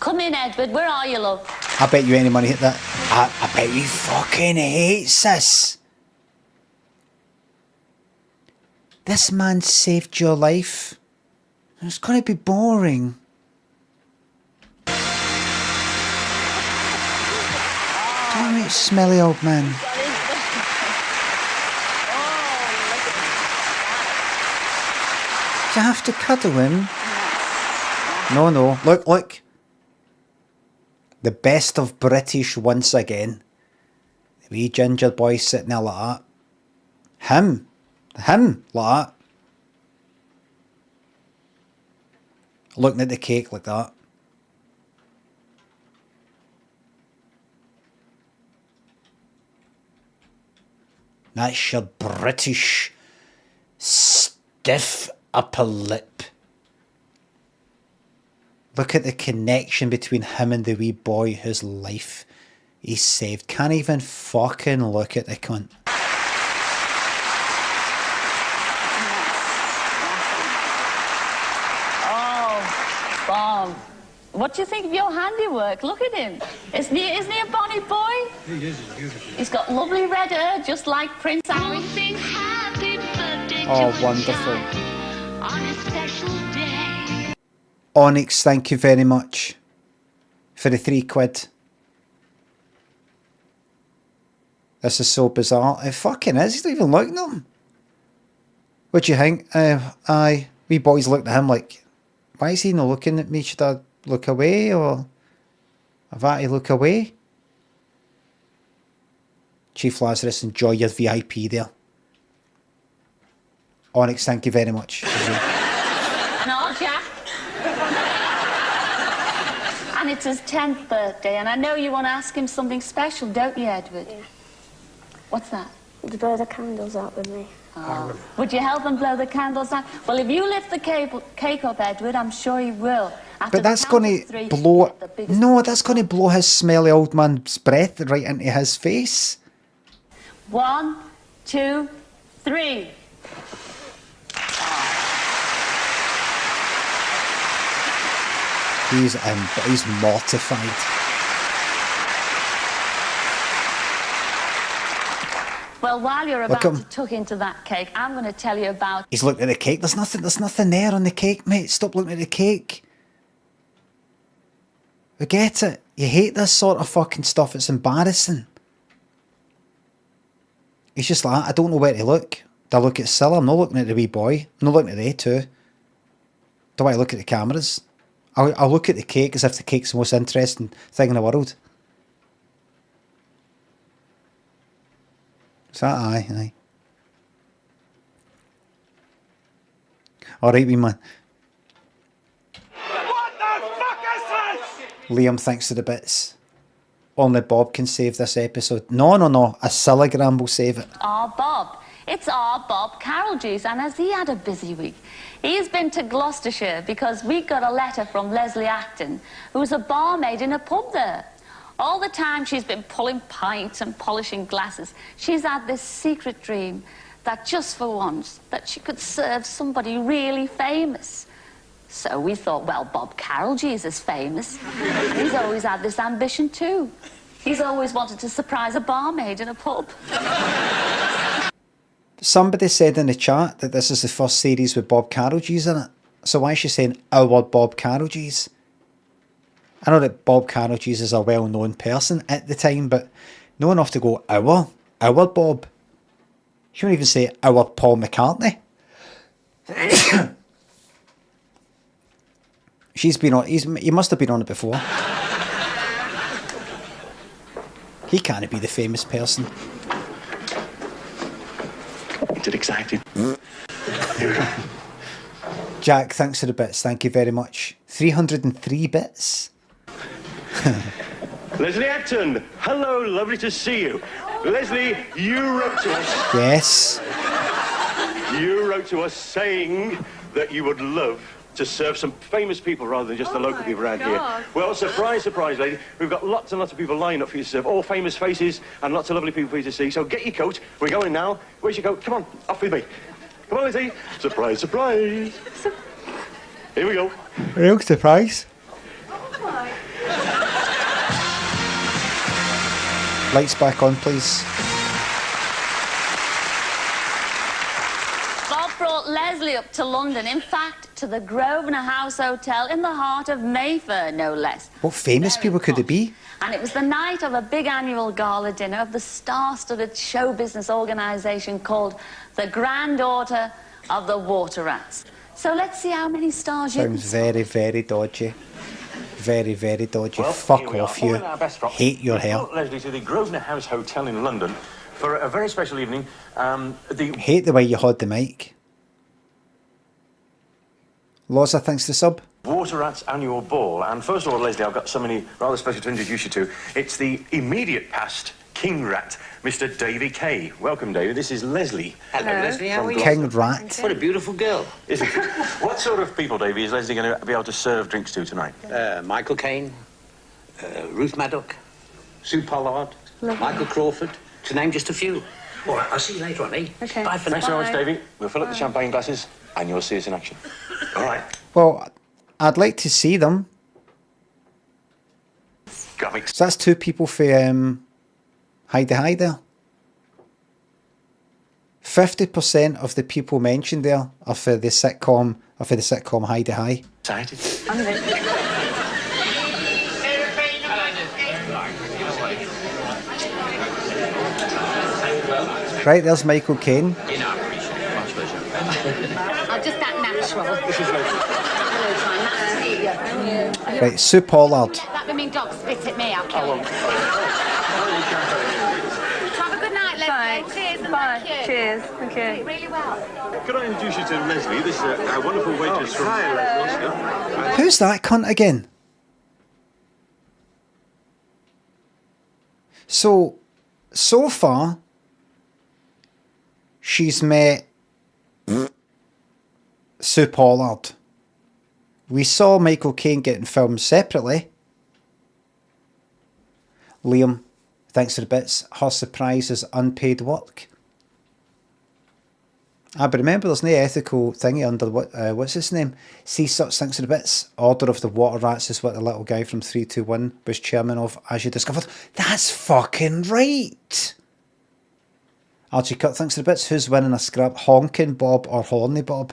Come in, Edward. Where are you, love? I bet you any money hit that. I bet you fucking hates this. This man saved your life. It's gonna be boring. Damn it, smelly old man. Do you have to cuddle him? No, no. Look, look. The best of British once again. The wee ginger boy sitting there like that. Him like that. Looking at the cake like that. That's your British stiff upper lip. Look at the connection between him and the wee boy whose life he saved. Can't even fucking look at the cunt. Oh, Bob. What do you think of your handiwork? Look at him. Isn't he a bonny boy? He is beautiful. He's got lovely red hair, just like Prince Harry. Oh, wonderful. Onyx, thank you very much for the £3. This is so bizarre. It fucking is. He's not even looking at him. What do you think? Aye. We boys looked at him like, why is he not looking at me? Should I look away, or have I to look away? Chief Lazarus, enjoy your VIP there. Onyx, thank you very much. No, Jack. And it's his 10th birthday, and I know you want to ask him something special, don't you, Edward? Yeah. What's that? To blow the candles out with me. Oh. Would you help him blow the candles out? Well, if you lift the cake up, Edward, I'm sure he will. But that's going to blow... No, that's going to blow his smelly old man's breath right into his face. 1, 2, 3. He's mortified. Well, while you're about to tuck into that cake, I'm going to tell you about... He's looking at the cake. There's nothing there on the cake, mate. Stop looking at the cake. We get it. You hate this sort of fucking stuff. It's embarrassing. He's just like, I don't know where to look. Do I look at Cilla? I'm not looking at the wee boy. I'm not looking at they two. Do I look at the cameras? I'll look at the cake as if the cake's the most interesting thing in the world. Is that aye? Aye. Alright, wee man. What the fuck is this? Liam thinks to the bits. Only Bob can save this episode. No. A Cillagram will save it. Our Bob. It's our Bob Carrollgees, and has he had a busy week? He's been to Gloucestershire because we got a letter from Leslie Acton, who's a barmaid in a pub there. All the time she's been pulling pints and polishing glasses, she's had this secret dream that just for once, that she could serve somebody really famous. So we thought, well, Bob Carrollgees is famous. And he's always had this ambition too. He's always wanted to surprise a barmaid in a pub. Somebody said in the chat that this is the first series with Bob Carrollgees in it. So why is she saying our Bob Carrollgees? I know that Bob Carrollgees is a well-known person at the time, but no enough to go our Bob. She wouldn't even say our Paul McCartney. She's been on. He must have been on it before. He can't be the famous person. Is it exciting? Jack, thanks for the bits. Thank you very much. 303 bits. Leslie Acton, hello, lovely to see you. Leslie, you wrote to us. Yes. You wrote to us saying that you would love to serve some famous people rather than just the local people around here. Well, surprise, surprise, lady. We've got lots and lots of people lined up for you to serve, all famous faces and lots of lovely people for you to see. So get your coat. We're going now. Where's your coat? Come on, off with me. Come on, Lizzie. Surprise, surprise. Here we go. Real surprise. Lights back on, please. Bob brought Leslie up to London, in fact, to the Grosvenor House Hotel in the heart of Mayfair, no less. What famous people could it be? And it was the night of a big annual gala dinner of the star-studded show business organisation called the Granddaughter of the Water Rats. So let's see how many stars you can... Sounds very, very dodgy. Very, very dodgy. Well, Fuck here we off, are, you. all in our best frocks. Hate your hair. We brought Leslie to the Grosvenor House Hotel in London for a very special evening. Hate the way you hold the mic. Loza, thanks to sub. Water Rats annual ball. And first of all, Leslie, I've got somebody rather special to introduce you to. It's the immediate past King Rat, Mr. Davy Kay. Welcome, Davy. This is Leslie. Hello, Leslie. How are you? King Rat. What a beautiful girl. Isn't it? What sort of people, Davy, is Leslie going to be able to serve drinks to tonight? Michael Caine, Ruth Maddock, Sue Pollard, Michael Crawford, to name just a few. All right, I'll see you later on, eh? Okay. Bye for now. Thanks so much, Davy. We'll fill up the champagne glasses and you'll see us in action. All right. Well, I'd like to see them. Got me. So that's two people for Hide there. 50% of the people mentioned there are for the sitcom Hide High. Excited. Right, there's Michael Caine. I'll just that natural. Right, Sue Pollard. That blooming dog spit at me, I'll kill you. Have a good night, Leslie. Cheers and thank you. Cheers. Thank you. Did really well. Could I introduce you to Leslie? This is a wonderful waitress from Gloucester. Who's that cunt again? So far, she's met Sue Pollard. We saw Michael Caine getting filmed separately. Liam, thanks for the bits. Her surprise is unpaid work. But remember, there's no ethical thingy under what's his name? C-Suts, thanks for the bits. Order of the Water Rats is what the little guy from 321 was chairman of, as you discovered. That's fucking right. Archie Cut, thanks for the bits. Who's winning a scrap? Honkin' Bob or Horny Bob?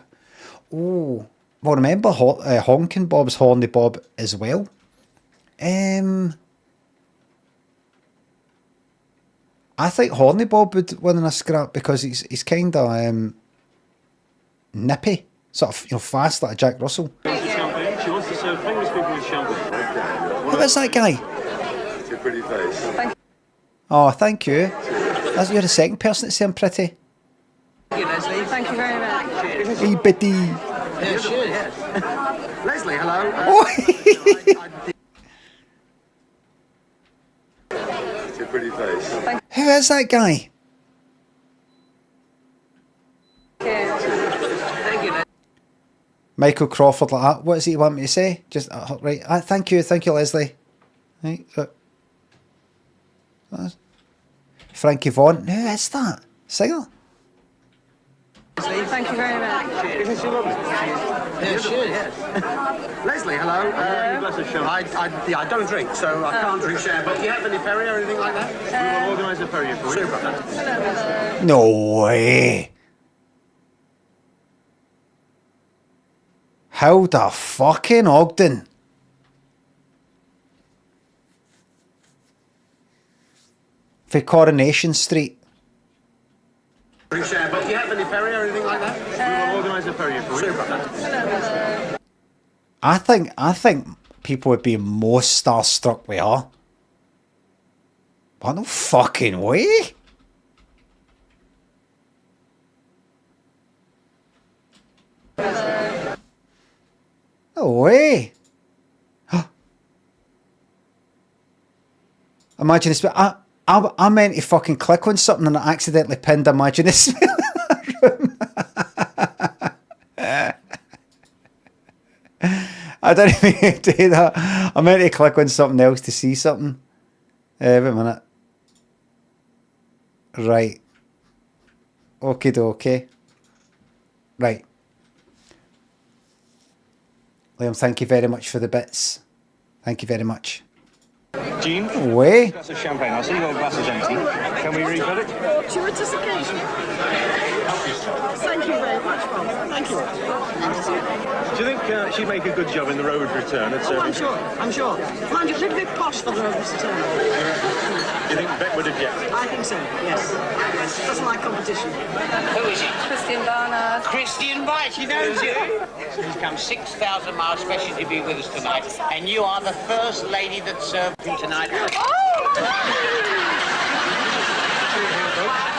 Oh, well, remember, Honkin' Bob's Horny Bob as well. I think Horny Bob would win in a scrap because he's kind of nippy, sort of fast like a Jack Russell. She wants to serve famous people with champagne. Who is that guy? It's a pretty face. Oh, thank you. You're the second person to say I'm pretty. Thank you, Leslie. Thank you very much. Hey, Biddy. Yeah, sure, yes. Leslie, hello. It's a pretty face. Who is that guy? Thank you, Leslie. Michael Crawford, like that. What does he want me to say? Just right. Thank you, Leslie. Right. Frankie Vaughan. Who is that? Singer. Thank you very much. Isn't she lovely? Yeah, sure, yes. Leslie, hello. I don't drink, so I can't drink share. But do you have any ferry or anything like that? We will organise a ferry for you. Super. No way. How the fucking Ogden? For Coronation Street. Share, but do you have any ferry or anything like that? We will organise a ferry for you. Super. I think people would be most starstruck with her. But no fucking way. No way. Imagine this. I meant to fucking click on something and I accidentally pinned Imagine this. I didn't mean to do that. I meant to click on something else to see something. Wait a minute. Right. Okie dokie. Right. Liam, thank you very much for the bits. Thank you very much. Jean? Way. That's a champagne. I see your glass is empty. Can we refill it? Fortuitous occasion. Thank you very much, Bob. Thank you. Do you think she'd make a good job in the road return at I'm sure. I'm sure. Mind you, a little bit posh for the road return. Do you think Beck would object? I think so, yes. That's my competition. Who is it? Christian Barnard. Christian White, she knows you. He's come 6,000 miles specially to be with us tonight, and you are the first lady that served him tonight.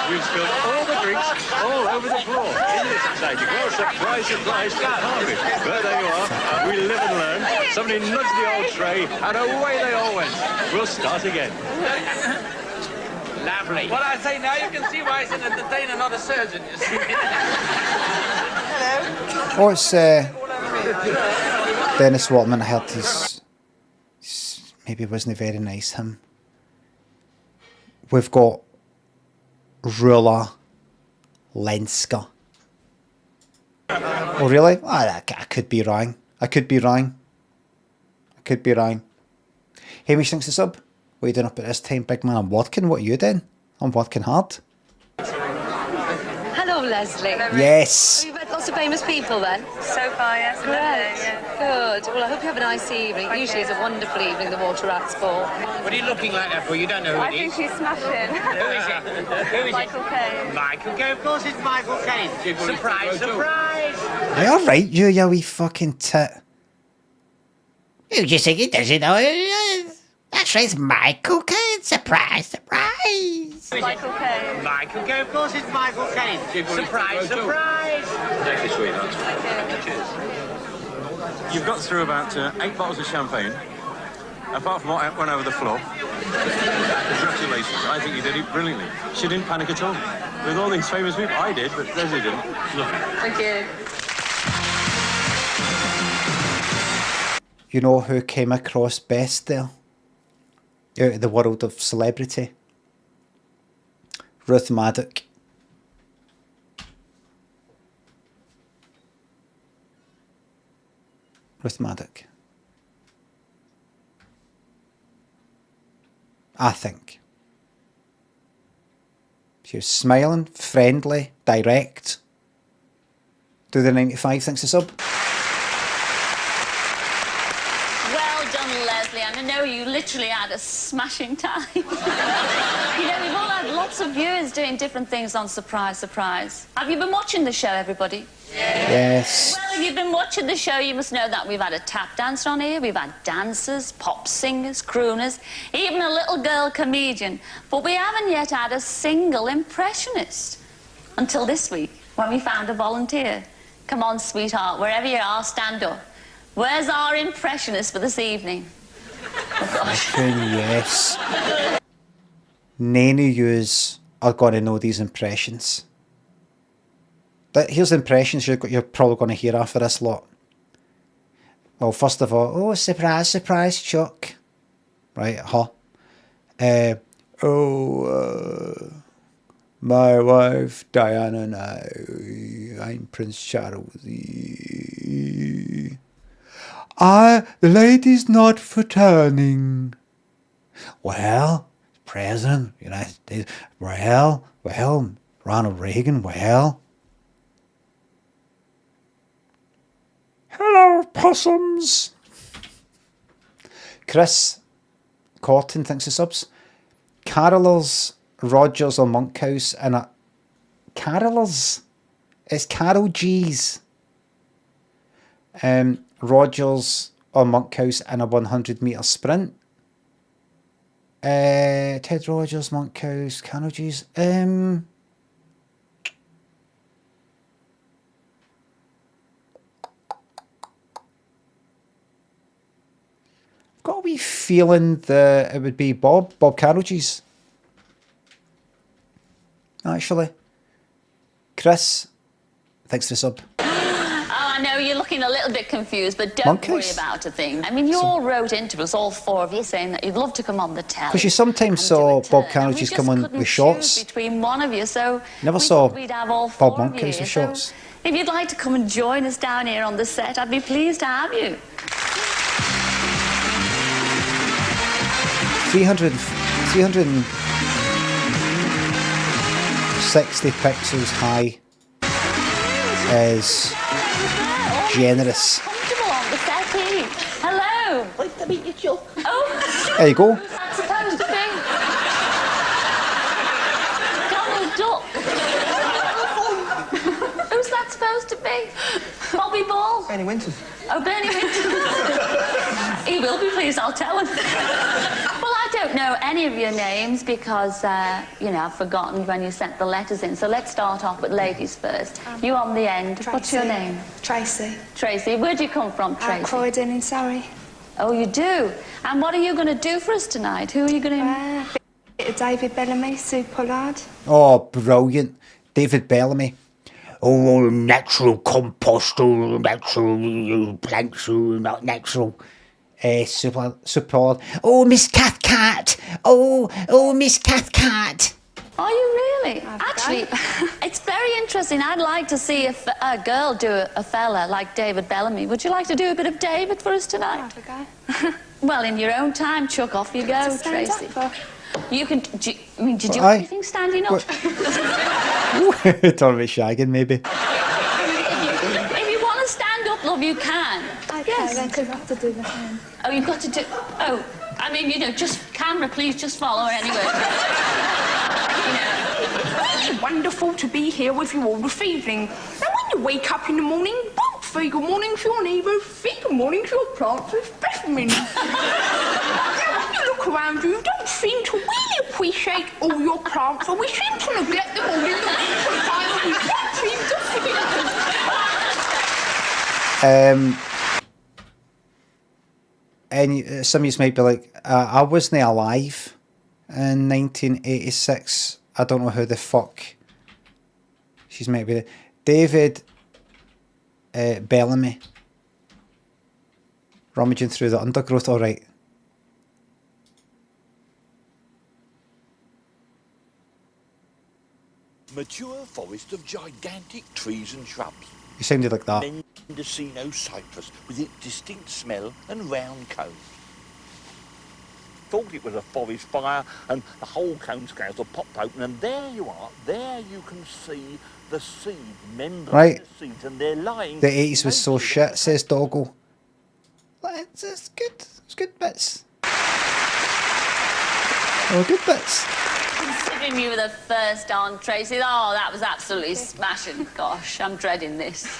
We've spilled all the drinks all over the floor. Isn't it exciting? Well, surprise, surprise, can't help it. But there you are. We live and learn. Somebody nudged the old tray, and away they all went. We'll start again. Lovely. What I say now, you can see why he's an entertainer, not a surgeon, you see. Hello. Oh, it's Dennis Waterman. I heard he's maybe wasn't very nice, him. We've got Rula Lenska. Oh, really? Oh, I could be wrong. I could be wrong. I could be wrong. Hamish thinks the sub. What are you doing up at this time, big man? I'm working. What are you doing? I'm working hard. Hello, Leslie. Yes. Have you met lots of famous people then? So far, yes. Great. Good. Well, I hope you have a nice evening. Usually it's a wonderful evening, the Water Rats Ball. What are you looking like that for? You don't know who I it think is. she's smashing. Who is it? Who is Michael Caine. Michael Caine. Of course it's Michael Caine. Surprise, surprise. Are you alright, you wee fucking tit? You just think he doesn't know? That's right, it's Michael Caine. Surprise, surprise. Michael Caine. Michael Caine. Of course it's Michael Caine. Surprise, surprise. Thank you, sweetheart. Cheers. You've got through about 8 bottles of champagne, apart from what went over the floor. Congratulations. I think you did it brilliantly. She didn't panic at all. With all these famous people, I did, but Leslie didn't. Lovely. Thank you. You know who came across best there? Out of the world of celebrity? Ruth Maddock. Ruth Maddock. I think. She was smiling, friendly, direct. Do the 95 thinks the sub. Well done, Leslie. And I know you literally had a smashing time. You know, we've all had lots of viewers doing different things on Surprise, Surprise. Have you been watching the show, everybody? Yes. Well, if you've been watching the show, you must know that we've had a tap dancer on here, we've had dancers, pop singers, crooners, even a little girl comedian. But we haven't yet had a single impressionist. Until this week, when we found a volunteer. Come on, sweetheart, wherever you are, stand up. Where's our impressionist for this evening? Oh, gosh. Yes. None of yous are going to know these impressions. But here's the impressions you're probably going to hear after this lot. Well, first of all, oh, surprise, surprise, Chuck. Right, huh? My wife, Diana, and I'm Prince Charles. The lady's not for turning. Well, President, United States, well, Ronald Reagan, well. Hello, possums. Chris Corton thinks the subs. Carolers, Rogers or Monkhouse and a Carolers. It's Carol G's. Rogers or Monkhouse in a 100-metre sprint. Ted Rogers, Monkhouse, Carol G's. Got a wee feeling that it would be Bob Carroll's. Actually. Chris, thanks for the sub. Oh, I know you're looking a little bit confused, but don't worry about a thing. I mean, you all wrote into us, all four of you, saying that you'd love to come on the telly. Because you sometimes saw Bob Carriage's come on with shorts. Between one of you, so Never saw we'd have all Bob four of you Monkeys here. with shorts. So if you'd like to come and join us down here on the set, I'd be pleased to have you. 360 pixels high is generous. Comfortable on the settee. Hello. Nice to meet you, Chuck. Oh. There you go. Who's that supposed to be? Donald Duck. Who's that supposed to be? Bobby Ball? Benny Winters. Oh, Bernie Winters. He will be pleased, I'll tell him. Well, I don't know any of your names because, you know, I've forgotten when you sent the letters in. So let's start off with ladies first. You on the end. Tracy. What's your name? Tracy. Tracy. Where do you come from, Tracy? Croydon in Surrey. Oh, you do? And what are you going to do for us tonight? Who are you going to... David Bellamy, Sue Pollard. Oh, brilliant. David Bellamy. Oh, natural compost, oh, natural plants, oh, not natural. Super. Oh, Miss Cat. Oh, Miss Cat. Are you really? Actually, it's very interesting. I'd like to see a girl do a fella like David Bellamy. Would you like to do a bit of David for us tonight? Well, in your own time, Chuck, off you go, Tracy. You can... did you do anything standing up? Talking about shagging, maybe. If you want to stand up, love, you can. Yes. Then I have to do the hand. Oh, you've got to do... Oh, I mean, you know, just camera, please, just follow her anyway. It's wonderful to be here with you all this evening. Now, when you wake up in the morning, don't say good morning to your neighbours, say good morning to your plants and specimens. Now, when you look around you, you don't seem to really appreciate all your plants, or we seem to neglect them all in the winter time, and we don't seem to see them. And some of you might be like, I wasn't alive in 1986. I don't know who the fuck she's meant to be. David Bellamy. Rummaging through the undergrowth, all right. Mature forest of gigantic trees and shrubs. You sounded like that. Mendocino cypress with its distinct smell and round cones. Thought it was a forest fire and the whole cone scales will pop open and there you are, there you can see the seed, membrane Right. seeds, and they're lying... The 80s was so shit, says Doggo. It's good. It's good bits. Oh, good bits. Considering you were the first on, Tracy, oh, that was absolutely smashing. Gosh, I'm dreading this.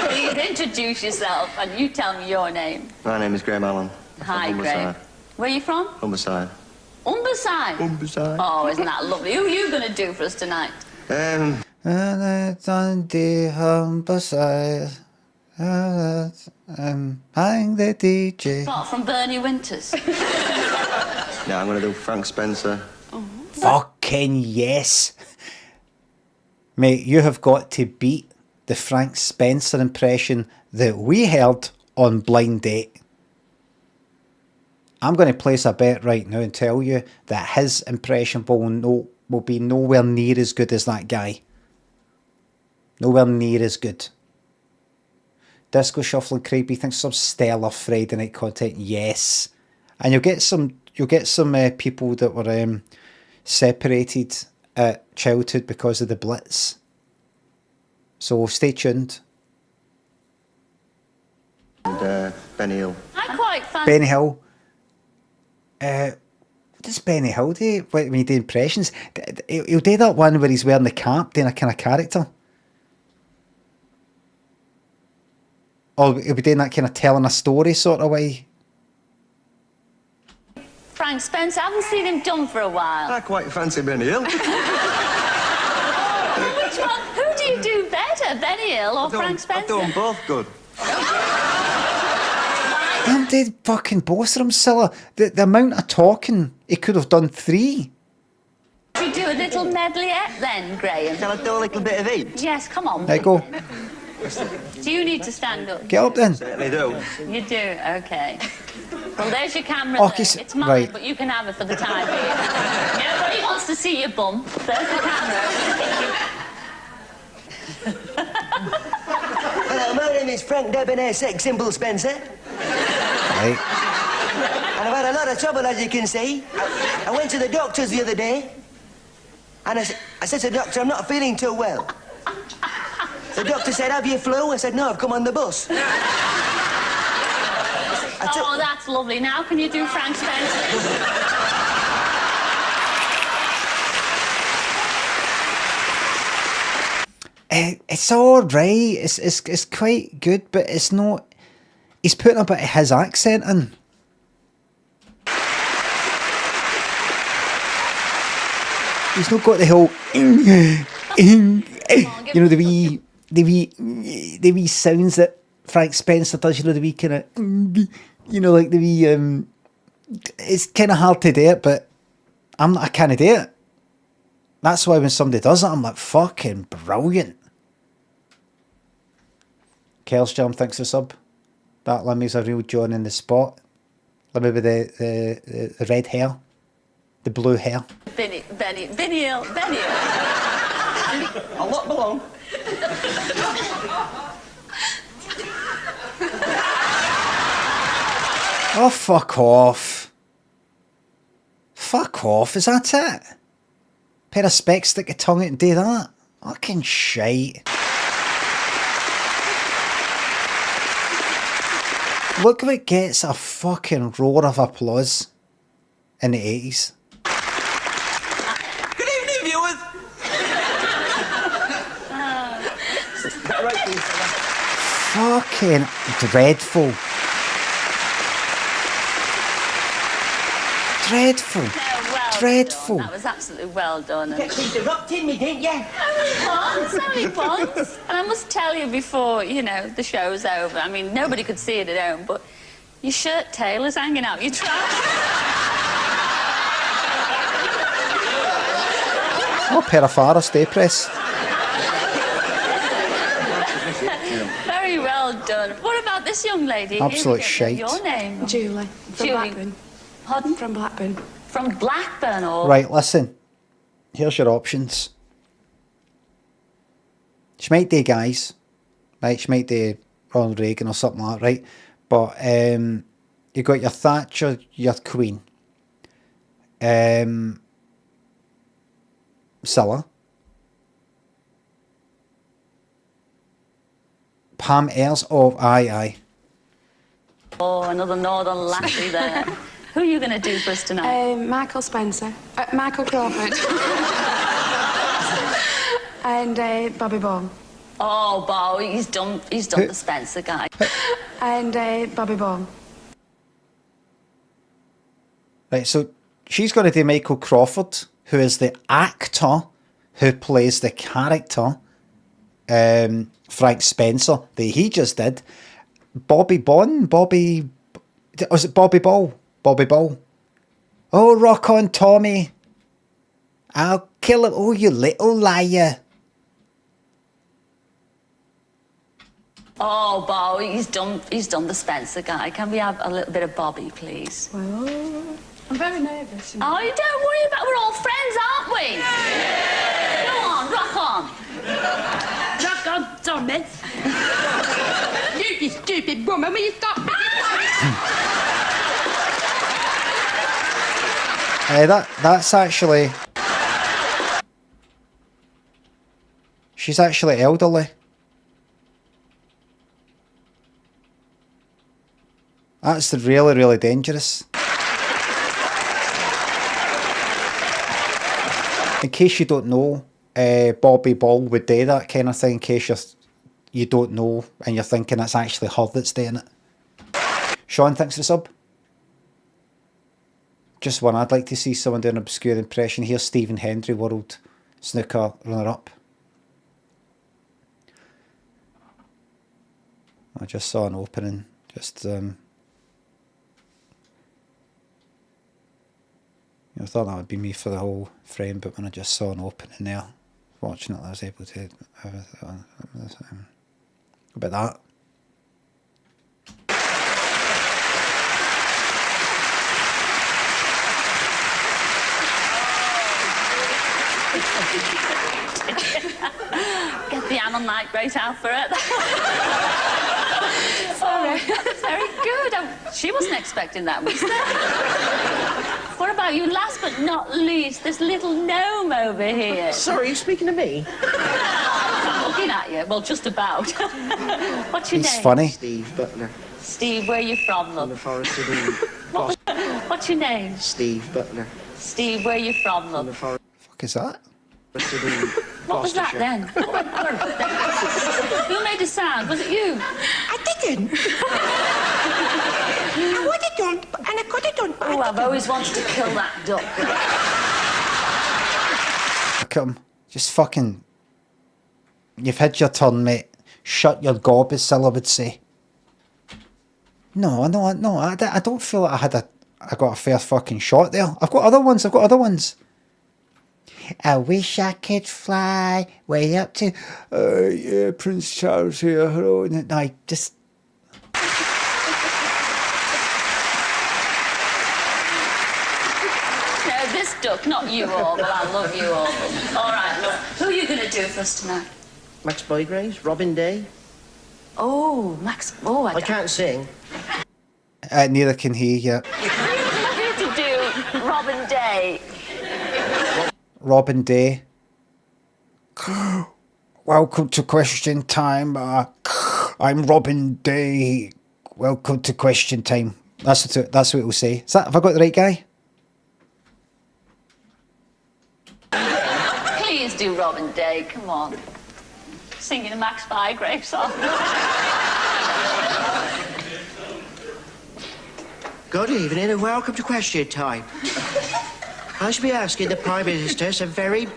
Please introduce yourself and you tell me your name. My name is Graham Allen. Hi, Graham. Where are you from? Humberside. Umberside? Humberside. Oh, isn't that lovely? Who are you going to do for us tonight? And it's on the Humberside. Hang the DJ. What, from Bernie Winters? No, I'm going to do Frank Spencer. Fucking yes. Mate, you have got to beat the Frank Spencer impression that we heard on Blind Date. I'm going to place a bet right now and tell you that his impression will be nowhere near as good as that guy. Nowhere near as good. Disco Shuffle and Craig B thinks some stellar Friday night content. Yes. And you'll get some people that were separated at childhood because of the Blitz. So stay tuned. And Benny Hill. I quite fancy... Benny Hill. What does Benny Hill do when he do impressions? He'll do that one where he's wearing the cap, doing a kind of character. Or he'll be doing that kind of telling a story sort of way. Frank Spencer, I haven't seen him done for a while. I quite fancy Benny Hill. Which one? Who do you do better, Benny Hill or Frank Spencer? I do them both good. I'm dead fucking both of them, Cilla. The amount of talking, he could have done 3. we do a little medleyette then, Graham? Shall I do a little bit of each? Yes, come on. There you go. Do you need to stand up? Get up then. Certainly do. You do? Okay. Well, there's your camera. Oh, there. kiss- It's mine, right. but you can have it for the time being. Nobody wants to see your bum. There's the camera. Hello, my name is Frank Debonair Sex Symbol Spencer. Right. And I've had a lot of trouble, as you can see. I went to the doctors the other day, and I said to the doctor, I'm not feeling too well. The doctor said, have you flu? I said, no, I've come on the bus. Oh, that's lovely. Now can you do Frank Spencer? It's all right. It's quite good, but it's not. He's putting a bit of his accent in. He's not got the whole, you know, the wee sounds that Frank Spencer does. You know, the wee kind of, you know, like the wee. It's kind of hard to do it, but I can't do it. That's why when somebody does it, I'm like, fucking brilliant. Kel's Jam thinks a sub. That Limmy's a real John in the spot. Limmy with the red hair, the blue hair. Benny. I'll not belong. Oh, fuck off. Fuck off, is that it? Pair of specs, stick your tongue out and do that? Fucking shite. Look what gets a fucking roar of applause in the 80s. Good evening, viewers. Fucking dreadful. Dreadful. Dreadful. That was absolutely well done. Kept interrupting me, didn't you? Only once. And I must tell you before, you know, the show's over. I mean, nobody could see it at home, but your shirt tail is hanging out your trousers. Oh, pair of Farah, stay press. Very well done. What about this young lady? Absolute shite. Your name? Julie. From Blackburn. Pardon? From Blackburn. From Blackburn, or? Right, listen. Here's your options. She might do guys. Right, she might do Ronald Reagan or something like that, right? But you got your Thatcher, your Queen. Cilla. Pam Ayres. Oh, aye. Oh, another northern lassie there. Who are you going to do for us tonight? Michael Spencer. Michael Crawford. And Bobby Ball. Oh, Bo, he's done the Spencer guy. And Bobby Ball. Right, so she's going to do Michael Crawford, who is the actor who plays the character Frank Spencer that he just did. Was it Bobby Ball? Bobby Ball. Oh, rock on, Tommy. I'll kill him. Oh, you little liar. Oh, Bo, he's done the Spencer guy. Can we have a little bit of Bobby, please? Well, I'm very nervous. Oh, you don't worry about. We're all friends, aren't we? Go on, rock on. Rock on, Tommy. You stupid woman, will you stop? That's actually... She's actually elderly. That's really, really dangerous. In case you don't know, Bobby Ball would do that kind of thing, in case you don't know and you're thinking it's actually her that's doing it. Sean, thanks for the sub. Just one, I'd like to see someone do an obscure impression. Here's Stephen Hendry, World Snooker runner-up. I just saw an opening. I thought that would be me for the whole frame, but when I just saw an opening there, watching it, I was able to about that. Get the animal nitrate out for it. Sorry. Very good. She wasn't expecting that, was she? What about you? Last but not least, this little gnome over here. Sorry, you speaking to me? I'm looking at you. Well, just about. What's your He's name? funny. Steve Butler. Steve, where are you from, love? From the Forest of Dean. What's your name? Steve Butler. Steve, where are you from, love? From the Forest Fuck is that? of Dean. What was that then? Who made the sound? Was it you? I didn't. I would have done, and I could have done. Oh, I've always wanted to kill that duck. Look at him. Just fucking... You've had your turn, mate. Shut your gob, as Cilla would say. No, I don't feel like I got a fair fucking shot there. I've got other ones. I wish I could fly way up to... yeah, Prince Charles here. Hello. No, I just... No, this duck, not you all, but I love you all. All right, look. Who are you going to do for us tonight? Max Bygraves, Robin Day. Oh, Max... Oh, I can't sing. Neither can he yet. I'm here to do Robin Day. Robin Day. Welcome to question time. I'm Robin Day. Welcome to question time. That's what it will say. Have I got the right guy? Please do Robin Day, come on. Singing a Max Bygrave song. Good evening and welcome to question time. I shall be asking the Prime Minister some very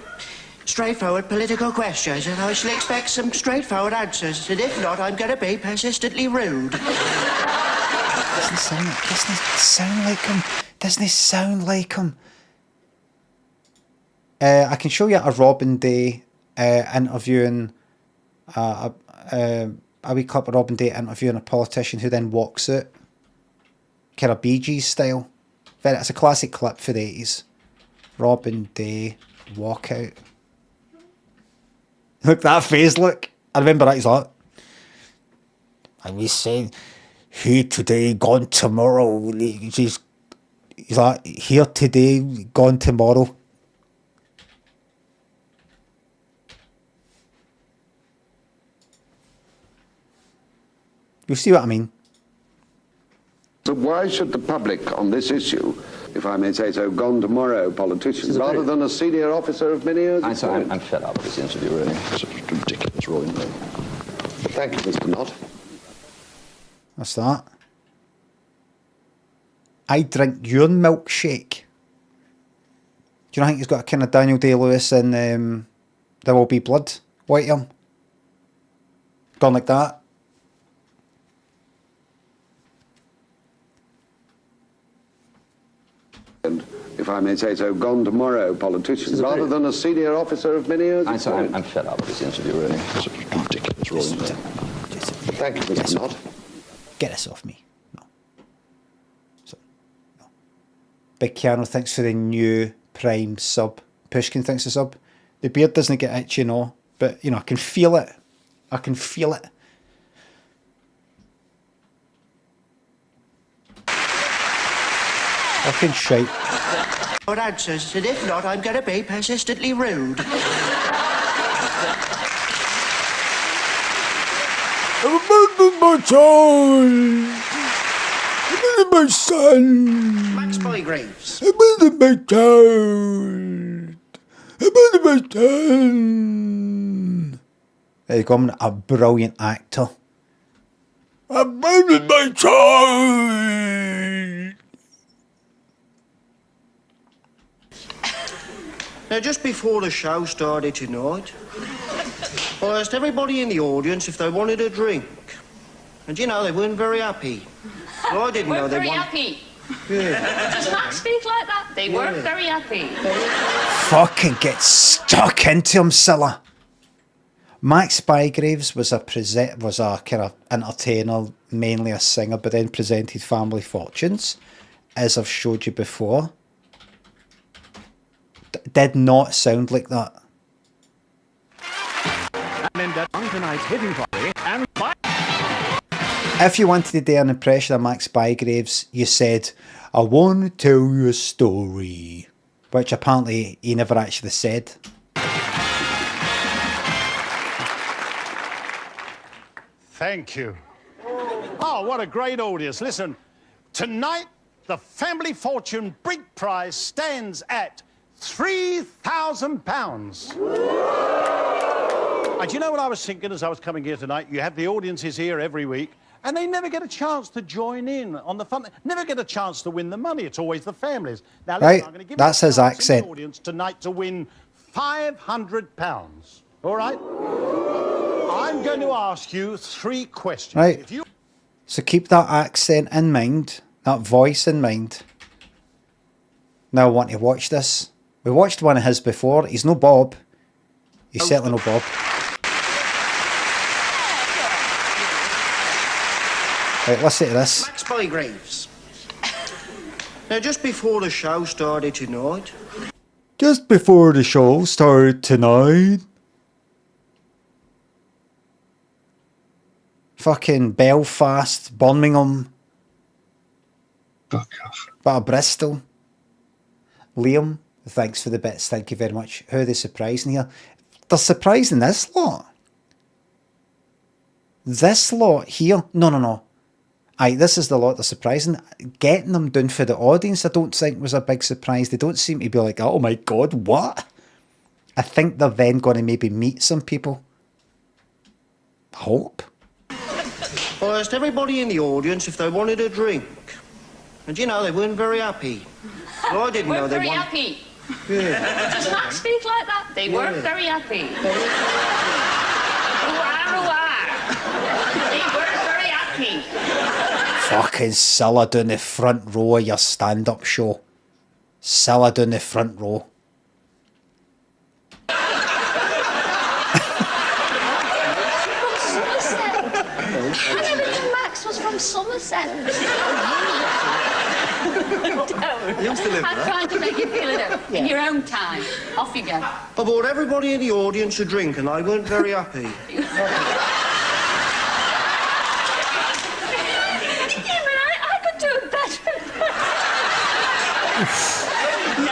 straightforward political questions, and I shall expect some straightforward answers, and if not, I'm going to be persistently rude. Doesn't sound like him. I can show you a Robin Day interviewing a wee clip of Robin Day interviewing a politician who then walks out, kind of Bee Gees style. It's a classic clip for the 80s. Robin Day walkout. Look, that face, look. I remember that. He's like, I was saying, here today, gone tomorrow. He's like, here today, gone tomorrow. You see what I mean? So why should the public on this issue, if I may say so, gone tomorrow politicians, rather than a senior officer of many years? I'm fed up with this interview, really. It's a ridiculous ruling. Thank you, Mr. Knott. What's that? I drink your milkshake. Do you not think he's got a kind of Daniel Day-Lewis and There Will Be Blood? White him. Gone like that. And if I may say so, gone tomorrow politicians, rather than a senior officer of many years. I'm fed up with this interview, really. It's a ridiculous ruling. Thank you, Mr. Knott. Get this off me. No. Big Keanu thanks for the new Prime sub. Pushkin thanks for sub. The beard doesn't get itchy, no, but I can feel it. I can feel it. Fucking shite. Good answers, and if not, I'm going to be persistently rude. My child! My son! Max Bygraves. My child! My son! There you go, I'm a brilliant actor. My child! Now, just before the show started tonight, I asked everybody in the audience if they wanted a drink. And, they weren't very happy. Well, I didn't know they We're very wanted... happy. Does Max speak like that? They weren't very happy. Fucking get stuck into him, Cilla. Max Bygraves was a kind of entertainer, mainly a singer, but then presented Family Fortunes, as I've showed you before. Did not sound like that. If you wanted to do an impression of Max Bygraves, you said, "I want to tell you a story," which apparently he never actually said. Thank you. Oh, what a great audience. Listen, tonight the Family Fortune Big Prize stands at £3,000. And you know what I was thinking as I was coming here tonight? You have the audiences here every week, and they never get a chance to join in on the fun. Never get a chance to win the money. It's always the families. Now, listen, Right, I'm going to give that's you a his chance in accent. the audience tonight to win £500. All right? I'm going to ask you 3 questions. Right. If you So keep that accent in mind, that voice in mind. Now I want to watch this. We watched one of his before. He's no Bob. He's certainly no Bob. Right, listen to this. Max Bygraves. Now, just before the show started tonight, Just before the show started tonight. Fucking Belfast, Birmingham. Fuck off. Bit of Bristol. Liam, thanks for the bits. Thank you very much. How are they surprising here? They're surprising this lot. This lot here. No. Aye, this is the lot they're surprising. Getting them down for the audience, I don't think was a big surprise. They don't seem to be like, oh my god, what? I think they're then going to maybe meet some people. Hope. I asked everybody in the audience if they wanted a drink. And you know, they weren't very happy. Well, I didn't know Weren't they very wanted... happy. Yeah. Does Max speak like that? They weren't very happy. They weren't very happy. Fucking Cilla down the front row of your stand-up show. Cilla down the front row. I never knew Max was from Somerset. I'm trying to make you feel it out in your own time. Off you go. I bought everybody in the audience a drink and they weren't very happy. Yeah, but I could do it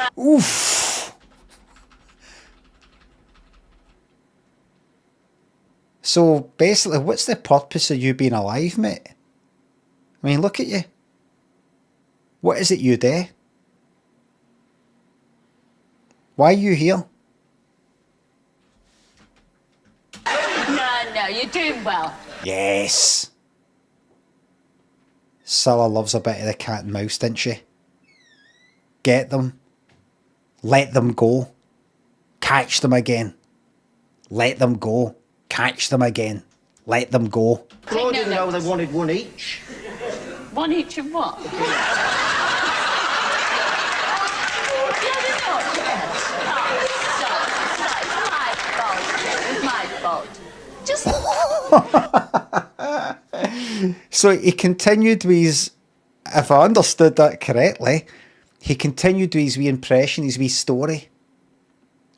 better. Oof. So basically, what's the purpose of you being alive, mate? I mean, look at you. What is it you do? Why are you here? No, you're doing well. Yes. Cilla loves a bit of the cat and mouse, didn't she? Get them. Let them go. Catch them again. Let them go. Catch them again. Let them go. Well, I didn't know they wanted one each. One each of what? Just So he continued with his, if I understood that correctly, he continued with his wee impression, his wee story.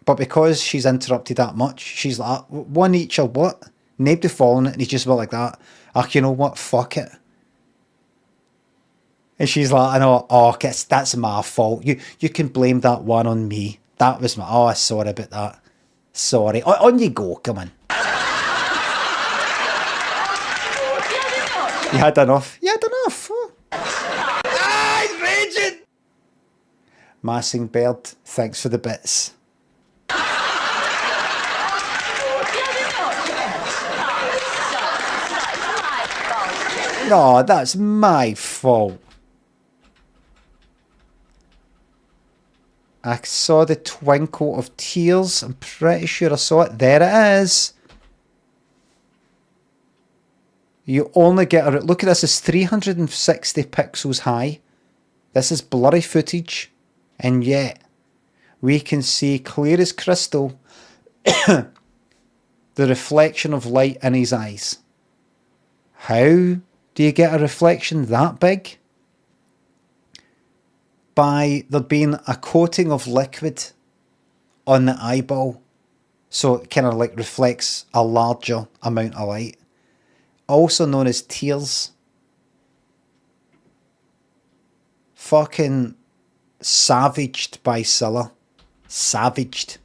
But because she's interrupted that much, she's like, one each or what? Nobody following it, and he's just about like that. You know what? Fuck it. And she's like, I know, that's my fault. You can blame that one on me. That was my, sorry about that. Sorry. On you go, come on. You had enough. You had enough. He's raging! Massing Bird, thanks for the bits. No, that's my fault. I saw the twinkle of tears. I'm pretty sure I saw it. There it is. You only get a... Look at this. It's 360 pixels high. This is blurry footage, and yet we can see clear as crystal the reflection of light in his eyes. How do you get a reflection that big? By there being a coating of liquid on the eyeball, so it kind of like reflects a larger amount of light, also known as tears. Fucking savaged by Cilla. Savaged.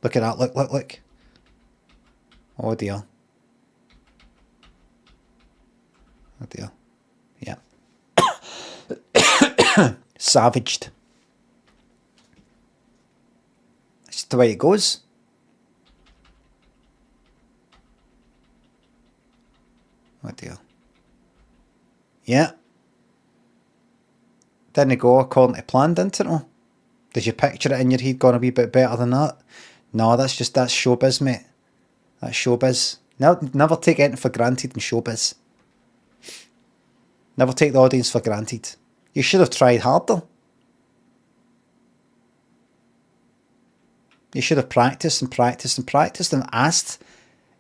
Look at that, look. Oh dear. Oh dear. Yeah. Savaged. That's the way it goes. Oh dear. Yeah. Didn't go according to plan, didn't it? Did you picture it in your head going a wee bit better than that? No, that's showbiz, mate. That's showbiz. Never take anything for granted in showbiz. Never take the audience for granted. You should have tried harder. You should have practiced and asked.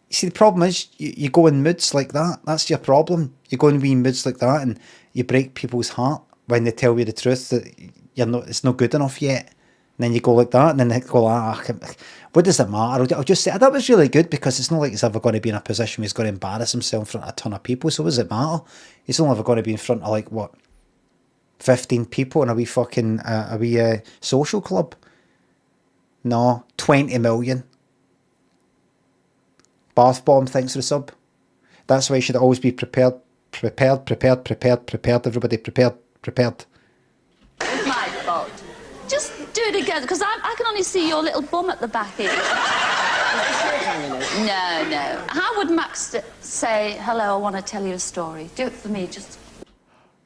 You see, the problem is you go in moods like that. That's your problem. You go in wee moods like that and you break people's heart when they tell you the truth that it's not good enough yet. And then you go like that and then they go, what does it matter? I'll just say, that was really good because it's not like he's ever going to be in a position where he's going to embarrass himself in front of a ton of people. So what does it matter? He's only ever going to be in front of 15 people in a wee fucking social club. No, 20 million. Bath bomb, thanks for the sub. That's why you should always be prepared. Everybody prepared. It's my fault. Just do it again, because I can only see your little bum at the back here. No. How would Max say, hello, I want to tell you a story? Do it for me, just...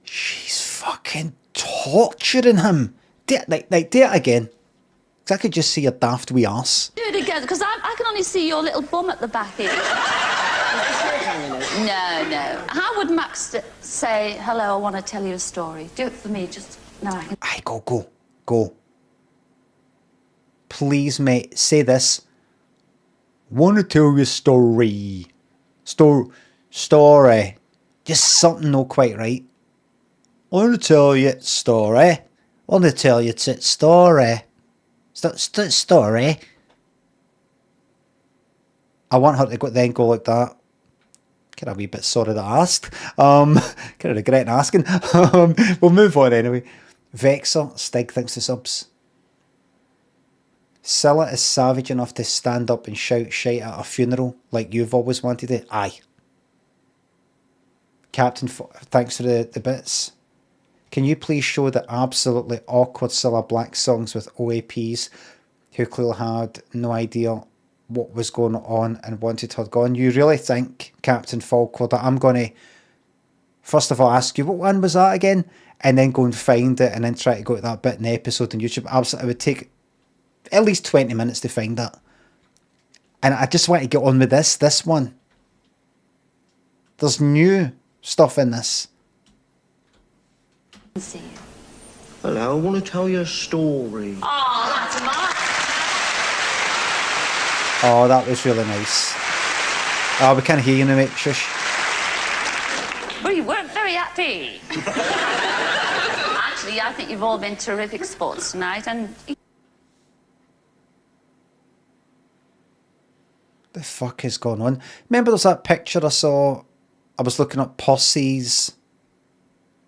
She's fucking torturing him. Do it again. Because I could just see your daft wee arse. Do it again, because I can only see your little bum at the back here. No. How would Max say, hello, I want to tell you a story? Do it for me, just... No, I can... Aye, go. Please, mate, say this. Want to tell you a story. Story. Just something not quite right. Want to tell you a story. Want to tell you a story. Story. I want her to go like that. Kind of a wee bit sorry that I asked. Kind of regretting asking. We'll move on anyway. Vexer, Stig, thanks for subs. Cilla is savage enough to stand up and shout shite at a funeral like you've always wanted it. Aye. Captain, thanks for the bits. Can you please show the absolutely awkward Cilla Black songs with OAPs who clearly had no idea what was going on and wanted her gone? You really think, Captain Falkland, that I'm going to, first of all, ask you, what one was that again? And then go and find it and then try to go to that bit in the episode on YouTube? Absolutely, it would take at least 20 minutes to find that. And I just want to get on with this one. There's new stuff in this. See you. Hello, I want to tell you a story. Oh, that's marvellous. Oh, that was really nice. Oh, we can't hear you now, mate. Shush. Well, you weren't very happy. Actually, I think you've all been terrific sports tonight, and... The fuck is going on? Remember there's that picture I saw? I was looking at purses,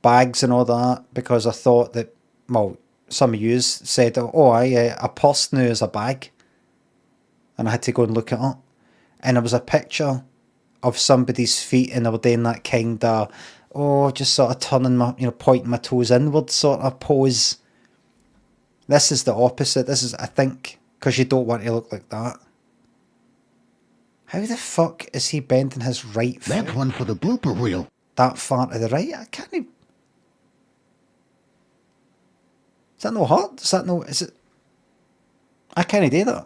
bags and all that, because I thought that, well, some of yous said, oh, a purse now is a bag. And I had to go and look it up. And there was a picture of somebody's feet and they were doing that kind of, just sort of turning my, pointing my toes inward sort of pose. This is the opposite. This is, I think, because you don't want to look like that. How the fuck is he bending his right foot? That's one for the blooper reel. That far to the right? I can't even... Is that no hot? Is that no... Is it... I can't do that.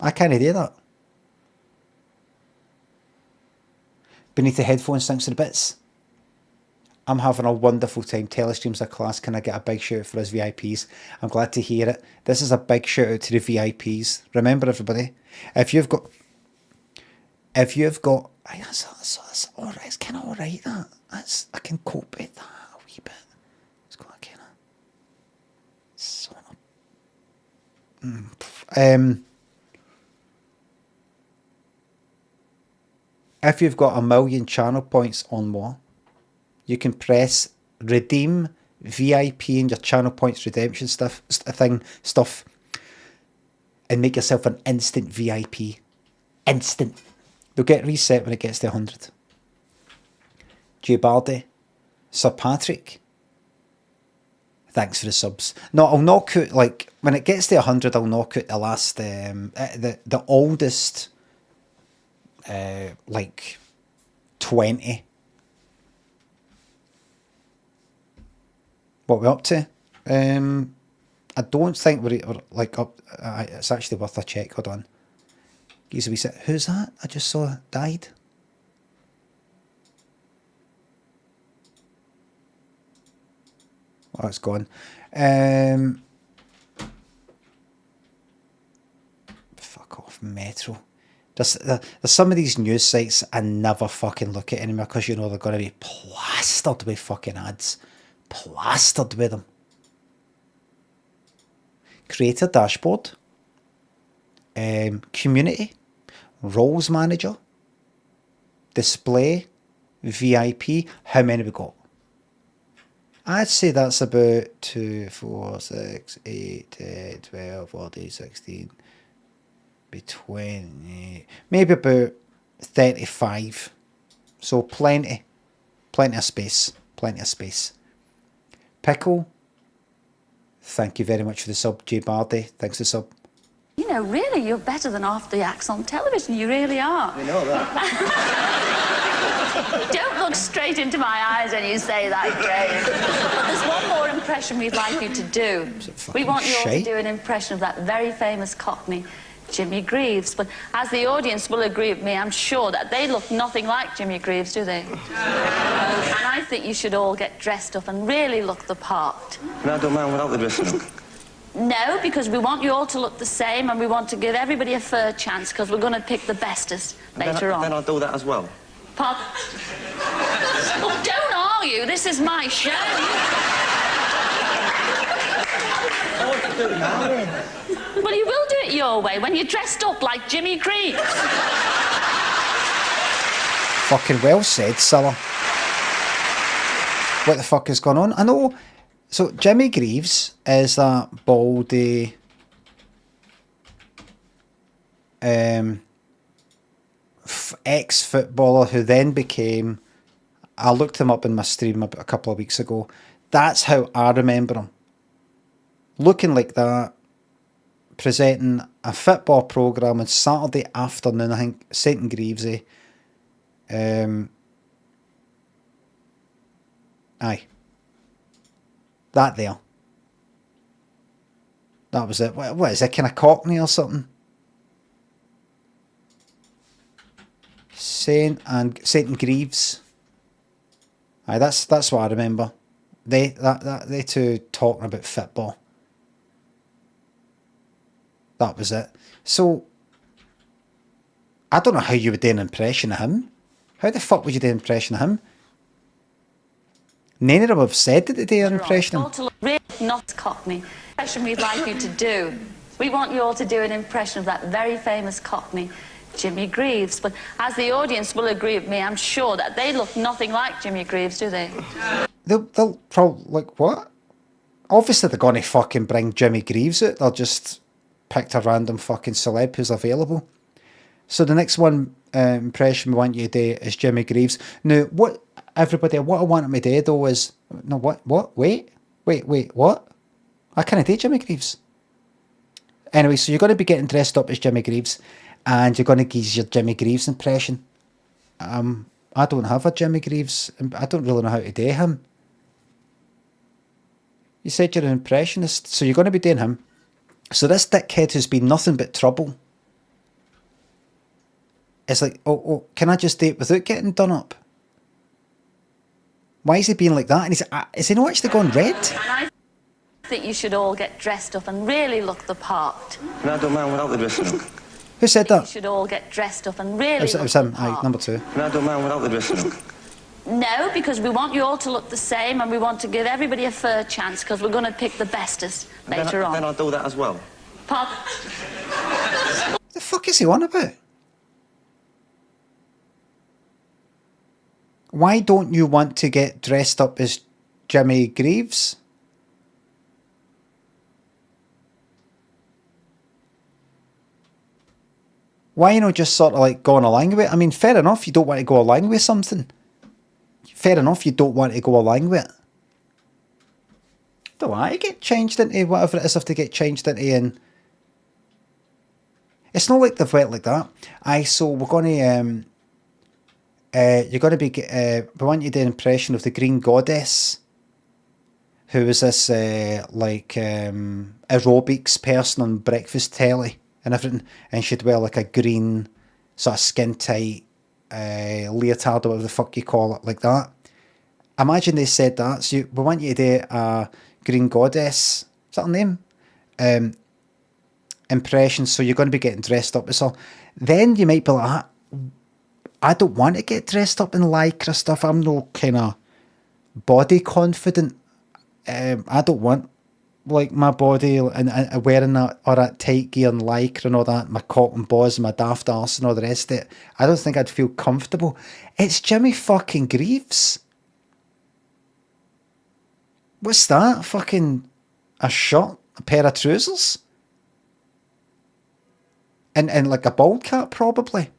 I can't do that. Beneath the headphones, thanks to the bits. I'm having a wonderful time. Telestream's a class. Can I get a big shout out for us VIPs? I'm glad to hear it. This is a big shout out to the VIPs. Remember, everybody, if you've got, aye, that's all right. It's kind of all right. I can cope with that a wee bit. It's quite kind of sort of. If you've got 1 million channel points or more, you can press redeem VIP in your channel points redemption stuff, and make yourself an instant VIP. Instant. They'll get reset when it gets to 100. Jay Bardi, Sir Patrick, thanks for the subs. No, I'll knock out, like, when it gets to 100, I'll knock out the last, the oldest, like, 20. What we're up to? I don't think we're like up. It's actually worth a check. Hold on. Who's that? I just saw died. Oh, it's gone. Fuck off, Metro. There's some of these news sites I never fucking look at anymore because you know they're going to be plastered with fucking ads. Plastered with them. Creator dashboard. Community. Roles manager. Display. VIP. How many we got? I'd say that's about 2, 4, 6, 8, 10, 12, 14, 16. Be 20. Maybe about 35. So plenty. Plenty of space. Plenty of space. Pickle, thank you very much for the sub. Jay Bardi, thanks for the sub. You know, really, you're better than half the acts on television. You really are. You know that. Don't look straight into my eyes when you say that, Jay. But there's one more impression we'd like you to do. We want you all to do an impression of that very famous Cockney, Jimmy Greaves. But as the audience will agree with me, I'm sure that they look nothing like Jimmy Greaves, do they? And I think you should all get dressed up and really look the part. And I don't mind without the dressing up. No, because we want you all to look the same and we want to give everybody a fair chance because we're going to pick the bestest later on. Then I'll do that as well. Pardon? Oh, don't argue. This is my show. I want to do it now. Well, you will do it your way when you're dressed up like Jimmy Greaves. Fucking well said, Cilla. What the fuck is going on? I know. So Jimmy Greaves is that baldy ex-footballer who then became, I looked him up in my stream a couple of weeks ago. That's how I remember him. Looking like that, presenting a football programme on Saturday afternoon, I think, St Greavesy. Aye. That there. That was it. What is it, kind of Cockney or something? St Greaves. Aye, that's what I remember. They two talking about football. That was it. So I don't know how you would do an impression of him. How the fuck would you do an impression of him? None of them have said that they do an impression of him. Really not Cockney. Impression we'd like you to do. We want you all to do an impression of that very famous Cockney, Jimmy Greaves. But as the audience will agree with me, I'm sure that they look nothing like Jimmy Greaves, do they? They'll probably, like, what? Obviously they're going to fucking bring Jimmy Greaves out. They'll just pick a random fucking celeb who's available. So the next one impression we want you to do is Jimmy Greaves. Now, what I want him to do though is, no, what? Wait, what? I can't do Jimmy Greaves. Anyway, so you're going to be getting dressed up as Jimmy Greaves and you're going to give your Jimmy Greaves impression. I don't have a Jimmy Greaves. I don't really know how to do him. You said you're an impressionist, so you're going to be doing him. So this dickhead who's been nothing but trouble. It's like, oh, can I just do it without getting done up? Why is he being like that? And is he not actually gone red? And I think you should all get dressed up and really look the part. And I don't mind without the dressing up. Who said You that? should all get dressed up and really It look was the him. Aye, part. number 2. And I don't mind without the dressing up. No, because we want you all to look the same and we want to give everybody a fair chance because we're going to pick the bestest later on. Then I'll do that as well. Pardon? What the fuck is he on about? Why don't you want to get dressed up as Jimmy Greaves? Why not just sort of like going along with it? I mean, fair enough, you don't want to go along with something. Fair enough, you don't want to go along with it. Don't want to get changed into whatever it is I have to get changed into, and it's not like they've went like that. So we're going to you're going to be we want you to do an impression of the Green Goddess, who was this aerobics person on breakfast telly and everything, and she'd wear like a green sort of skin tight leotard or whatever the fuck you call it, like that. Imagine they said that. So we want you to do a Green Goddess, is that her name? Impression. So you're going to be getting dressed up as her. Then you might be like, I don't want to get dressed up in lycra stuff. I'm no kind of body confident. I don't want like my body and wearing that or that tight gear and lycra and all that, my cotton balls and my daft arse and all the rest of it. I don't think I'd feel comfortable. It's Jimmy fucking Greaves. What's that? Fucking a shirt, a pair of trousers, and like a bald cap probably.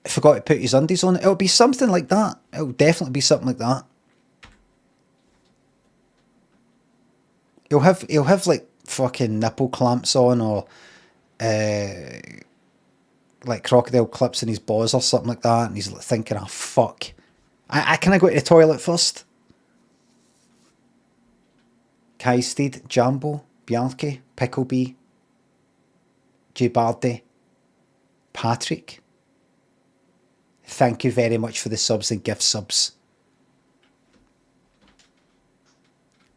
Forgot to put his undies on. It'll be something like that. It'll definitely be something like that. He'll have like fucking nipple clamps on, or like crocodile clips in his balls or something like that, and he's like thinking, oh fuck, can I go to the toilet first? Kai Steed, Jambo, Bianchi, Picklebee, Gibardi, Patrick. Thank you very much for the subs and gift subs.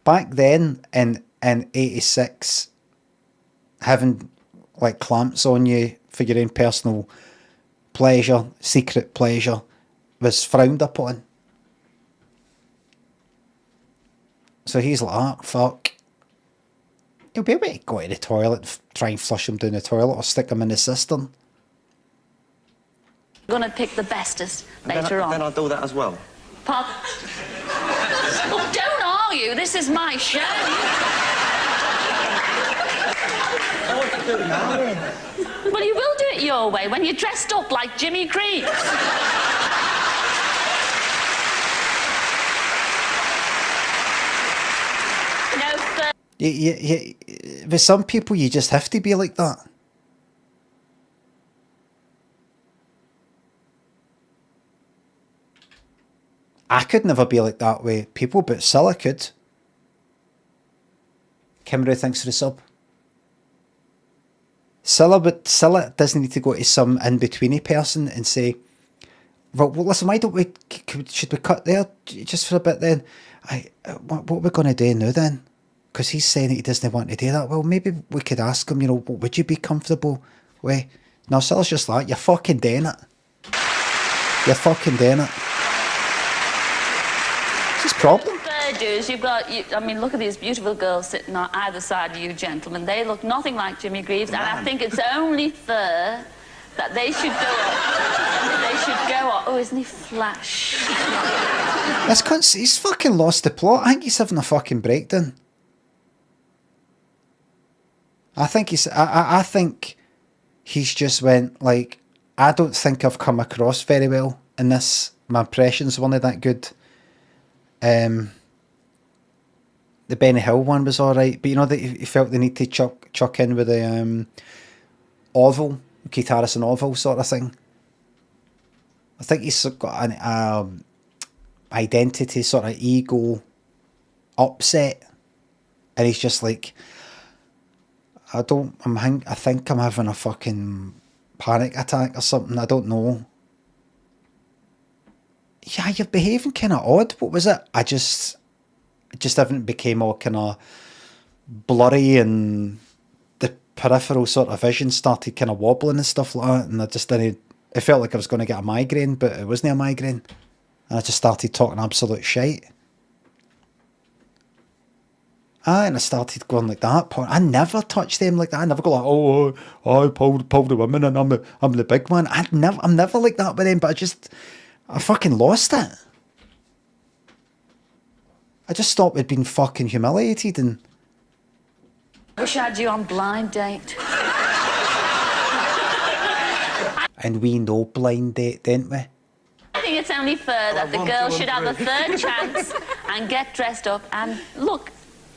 Back then in 86, having like clamps on you for your own personal pleasure, secret pleasure, was frowned upon. So he's like, ah, fuck. He'll be able to go to the toilet, try and flush him down the toilet or stick him in the cistern. We're going to pick the bestest later on. Then I'll do that as well. Pardon? Oh, don't argue. This is my show. Well, you will do it your way when you're dressed up like Jimmy Greaves. With some people, you just have to be like that. I could never be like that with people, but Cilla could. Kimru, thanks for the sub. Cilla doesn't need to go to some in-betweeny person and say, well, listen, why don't we, should we cut there just for a bit then? What are we going to do now then? Because he's saying that he doesn't want to do that. Well, maybe we could ask him, what would you be comfortable with? No, Cilla's just like, you're fucking doing it. You're fucking doing it. What's his problem? Third is you've got, look at these beautiful girls sitting on either side of you gentlemen. They look nothing like Jimmy Greaves, and I think it's only fair that they should go up. They should go up. Oh, isn't he flash? This cunt's, he's fucking lost the plot. I think he's having a fucking breakdown. I think he's just went like, I don't think I've come across very well in this. My impressions weren't that good. The Benny Hill one was alright, but that he felt the need to chuck in with the Orville, Keith Harrison Orville sort of thing. I think he's got an identity sort of ego upset, and he's just like, I think I'm having a fucking panic attack or something. I don't know. Yeah, you're behaving kind of odd. What was it? It just everything became all kind of blurry and the peripheral sort of vision started kind of wobbling and stuff like that. And I just didn't. It felt like I was going to get a migraine, but it wasn't a migraine. And I just started talking absolute shite. And I started going like that. I never touch them like that. I never go like, I pulled the women and I'm the big man. I'm never like that with them. But I fucking lost it. I just stopped with being fucking humiliated and. Wish I had you on blind date. And we know blind date, didn't we? I think it's only fair that the girl should have a third chance and get dressed up and look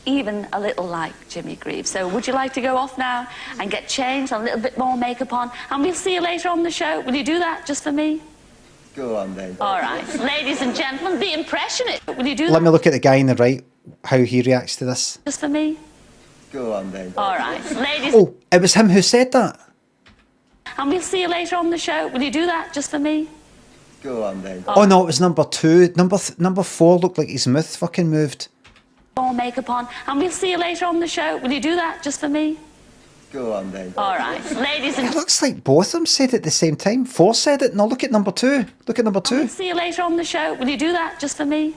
even a little like Jimmy Greaves. So would you like to go off now and get changed, a little bit more makeup on, and we'll see you later on the show? Will you do that just for me? Go on then. All right. Ladies and gentlemen, the impressionist. Will you do that? Let me look at the guy on the right, how he reacts to this. Just for me? Go on then. All right. Ladies. Oh, it was him who said that. And we'll see you later on the show. Will you do that just for me? Go on then. Oh no, it was number 2. Number 4 looked like his mouth fucking moved. More makeup on, and we'll see you later on the show. Will you do that just for me? Go on then. All right. Ladies and It looks like both of them said it at the same time. 4 said it. No, look at number 2. Look at number 2. We'll see you later on the show. Will you do that just for me?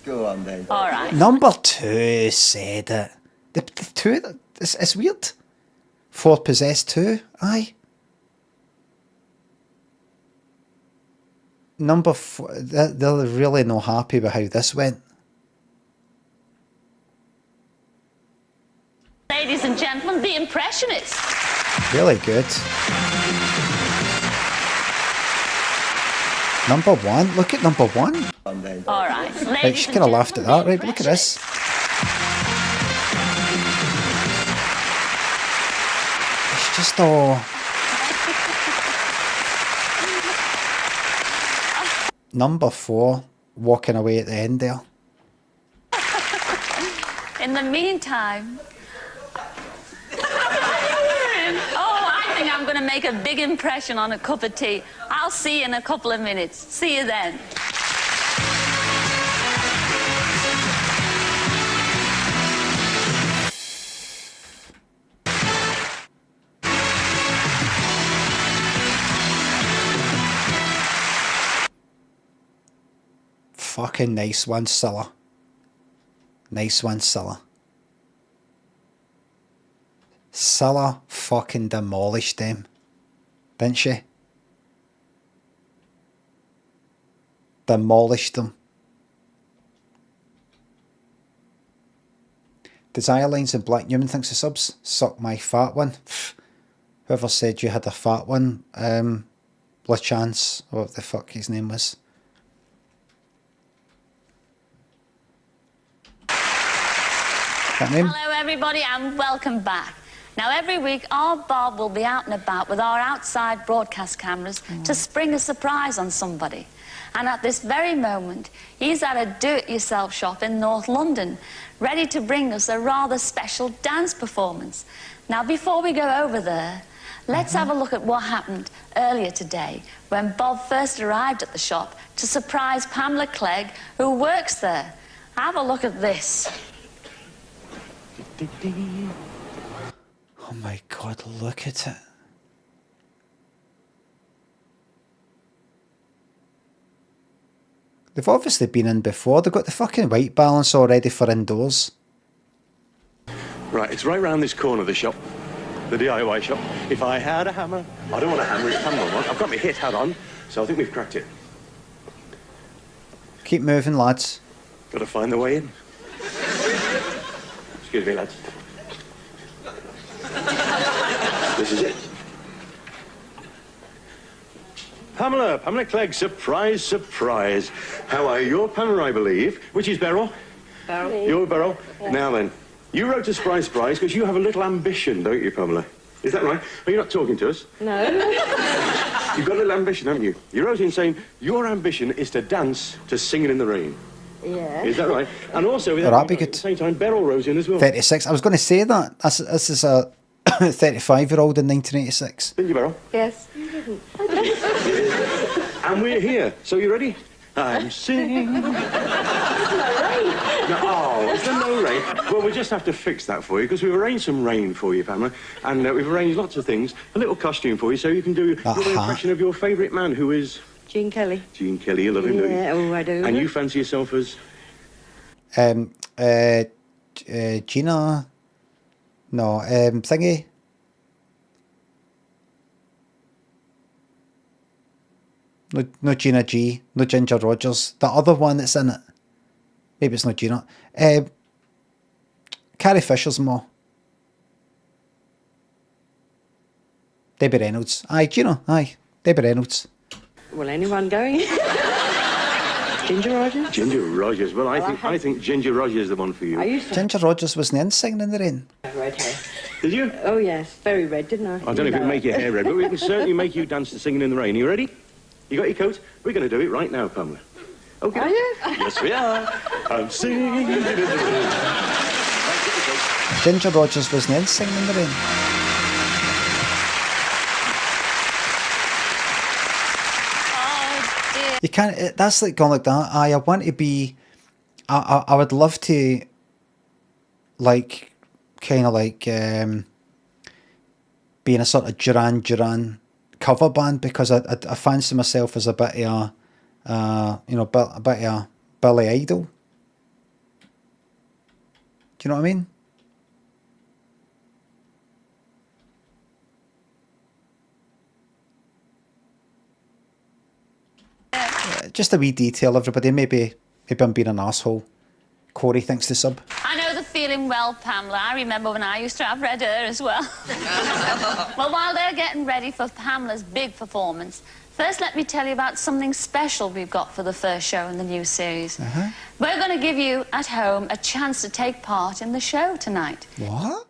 Go on then. All right. Number 2 said it. The 2, it's weird. 4 possessed 2. Aye. Number 4, they're really not happy with how this went. Ladies and gentlemen, the impressionist. Really good. Number 1. Look at number 1. All right. Right, she kind of laughed at that, right? But look at this. It's just all. Number 4 walking away at the end there. In the meantime. Oh, I think I'm going to make a big impression on a cup of tea. I'll see you in a couple of minutes. See you then. Fucking nice one, Cilla. Nice one, Cilla. Cilla fucking demolished them. Didn't she? Demolished them. Desire Lines and Black Newman thinks the subs. Suck my fat one. Whoever said you had a fat one, LaChance, or what the fuck his name was. Hello everybody and welcome back. Now every week our Bob will be out and about with our outside broadcast cameras to spring a surprise on somebody. And at this very moment he's at a do-it-yourself shop in North London ready to bring us a rather special dance performance. Now before we go over there, let's have a look at what happened earlier today when Bob first arrived at the shop to surprise Pamela Clegg, who works there. Have a look at this. Oh my god, look at it. They've obviously been in before. They've got the fucking white balance already for indoors. Right, it's right round this corner of the shop. The DIY shop. If I had a hammer... I don't want a hammer, it's hammer one. I've got my hit hat on, so I think we've cracked it. Keep moving, lads. Got to find the way in. Excuse me, lads. This is it. Pamela Clegg, surprise, surprise. How are you? You're Pamela, I believe. Which is Beryl? Beryl. You're Beryl? Yeah. Now then, you wrote a surprise because you have a little ambition, don't you, Pamela? Is that right? Are you not talking to us? No. You've got a little ambition, haven't you? You wrote in saying your ambition is to dance to Singing in the Rain. Yeah. Is that right? And also, That'd be good. at the same time, Beryl wrote in as well. 36. I was going to say that. This is a 35-year-old in 1986. Didn't you, Beryl? Yes. And we're here. So you ready? I'm singing. No, oh, is there no rain? Well, we just have to fix that for you because we've arranged some rain for you, Pamela, and we've arranged lots of things. A little costume for you so you can do your impression of your favourite man, who is Gene Kelly. Gene Kelly. You love him, don't you? Yeah, oh, I do. And you fancy yourself as? Gina. No, thingy. No Gina G, no Ginger Rogers. The other one that's in it. Maybe it's not Gina. Carrie Fisher's more. Debbie Reynolds. Aye, Gina. Aye, Debbie Reynolds. Well, anyone going? Ginger Rogers? Ginger Rogers. Well, I think Ginger Rogers is the one for you. Ginger Rogers wasn't in Singing in the Rain. Red hair. Did you? Oh, yes. Very red, didn't I? I don't know if it'll make your hair red, but we can certainly make you dance to Singing in the Rain. Are you ready? You got your coat? We're going to do it right now, Pamela. Okay. Are you? Yes, we are. I'm singing in the rain. Ginger Rogers wasn't in Singing in the Rain. You can't. That's like going like that. I want to be. I would love to. Like, kind of like be in a sort of Duran Duran cover band because I fancy myself as a bit of a bit of a Billy Idol. Do you know what I mean? Just a wee detail, everybody. Maybe I'm being an asshole. Corey thinks the sub. I know the feeling well, Pamela. I remember when I used to have red hair as well. Well, while they're getting ready for Pamela's big performance, first let me tell you about something special we've got for the first show in the new series. We're going to give you, at home, a chance to take part in the show tonight. What?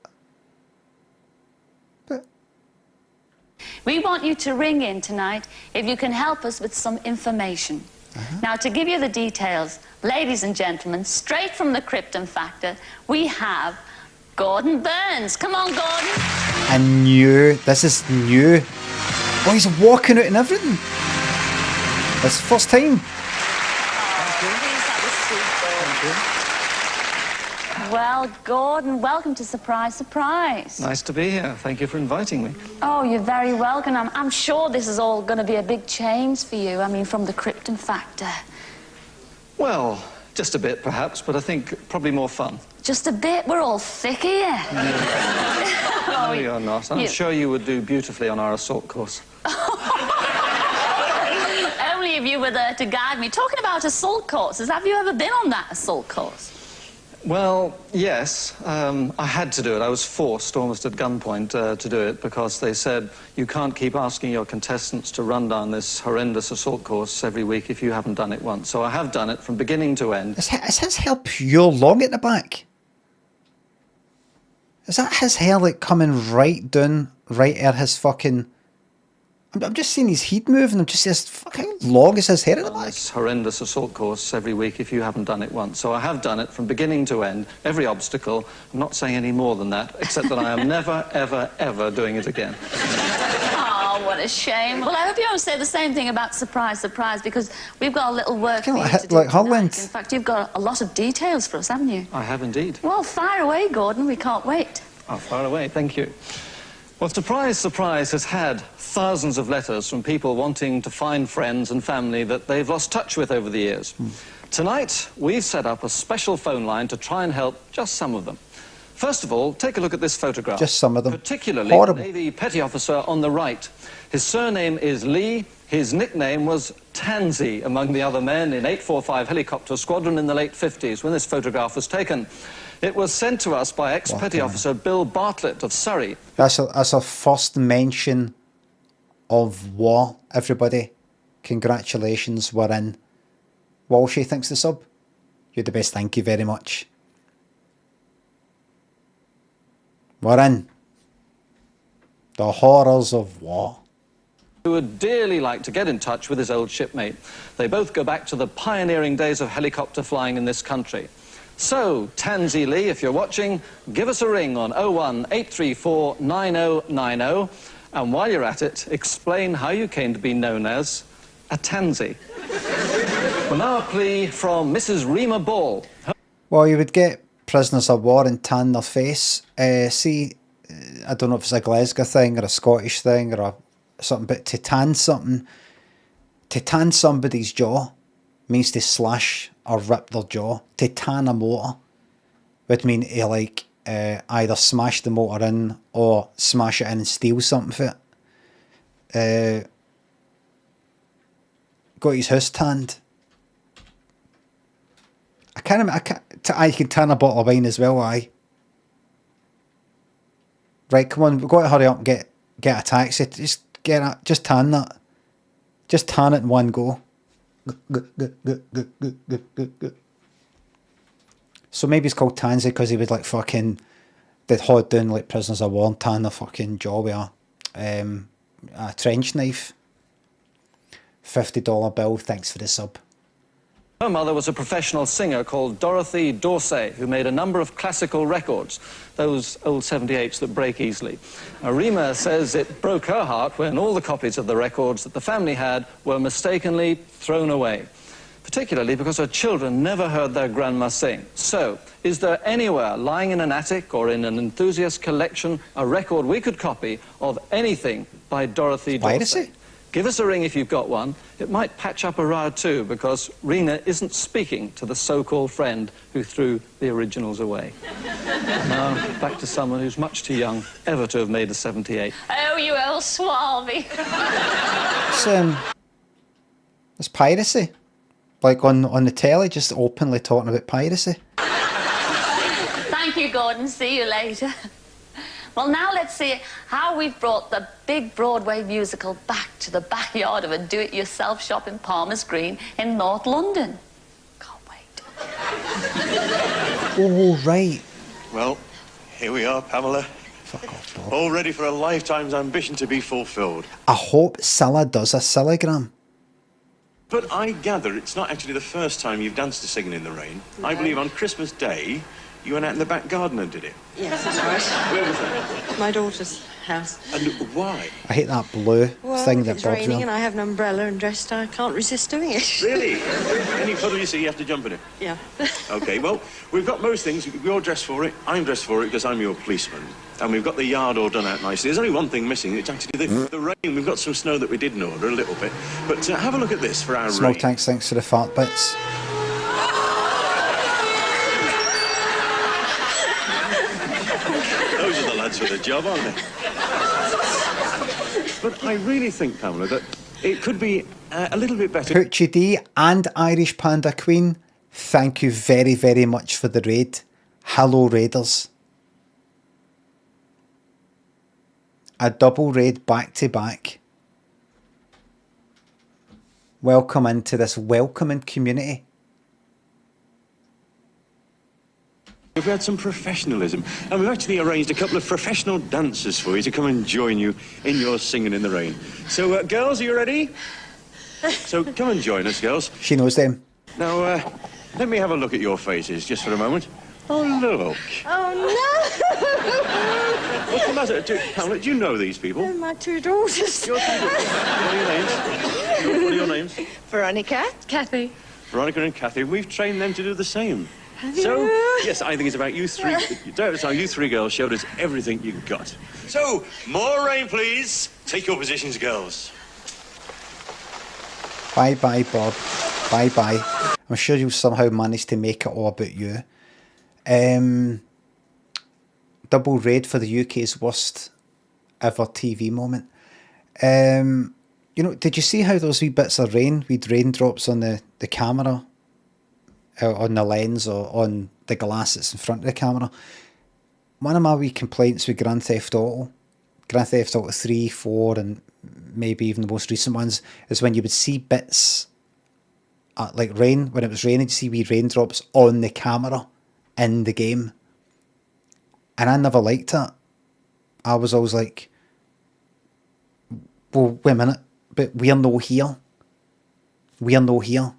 We want you to ring in tonight if you can help us with some information. Now, to give you the details, ladies and gentlemen, straight from the Krypton Factor, we have Gordon Burns. Come on, Gordon. I knew. This is new. Oh, he's walking out and everything. That's the first time. Well, Gordon, welcome to Surprise, Surprise. Nice to be here. Thank you for inviting me. Oh, you're very welcome. I'm sure this is all going to be a big change for you. I mean, from the Krypton Factor. Well, just a bit, perhaps, but I think probably more fun. Just a bit? We're all thick here. No, you're not. I'm sure you would do beautifully on our assault course. Only if you were there to guide me. Talking about assault courses, have you ever been on that assault course? Well, yes. I had to do it. I was forced, almost at gunpoint, to do it because they said you can't keep asking your contestants to run down this horrendous assault course every week if you haven't done it once. So I have done it from beginning to end. Is his hair pure long at the back? Is that his hair like coming right down, right at his fucking... I'm just seeing his head move and I'm just saying, fuck, how long is his hair at the back? This horrendous assault course every week if you haven't done it once. So I have done it from beginning to end, every obstacle. I'm not saying any more than that, except that I am never, ever, ever doing it again. Oh, what a shame. Well, I hope you don't say the same thing about Surprise, Surprise, because we've got a little work for you to do like tonight. Holland. In fact, you've got a lot of details for us, haven't you? I have indeed. Well, fire away, Gordon. We can't wait. Oh, far away, thank you. Well, Surprise, Surprise has had thousands of letters from people wanting to find friends and family that they've lost touch with over the years. Tonight, we've set up a special phone line to try and help just some of them. First of all, take a look at this photograph. Just some of them. Particularly Horrible. the Navy petty officer on the right. His surname is Lee. His nickname was Tansy among the other men in 845 Helicopter Squadron in the late 50s when this photograph was taken. It was sent to us by ex-petty officer Bill Bartlett of Surrey. That's a first mention of war, everybody. Congratulations, we're in. Walshy thinks the sub. You're the best, thank you very much. We're in. The horrors of war. Who would dearly like to get in touch with his old shipmate. They both go back to the pioneering days of helicopter flying in this country. So, Tansy Lee, if you're watching, give us a ring on 01834 9090, and while you're at it, explain how you came to be known as a Tansy. Well, now a plea from Mrs. Rima Ball. Well, you would get prisoners of war and tan their face. See, I don't know if it's a Glasgow thing or a Scottish thing or something, but to tan somebody's jaw means to slash or rip their jaw. To tan a motor would mean to like either smash the motor in or smash it in and steal something for it. Got his house tanned. I can tan a bottle of wine as well, aye. Right, come on, we've got to hurry up and get a taxi. Just tan that. Just tan it in one go. So maybe it's called Tansy because he would like fucking, they'd hold down like prisoners of war and tan the fucking jaw with a trench knife. $50 bill, thanks for the sub. Her mother was a professional singer called Dorothy Dorsey, who made a number of classical records, those old 78s that break easily. Rima says it broke her heart when all the copies of the records that the family had were mistakenly thrown away, particularly because her children never heard their grandma sing. So, is there anywhere lying in an attic or in an enthusiast collection a record we could copy of anything by Dorothy Dorsey? Give us a ring if you've got one. It might patch up a row too, because Rena isn't speaking to the so-called friend who threw the originals away. Now, back to someone who's much too young ever to have made a 78. Oh, you old swalby. It's piracy. Like on the telly, just openly talking about piracy. Thank you, Gordon. See you later. Well, now let's see how we've brought the big Broadway musical back to the backyard of a do-it-yourself shop in Palmer's Green in North London. Can't wait. Oh, right. Well, here we are, Pamela. Fuck off, Bob. All ready for a lifetime's ambition to be fulfilled. I hope Cilla does a Cillagram. But I gather it's not actually the first time you've danced to Singing in the Rain. No. I believe on Christmas Day, you went out in the back garden and did it. Yes, that's right. Where was that? My daughter's house. And why? I hate that blue thing if that it's Bob's raining wearing. and I have an umbrella and dressed, I can't resist doing it. Really? Any puddle you see, you have to jump in it? Yeah. OK, well, we've got most things. You're dressed for it. I'm dressed for it because I'm your policeman. And we've got the yard all done out nicely. There's only one thing missing. It's actually the rain. We've got some snow that we didn't order, a little bit. But have a look at this for our Small rain. tanks, thanks to the fart bits. Those are the lads for the job, aren't they? But I really think, Pamela, that it could be a little bit better. Hoochie D and Irish Panda Queen, thank you very, very much for the raid. Hello, Raiders. A double raid back to back. Welcome into this welcoming community. We've had some professionalism, and we've actually arranged a couple of professional dancers for you to come and join you in your Singing in the Rain. So, girls, are you ready? So, come and join us, girls. She knows them. Now, let me have a look at your faces, just for a moment. Oh, look. Oh, no! What's the matter? Pamela, do you know these people? They're my two daughters. Your two daughters. What are your names? What are your names? Veronica. Kathy. Veronica and Kathy. We've trained them to do the same. Have So, you? yes, I think it's about you three. So you three girls showed us everything you got. So, more rain, please. Take your positions, girls. Bye-bye, Bob. Bye-bye. I'm sure you'll somehow manage to make it all about you. Double raid for the UK's worst ever TV moment. You know, did you see how those wee bits of rain, wee raindrops on the camera, on the lens or on the glass that's in front of the camera? One of my wee complaints with Grand Theft Auto 3, 4 and maybe even the most recent ones is when you would see bits like rain, when it was raining, you see wee raindrops on the camera in the game. And I never liked that. I was always like, well, wait a minute, but we're no here. We're no here.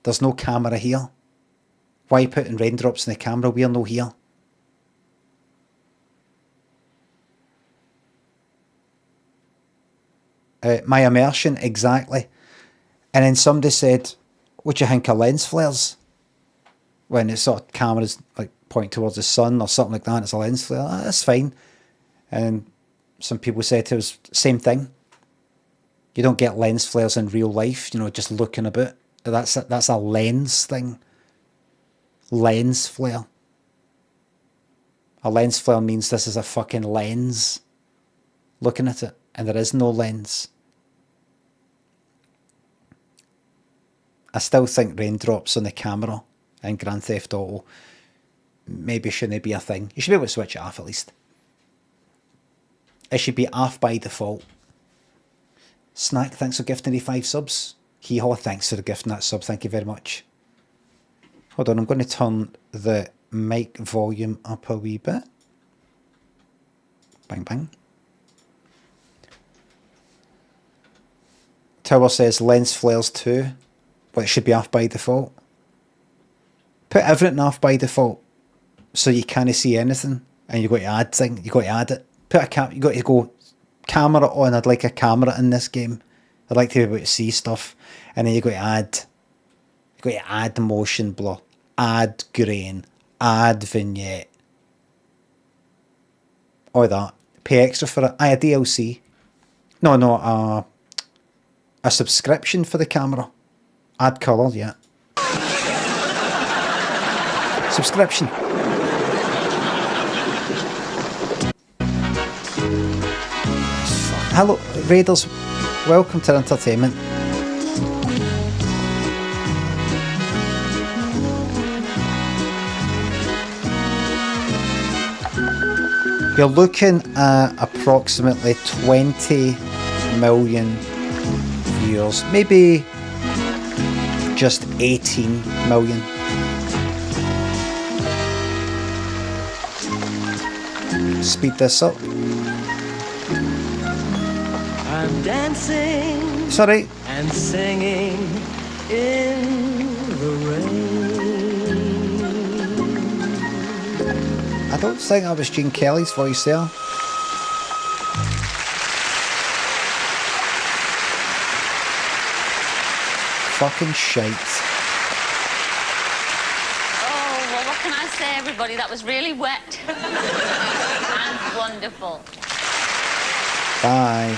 There's no camera here. Why putting raindrops in the camera? We're no here. My immersion, exactly. And then somebody said, what do you think of lens flares? When it's sort of cameras like point towards the sun or something like that, it's a lens flare. That's fine. And some people said it was same thing. You don't get lens flares in real life, you know, just looking about. That's a lens thing. Lens flare. A lens flare means this is a fucking lens looking at it, and there is no lens. I still think raindrops on the camera in Grand Theft Auto maybe shouldn't be a thing. You should be able to switch it off at least. It should be off by default. Snack, thanks for gifting the 5 subs. Hee-haw, thanks for gifting that sub. Thank you very much. Hold on, I'm going to turn the mic volume up a wee bit. Bang, bang. Tower says lens flares too. Well, it should be off by default. Put everything off by default so you can't see anything, and you've got to add thing. You've got to add it. You got to go camera on. I'd like a camera in this game. I'd like to be able to see stuff, and then you got to add. You got to add motion blur, add grain, add vignette, all that. Pay extra for it. A DLC. No, a subscription for the camera. Add colour, yeah. Subscription. Hello, Raiders. Welcome to entertainment. You're looking at approximately 20 million viewers. Maybe just 18 million. Speed this up. I'm dancing. Sorry. And singing in the rain. I don't think that was Gene Kelly's voice there. Fucking shite. Oh, well, what can I say, everybody? That was really wet. And wonderful. Bye.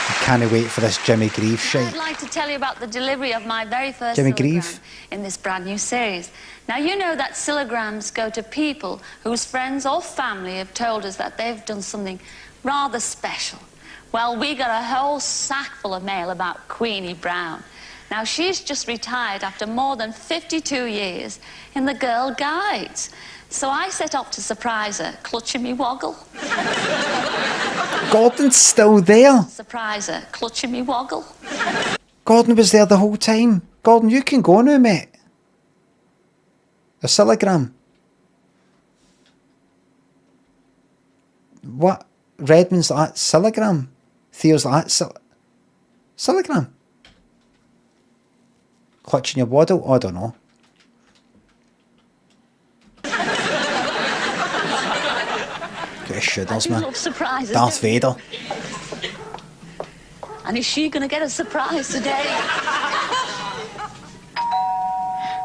I can't wait for this Jimmy Grieve shite. I'd like to tell you about the delivery of my very first Jimmy Cilla'S Grieve? in this brand new series. Now, you know that Cilla'S go to people whose friends or family have told us that they've done something rather special. Well, we got a whole sack full of mail about Queenie Brown. Now, she's just retired after more than 52 years in the Girl Guides. So I set off to surprise her, clutching me woggle. Gordon's still there. Surprise her, clutching me woggle. Gordon was there the whole time. Gordon, you can go now, mate. A Cilla'S. What? Redmond's at Cilla'S. Theo's at Cilla'S. Clutching your waddle? Oh, I don't know. Get a shoulders, man. Love surprises, Darth Vader. And is she going to get a surprise today?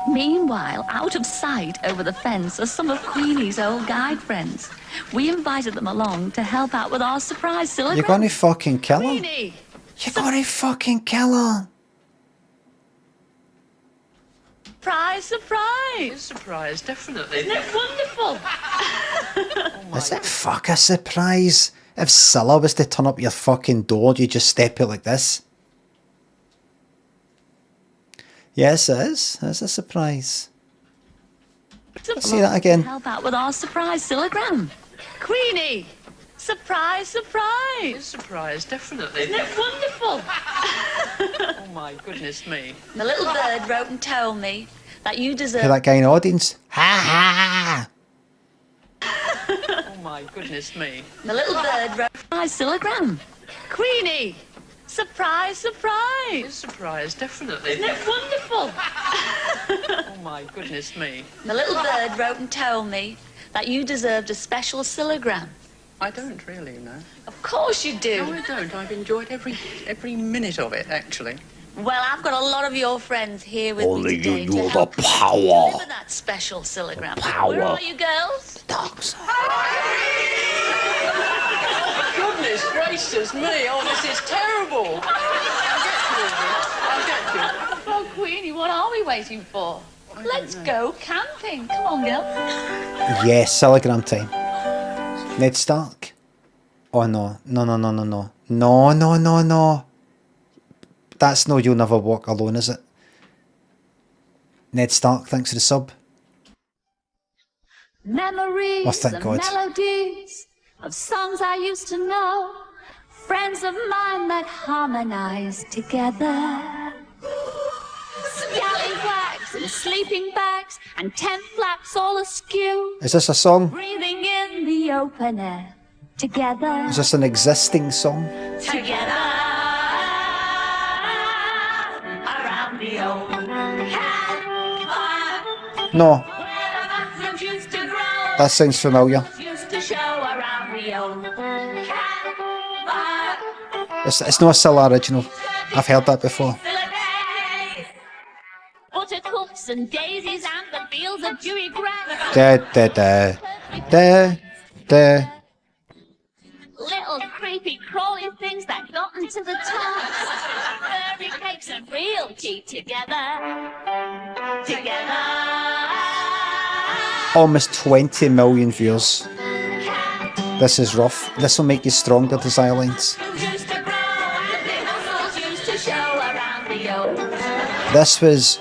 Meanwhile, out of sight over the fence are some of Queenie's old guide friends. We invited them along to help out with our surprise Cilla'S. You're going to fucking kill her. Queenie! You're going to fucking kill her. Surprise, surprise! Surprise, definitely. Isn't it wonderful? Is it fuck a surprise? If Scylla was to turn up your fucking door, you just step out like this. Yes, it is. It's a surprise. See that again. Help out with our surprise Cilla'S. Queenie! Surprise, surprise! Surprise, definitely. Isn't it wonderful? Oh my goodness me. The little bird wrote and told me that you deserve... Hear that guy in the audience? Ha ha! Oh my goodness me. The little bird wrote surprise Cilla'S. Queenie! Surprise, surprise. Surprise, definitely. Isn't it wonderful? Oh, my goodness me. The little bird wrote and told me that you deserved a special Cilla'gram. I don't really, no. Of course you do. No, I don't. I've enjoyed every minute of it, actually. Well, I've got a lot of your friends here with Only me today you to know the help power. deliver that special Cilla'gram. Power. Where are you girls? Dogs. Goodness gracious me. Oh, this is terrible. I'll get you. Oh, Queenie, what are we waiting for? Let's go camping. Come on, girl. Yes, Cilla'gram time. Ned Stark. Oh no. No, no, no, no, no. No, no, no, no. That's no You'll Never Walk Alone, is it? Ned Stark, thanks for the sub. Memories Oh, thank of God. melodies of songs I used to know. Friends of mine that harmonize together. Scallywags and sleeping bags and tent flaps all askew. Is this a song? Breathing in the open air together. Is this an existing song? Together around the old campfire. No. Where the mushrooms used to grow. That sounds familiar. Used to show around the old campfire. It's not a Cilla original. I've heard that before. Buttercups and daisies and the fields of dewy grass. Da da da. Da da. Little creepy crawly things that got into the tops. Furry cakes and real tea together. Together. Almost 20 million views. This is rough. This will make you stronger, Desire Lines. Used to grow and the muscles used to show around the old. This was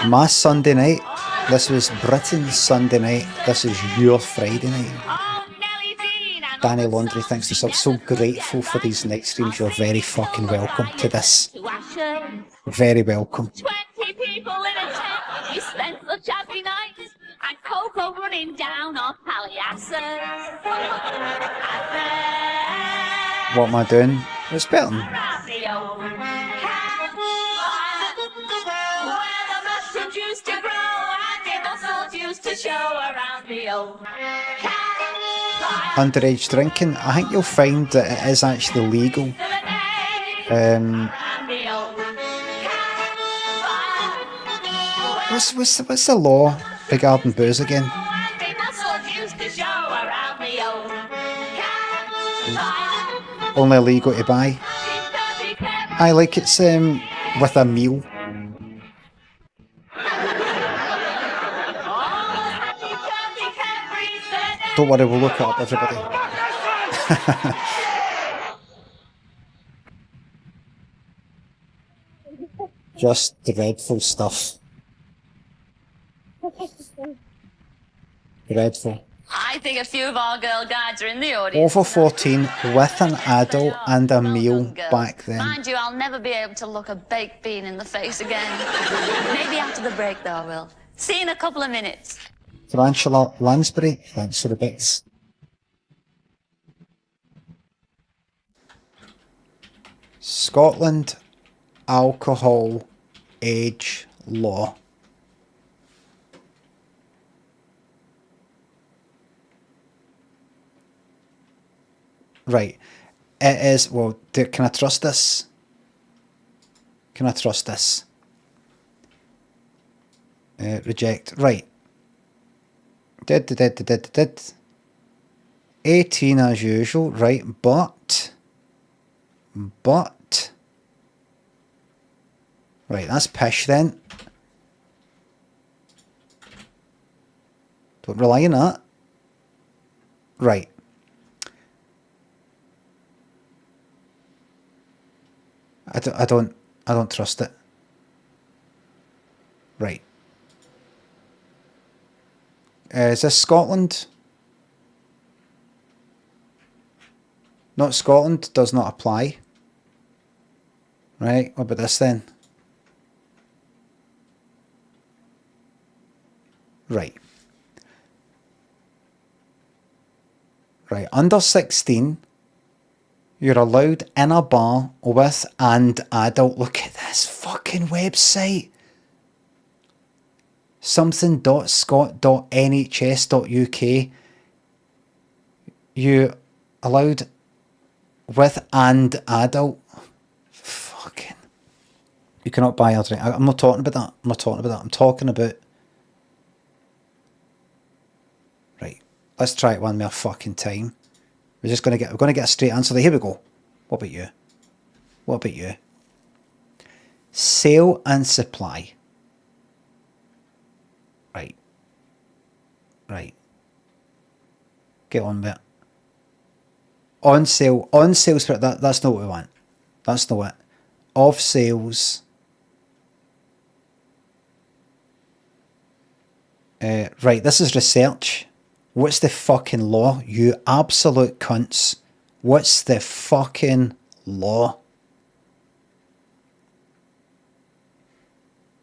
my Sunday night. This was Britain's Sunday night. This is your Friday night. Danny Laundry, thanks to sub. So grateful for these night streams. You're very fucking welcome to this. Very welcome. 20 people in a tent. We spent such happy nights. And cocoa running down our Palliasses. What am I doing? It's better than Around the old campfire. Where the mushrooms used to grow and the mussels used to show around the old campfire. underage drinking. I think you'll find that it is actually legal. What's the law regarding booze again? Only illegal to buy. I like it's with a meal. Don't worry, we'll look it up, everybody. Just dreadful stuff. Dreadful. I think a few of our girl guides are in the audience. Over 14 with an adult and a meal back then. Mind you, I'll never be able to look a baked bean in the face again. Maybe after the break, though, I will. See you in a couple of minutes. Tarantula Lansbury, thanks for the bits. Scotland alcohol age law. Right. It is, well, can I trust this? Can I trust this? Reject. Right. Did. 18 as usual, right, but, right, that's pish then. Don't rely on that. Right. I don't trust it. Right. Is this Scotland? Not Scotland, does not apply. Right, what about this then? Right. Right, under 16, You're allowed in a bar with and adult. Look at this fucking website. Something.scot.nhs.uk. You allowed with and adult. Fucking. You cannot buy a drink. I'm not talking about that. I'm not talking about that. I'm talking about. Right. Let's try it one more fucking time. We're going to get a straight answer. Here we go. What about you? What about you? Sale and supply. Right. Right. Get on with it. On sale. On sales. That's not what we want. That's not it. Of sales. Right. This is research. What's the fucking law? You absolute cunts. What's the fucking law?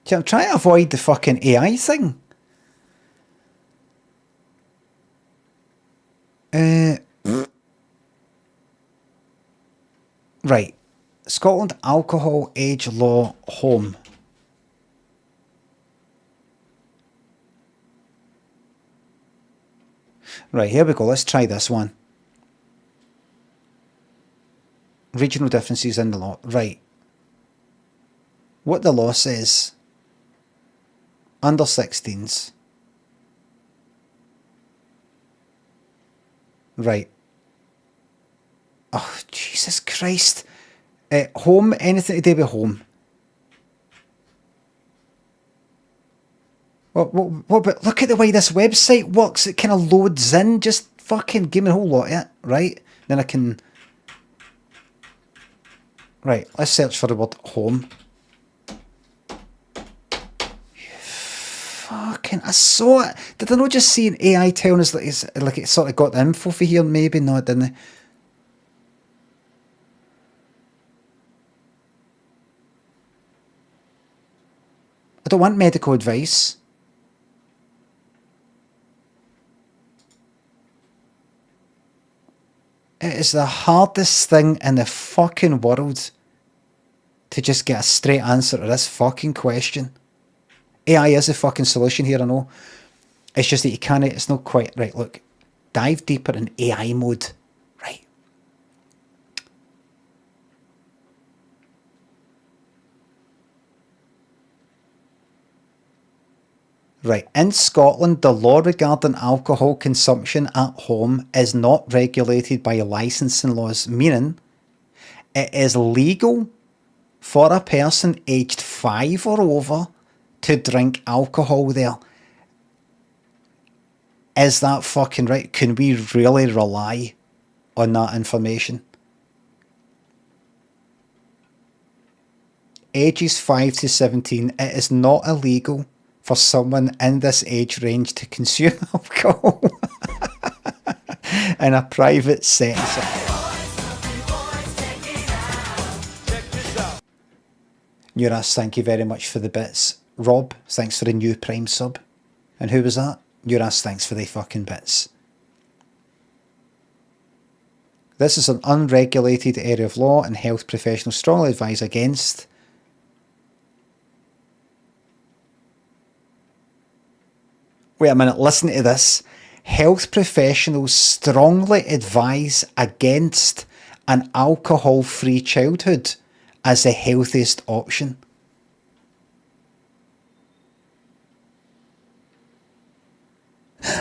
See, I'm trying to avoid the fucking AI thing. Right. Scotland alcohol age law home. Right, here we go. Let's try this one. Regional differences in the law. Right. What the law says. Under 16s. Right. Oh, Jesus Christ. Home, anything to do with home. But look at the way this website works. It kind of loads in. Just fucking give me a whole lot of it, right? Then I can... Right, let's search for the word home. Fucking, I saw it. Did I not just see an AI telling us that like it sort of got the info for here? Maybe not, didn't it? I don't want medical advice. It is the hardest thing in the fucking world to just get a straight answer to this fucking question. AI is the fucking solution here, I know. It's just that you can't, it's not quite, right, look. Dive deeper in AI mode. Right. Right, in Scotland, the law regarding alcohol consumption at home is not regulated by licensing laws, meaning it is legal for a person aged 5 or over to drink alcohol there. Is that fucking right? Can we really rely on that information? Ages 5 to 17, it is not illegal for someone in this age range to consume alcohol in a private setting. Nuras, thank you very much for the bits. Rob, thanks for the new Prime sub. And who was that? Nuras, thanks for the fucking bits. This is an unregulated area of law and health professionals strongly advise against. Wait a minute, listen to this. Health professionals strongly advise against an alcohol-free childhood as the healthiest option.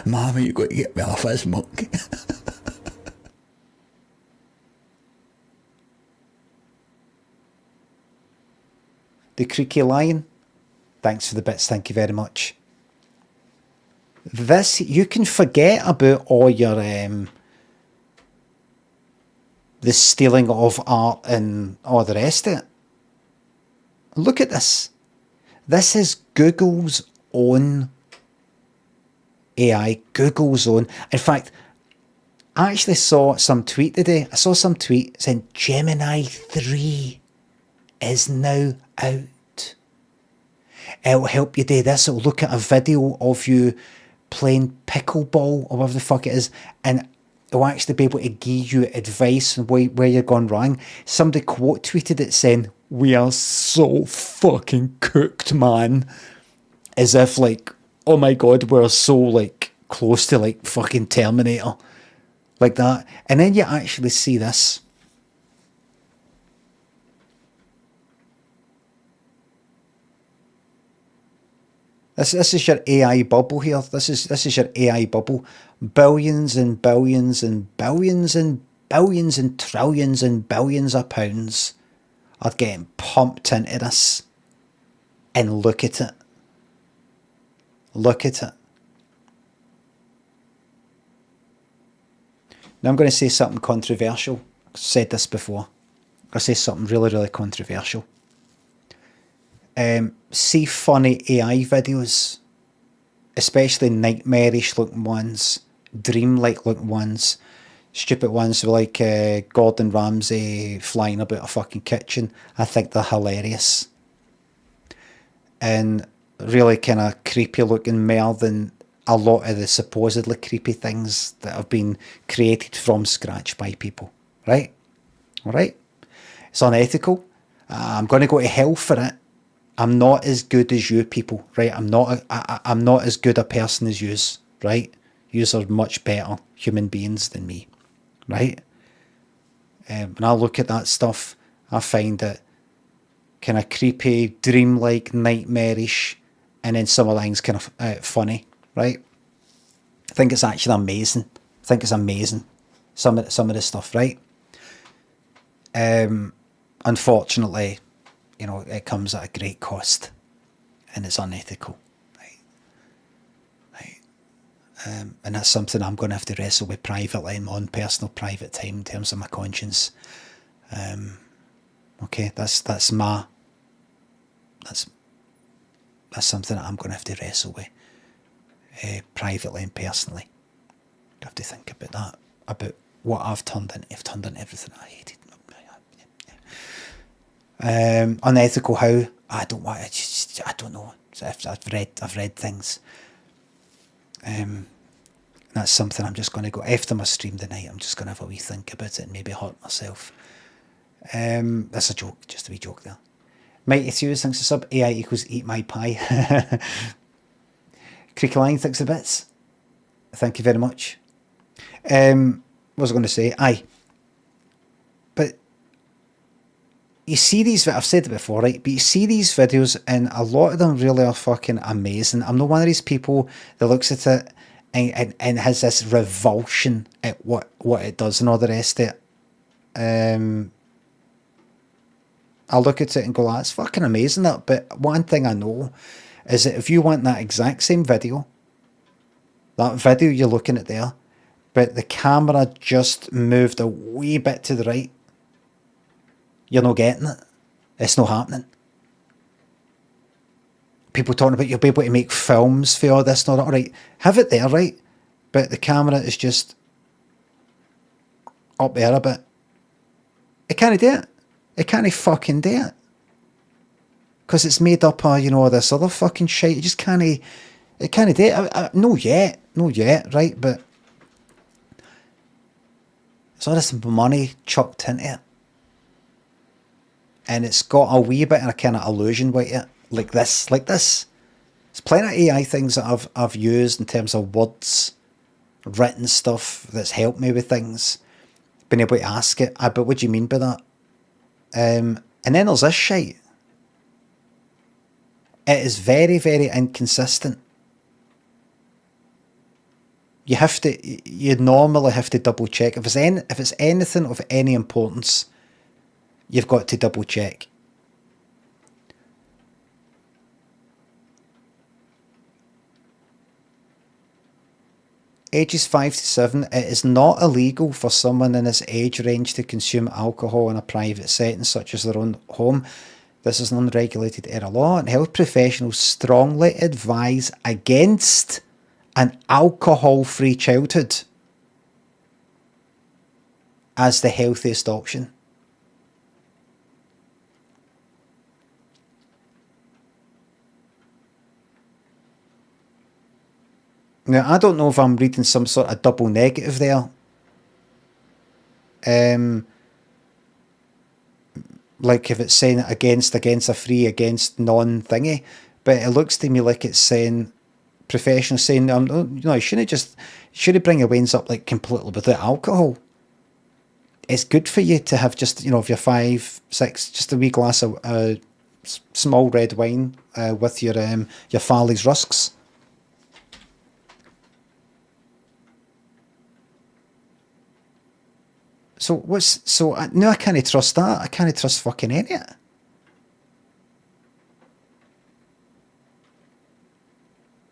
Mommy, you've got to get me off this monkey. The Creaky Lion, thanks for the bits, thank you very much. This, you can forget about all your, the stealing of art and all the rest of it. Look at this. This is Google's own AI, Google's own. In fact, I actually saw some tweet today. I saw some tweet saying Gemini 3 is now out. It'll help you do this. It'll look at a video of you playing pickleball or whatever the fuck it is, and It'll actually be able to give you advice on where you're going wrong. Somebody quote tweeted it saying, "We are so fucking cooked, man." As if like, oh my god, we're so like close to like fucking Terminator. Like that. And then you actually see this. This is your AI bubble here. This is your AI bubble. Billions and billions and billions and billions and trillions and billions of pounds are getting pumped into this. And look at it. Look at it. Now I'm going to say something controversial. I've said this before. I'll say something really, really controversial. See funny AI videos, especially nightmarish looking ones, dreamlike looking ones, stupid ones like Gordon Ramsay flying about a fucking kitchen. I think they're hilarious. And really kind of creepy looking more than a lot of the supposedly creepy things that have been created from scratch by people. Right? Alright? It's unethical. I'm going to go to hell for it. I'm not as good as you people, right? I'm not as good a person as yous, right? Yous are much better human beings than me, right? When I look at that stuff, I find it kind of creepy, dreamlike, nightmarish, and then some of the things kind of funny, right? I think it's actually amazing. I think it's amazing. Some of the stuff, right? Unfortunately, you know, it comes at a great cost, and it's unethical, right? And that's something I'm going to have to wrestle with privately in my own personal private time in terms of my conscience. Okay, that's something that I'm going to have to wrestle with privately and personally. I have to think about that, about what I've turned into. I've turned into everything I hated. Unethical how? I don't know. I've read things. That's something I'm just going to go after my stream tonight. I'm just going to have a wee think about it and maybe hurt myself. That's a joke, just a wee joke there. Mighty Thews thinks the sub. AI equals eat my pie. Creaky Line thinks the bits. Thank you very much. What was I going to say? Aye. But you see these, I've said it before, right? But you see these videos and a lot of them really are fucking amazing. I'm not one of these people that looks at it and has this revulsion at what it does and all the rest of it. I look at it and go, that's fucking amazing that. But one thing I know is that if you want that exact same video, that video you're looking at there, but the camera just moved a wee bit to the right, you're not getting it. It's not happening. People talking about you'll be able to make films for all this and all that. All right, have it there, right? But the camera is just up there a bit. It can't do it. It can't fucking do it. Because it's made up of, you know, all this other fucking shit. It just can't, it can't do it. No yet, right? But there's all this money chucked into it. And it's got a wee bit of a kind of illusion with it, like this. There's plenty of AI things that I've used in terms of words, written stuff that's helped me with things. Been able to ask it, but what do you mean by that? And then there's this shite. It is very, very inconsistent. You normally have to double check. If it's anything of any importance, you've got to double check. Ages 5 to 7, it is not illegal for someone in this age range to consume alcohol in a private setting such as their own home. This is an unregulated area law, and health professionals strongly advise against an alcohol-free childhood as the healthiest option. Now, I don't know if I'm reading some sort of double negative there, Like if it's saying against a free, against non-thingy, but it looks to me like it's saying professional, saying you shouldn't bring your wines up like completely without alcohol. It's good for you to have just, if you're 5, 6, just a wee glass of small red wine with your Farley's rusks. No, I can't trust that. I can't trust fucking any of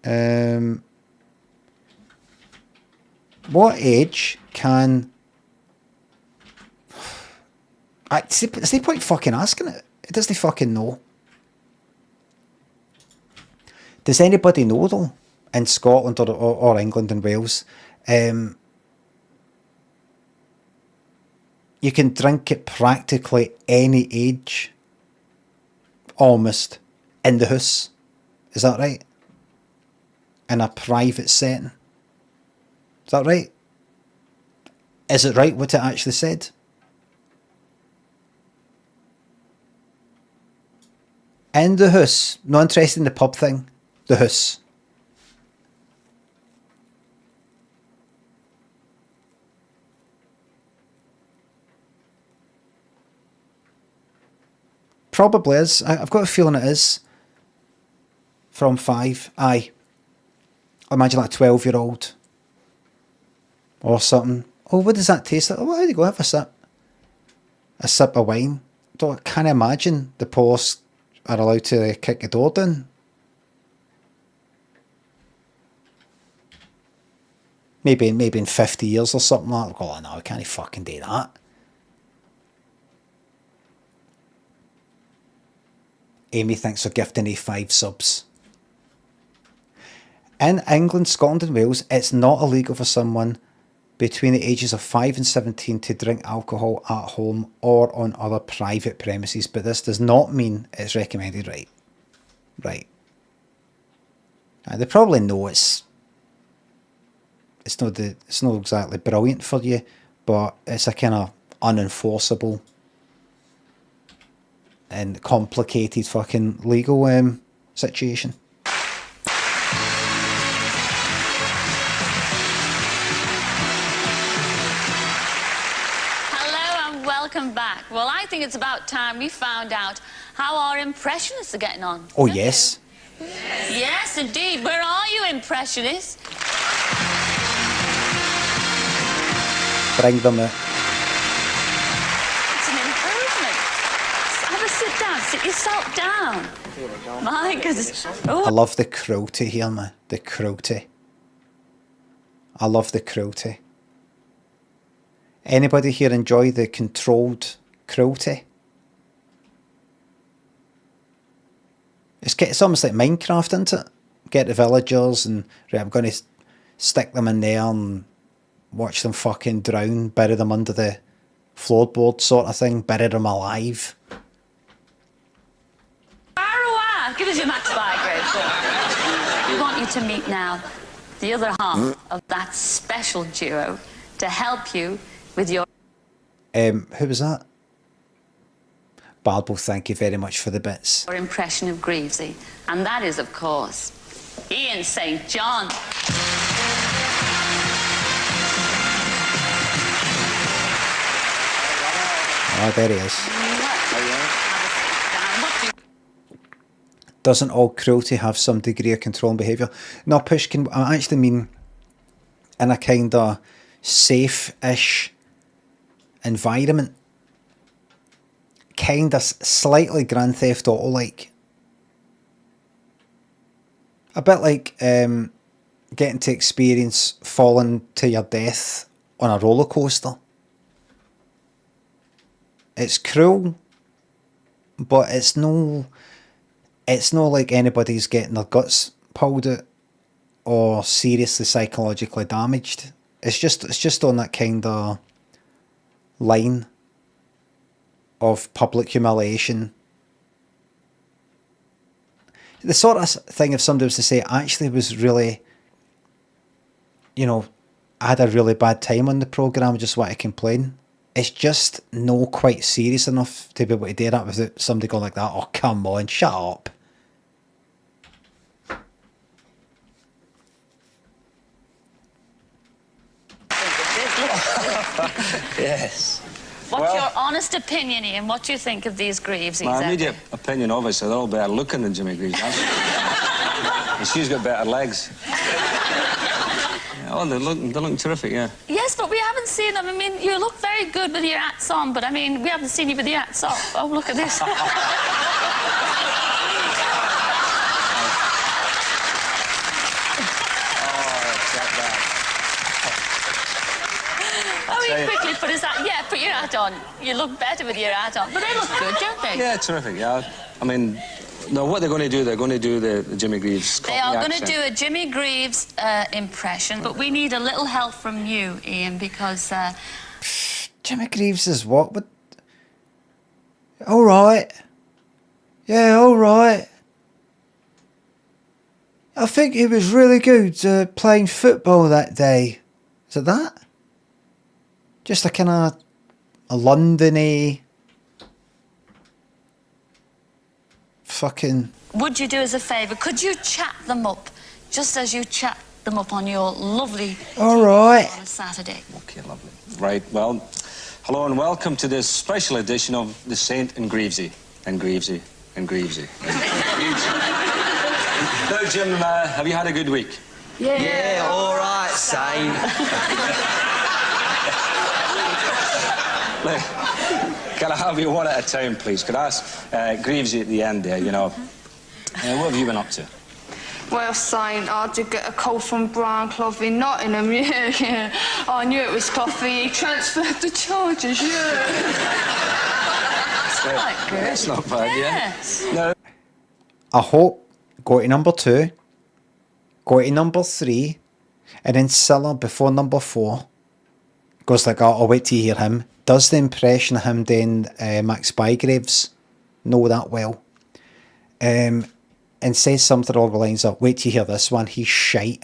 it. What age can... There's no point fucking asking it. It doesn't fucking know. Does anybody know, though, in Scotland or England and Wales, you can drink at practically any age, almost, in the house. Is that right? In a private setting. Is that right? Is it right what it actually said? In the house. Not interested in the pub thing. The house. Probably is. I've got a feeling it is. From 5. Aye. I imagine like a 12-year-old. Or something. Oh, what does that taste like? Oh, how do you go? Have a sip. A sip of wine. I can't imagine the post are allowed to kick the door down. Maybe in 50 years or something like that. Oh no, I can't fucking do that. Amy thinks they're gifting 5 subs. In England, Scotland and Wales, it's not illegal for someone between the ages of 5 and 17 to drink alcohol at home or on other private premises, but this does not mean it's recommended, right? Right. They probably know it's not exactly brilliant for you, but it's a kind of unenforceable and complicated fucking legal situation. Welcome back. Well, I think it's about time we found out how our impressionists are getting on. Oh, yes. Yes, indeed. Where are you, impressionists? Bring them out. It's an improvement. Have a sit down. Sit yourself down. My goodness. Oh. I love the cruelty here, man. The cruelty. I love the cruelty. Anybody here enjoy the controlled cruelty? It's almost like Minecraft, isn't it? Get the villagers and right, I'm going to stick them in there and watch them fucking drown, bury them under the floorboard sort of thing, bury them alive. Give us your Max Bygrave. We want you to meet now the other half of that special duo to help you with your... Who was that? Barbo, thank you very much for the bits. Your impression of Greavesy. And that is, of course, Ian St. John. Oh, there he is. Doesn't all cruelty have some degree of control and behaviour? No, Pushkin, I actually mean in a kind of safe-ish environment. Kind of slightly Grand Theft Auto-like. A bit like getting to experience falling to your death on a roller coaster. It's cruel, but it's no like anybody's getting their guts pulled out or seriously psychologically damaged. It's just on that kind of line of public humiliation. The sort of thing if somebody was to say, actually was really, I had a really bad time on the programme, I just want to complain. it's just no quite serious enough to be able to do that without somebody going like that. Oh, come on, shut up. Yes. What's your honest opinion, Ian? What do you think of these Greaves? My immediate opinion, obviously, they're all better looking than Jimmy Greaves. And she's got better legs. Oh, they're looking terrific, yeah. Yes, but we haven't seen them. I mean, you look very good with your hats on, but I mean, we haven't seen you with your hats off. Oh, look at this. Quickly put his hat. Yeah, put your hat on. You look better with your hat on. But they look good, don't they? Yeah, terrific, yeah. I mean, no, what they're going to do, they're going to do the Jimmy Greaves They are going to do a Jimmy Greaves impression, but we need a little help from you, Ian, because... Jimmy Greaves is what? All right. Yeah, all right. I think he was really good playing football that day. Is it that? Just a kind of a London-y fucking... Would you do us a favour? Could you chat them up, just as you chat them up on your lovely... All right. ...on a Saturday? Okay, lovely. Right, well, hello and welcome to this special edition of The Saint and Greavesy. And Greavesy. And Greavesy. Now, Jim, have you had a good week? Yeah, all right, Saint. Look, can I have you one at a time, please? Could I ask Greavesy at the end there, you know, what have you been up to? Well, Saint, I did get a call from Brian Clough in Nottingham, yeah. I knew it was Cloughy. He transferred the charges, yeah. That's quite good. That's not bad, yes. Yeah. No. I hope go to number 2, go to number 3, and then Cilla before number 4 goes like, oh, I'll wait till you hear him. Does the impression of him doing Max Bygraves know that well? And says something along the lines of, wait till you hear this one, he's shite.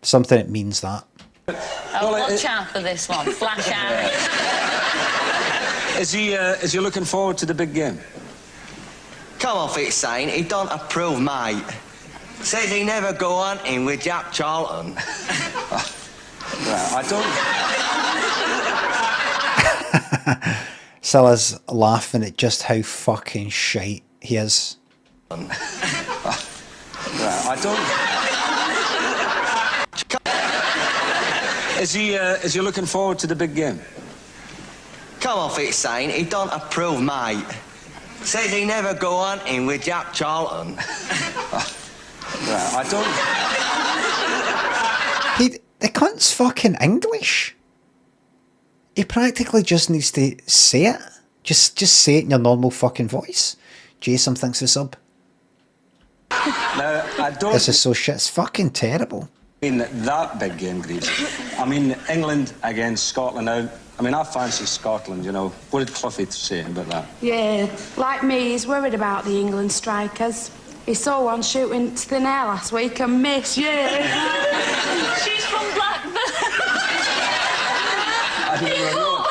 Something that means that. Oh, watch out for this one. Flash out. Is he looking forward to the big game? Come off it, Saint. He don't approve, mate. Says he never go hunting with Jack Charlton. Right, I don't... Cilla'S laughing at just how fucking shite he is. Right, I don't... Is he looking forward to the big game? Come off it, Saint. He don't approve, mate. Says he never go hunting with Jack Charlton. Right, I don't... The cunt's fucking English. He practically just needs to say it. Just say it in your normal fucking voice. Jason thinks the sub. Now, I don't... This is so shit. It's fucking terrible. I mean, that big game, Greaves. I mean, England against Scotland now. I mean, I fancy Scotland, you know. What did Cloughy say about that? Yeah, like me, he's worried about the England strikers. He saw one shooting to the nail last week and missed, yeah. She's from Blackburn.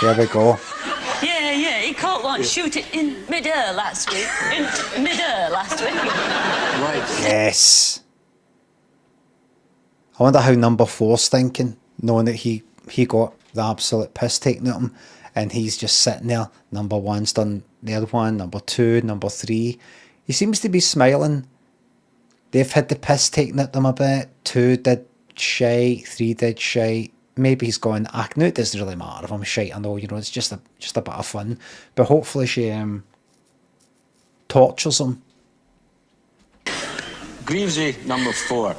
Here we go. Yeah, he caught one shooting in mid-air last week. Right. Yes. I wonder how number 4's thinking, knowing that he got the absolute piss taken at him, and he's just sitting there. Number 1's done the other one, number 2, number 3. He seems to be smiling. They've had the piss taken at them a bit. 2 did shite, 3 did shite. Maybe he's going, no, it doesn't really matter if I'm shite. I know, you know, it's just a bit of fun. But hopefully she tortures him. Greavesy, number 4.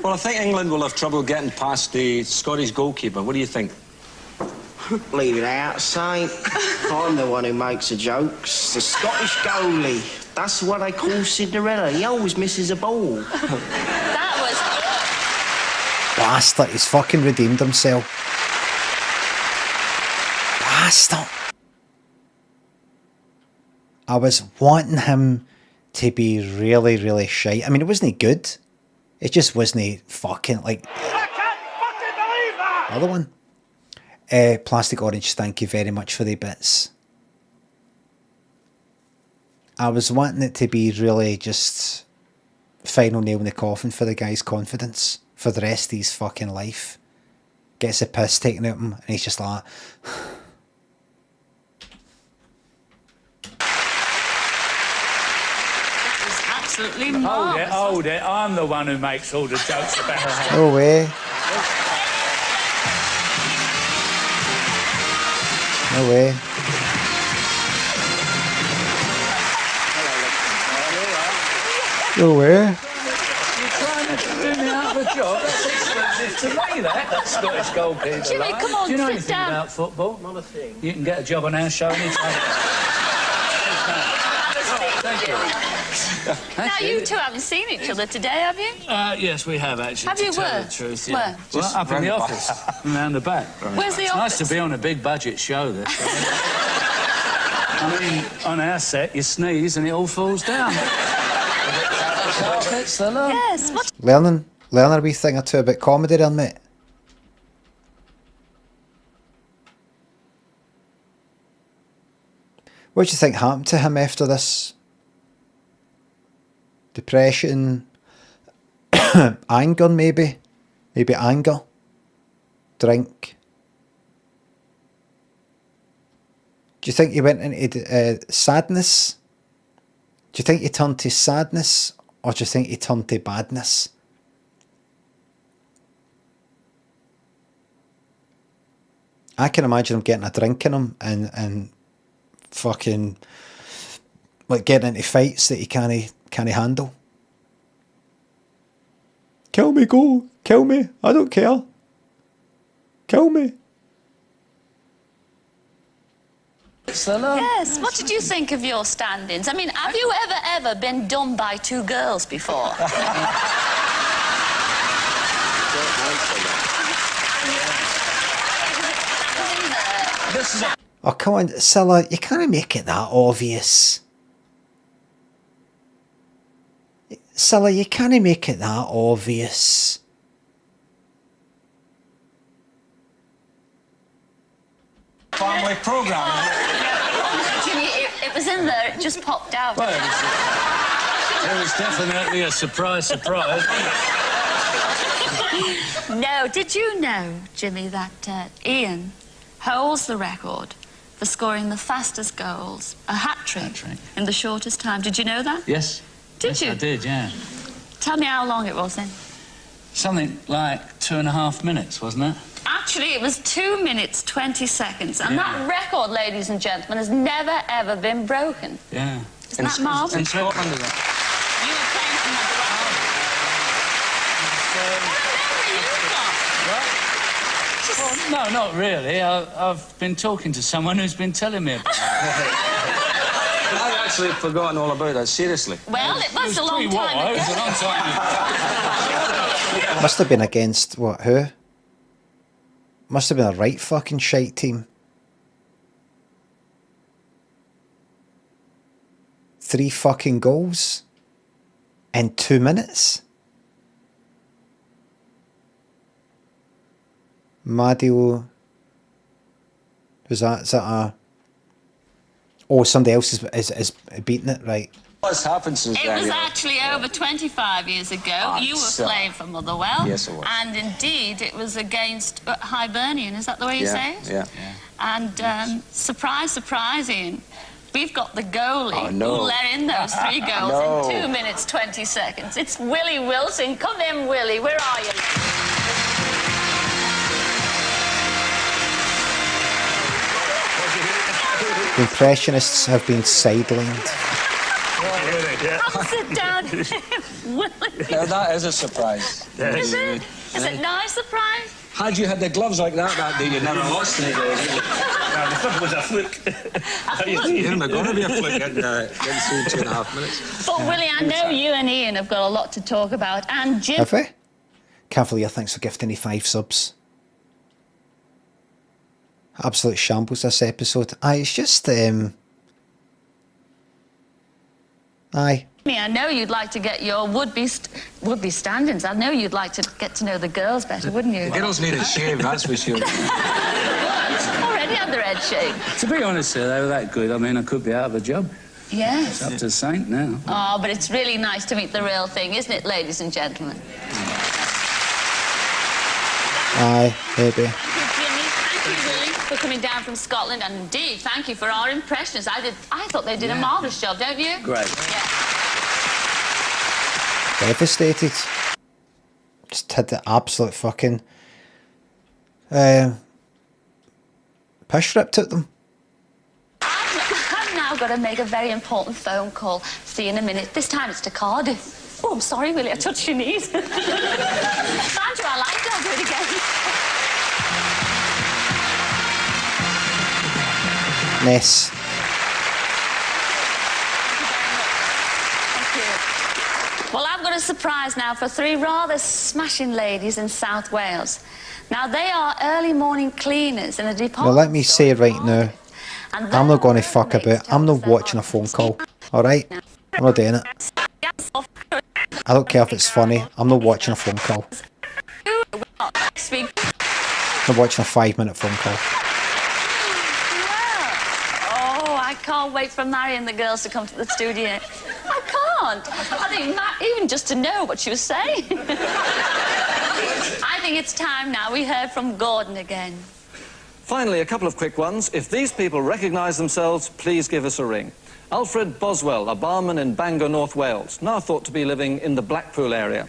Well, I think England will have trouble getting past the Scottish goalkeeper. What do you think? Leave it out, Saint. I'm the one who makes the jokes. The Scottish goalie. That's what I call Cinderella. He always misses a ball. That was... Bastard, he's fucking redeemed himself. Bastard. I was wanting him to be really, really shite. I mean, it wasn't good. It just wasn't fucking, like... I can't fucking believe that! Other one. Plastic Orange, thank you very much for the bits. I was wanting it to be really just final nail in the coffin for the guy's confidence for the rest of his fucking life. Gets the piss taken out of him, and he's just like... Absolutely Hold it, hold it. I'm the one who makes all the jokes about her. No way. No way. No way. You're trying to do me out of a job? That's exclusive to me, that Scottish goalkeeper. Jimmy, come on, do you know sit anything down. about football? Not a thing. You can get a job on our show anytime. Thank you. Now, you two haven't seen each other today, have you? Yes, we have, actually. Have you? To tell Where? the truth, Where? yeah. Well, up in the office, around the back. Where's the it's office? nice to be on a big budget show, this. I mean, on our set, you sneeze and it all falls down. Carpets, the lot. Yes. What? Learning a wee thing or two about comedy then, mate. What do you think happened to him after this? Depression, anger maybe anger, drink. Do you think he went into sadness? Do you think he turned to sadness, or do you think he turned to badness? I can imagine him getting a drink in him and fucking like getting into fights that he can't handle. Kill me, go. Kill me. I don't care. Kill me. Yes. What did you think of your stand-ins? I mean, have you ever been done by two girls before? Oh, come on, Cilla, you can't make it that obvious. Cilla, you can't make it that obvious. Family programme. Jimmy, it was in there. It just popped out. Well, it was definitely a surprise. No, did you know, Jimmy, that Ian holds the record for scoring the fastest goals, a hat-trick, in the shortest time? Did you know that? Yes. Did yes, you? I did, yeah. Tell me how long it was then. Something like 2.5 minutes, wasn't it? Actually, it was 2 minutes, 20 seconds. And that record, ladies and gentlemen, has never, ever been broken. Yeah. Isn't that marvellous? In Scotland, is it? You were playing from Well, no, not really. I've been talking to someone who's been telling me about it. I've actually forgotten all about that, seriously. Well, it was a long time ago. It was a long time ago. Must have been against, what, who? Must have been a right fucking shite team. 3 fucking goals in 2 minutes. Madio. Is that a... Oh, somebody else is beating it, right. What's happened since It then? was you know? actually over 25 years ago. You were playing for Motherwell. Yes, it was. And indeed, it was against Hibernian. Is that the way you say it? Yeah. And surprise, surprise, Ian. We've got the goalie no. who let in those 3 goals No. in 2 minutes, 20 seconds. It's Willie Wilson. Come in, Willie. Where are you? The Impressionists have been sidelined. Come sit down, Willie. Yeah, that is a surprise. Is it? Is it nice surprise? Had you had the gloves like that day, you'd never lost any goals. The first was a fluke. You're not going to be a fluke in 2.5 minutes. But Willie, I know you and Ian have got a lot to talk about, and Jim. Have we? Cavalier, thanks for gifting me 5 subs. Absolute shambles this episode. Aye, it's just aye. I know you'd like to get your would-be stand-ins. I know you'd like to get to know the girls better, wouldn't you? The girls need a shave, that's for sure. already had their head shaved. To be honest, sir, they were that good. I mean, I could be out of a job. Yes. It's up to Saint now. Oh, but it's really nice to meet the real thing, isn't it, ladies and gentlemen? Aye, maybe. Thank you, Willie, for coming down from Scotland, and indeed, thank you for our impressions. I thought they did a marvellous job, don't you? Great. Yeah. Devastated. Just had the absolute fucking piss ripped at them. I've now got to make a very important phone call. See you in a minute. This time it's to Cardiff. Oh, I'm sorry, Willie, I touched your knees. Andrew, I like that. I'll do it again. Mess. Well, I've got a surprise now for 3 rather smashing ladies in South Wales. Now, they are early morning cleaners in a department. Well, let me say right now, I'm not going to fuck about. I'm not watching a phone call. Alright? I'm not doing it. I don't care if it's funny. I'm not watching a phone call. I'm not watching a 5-minute phone call. Oh, I can't wait for Marion and the girls to come to the studio. I can't. I think even just to know what she was saying. I think it's time now we heard from Gordon again. Finally, a couple of quick ones. If these people recognise themselves, please give us a ring. Alfred Boswell, a barman in Bangor, North Wales, now thought to be living in the Blackpool area.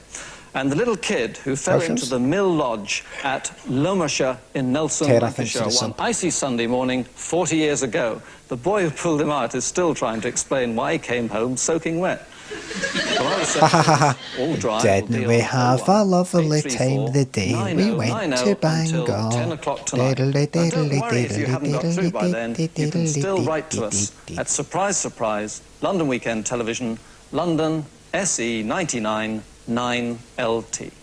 And the little kid who fell into the Mill Lodge at Lomershire in Nelson, Lancashire, one icy Sunday morning 40 years ago. The boy who pulled him out is still trying to explain why he came home soaking wet. All dry. Didn't we have a lovely time the day we went to Bangor? 10 o'clock tonight. Now, don't worry if you haven't got through by then. You can still write to us at Surprise Surprise, London Weekend Television, London, SE 99 9LT.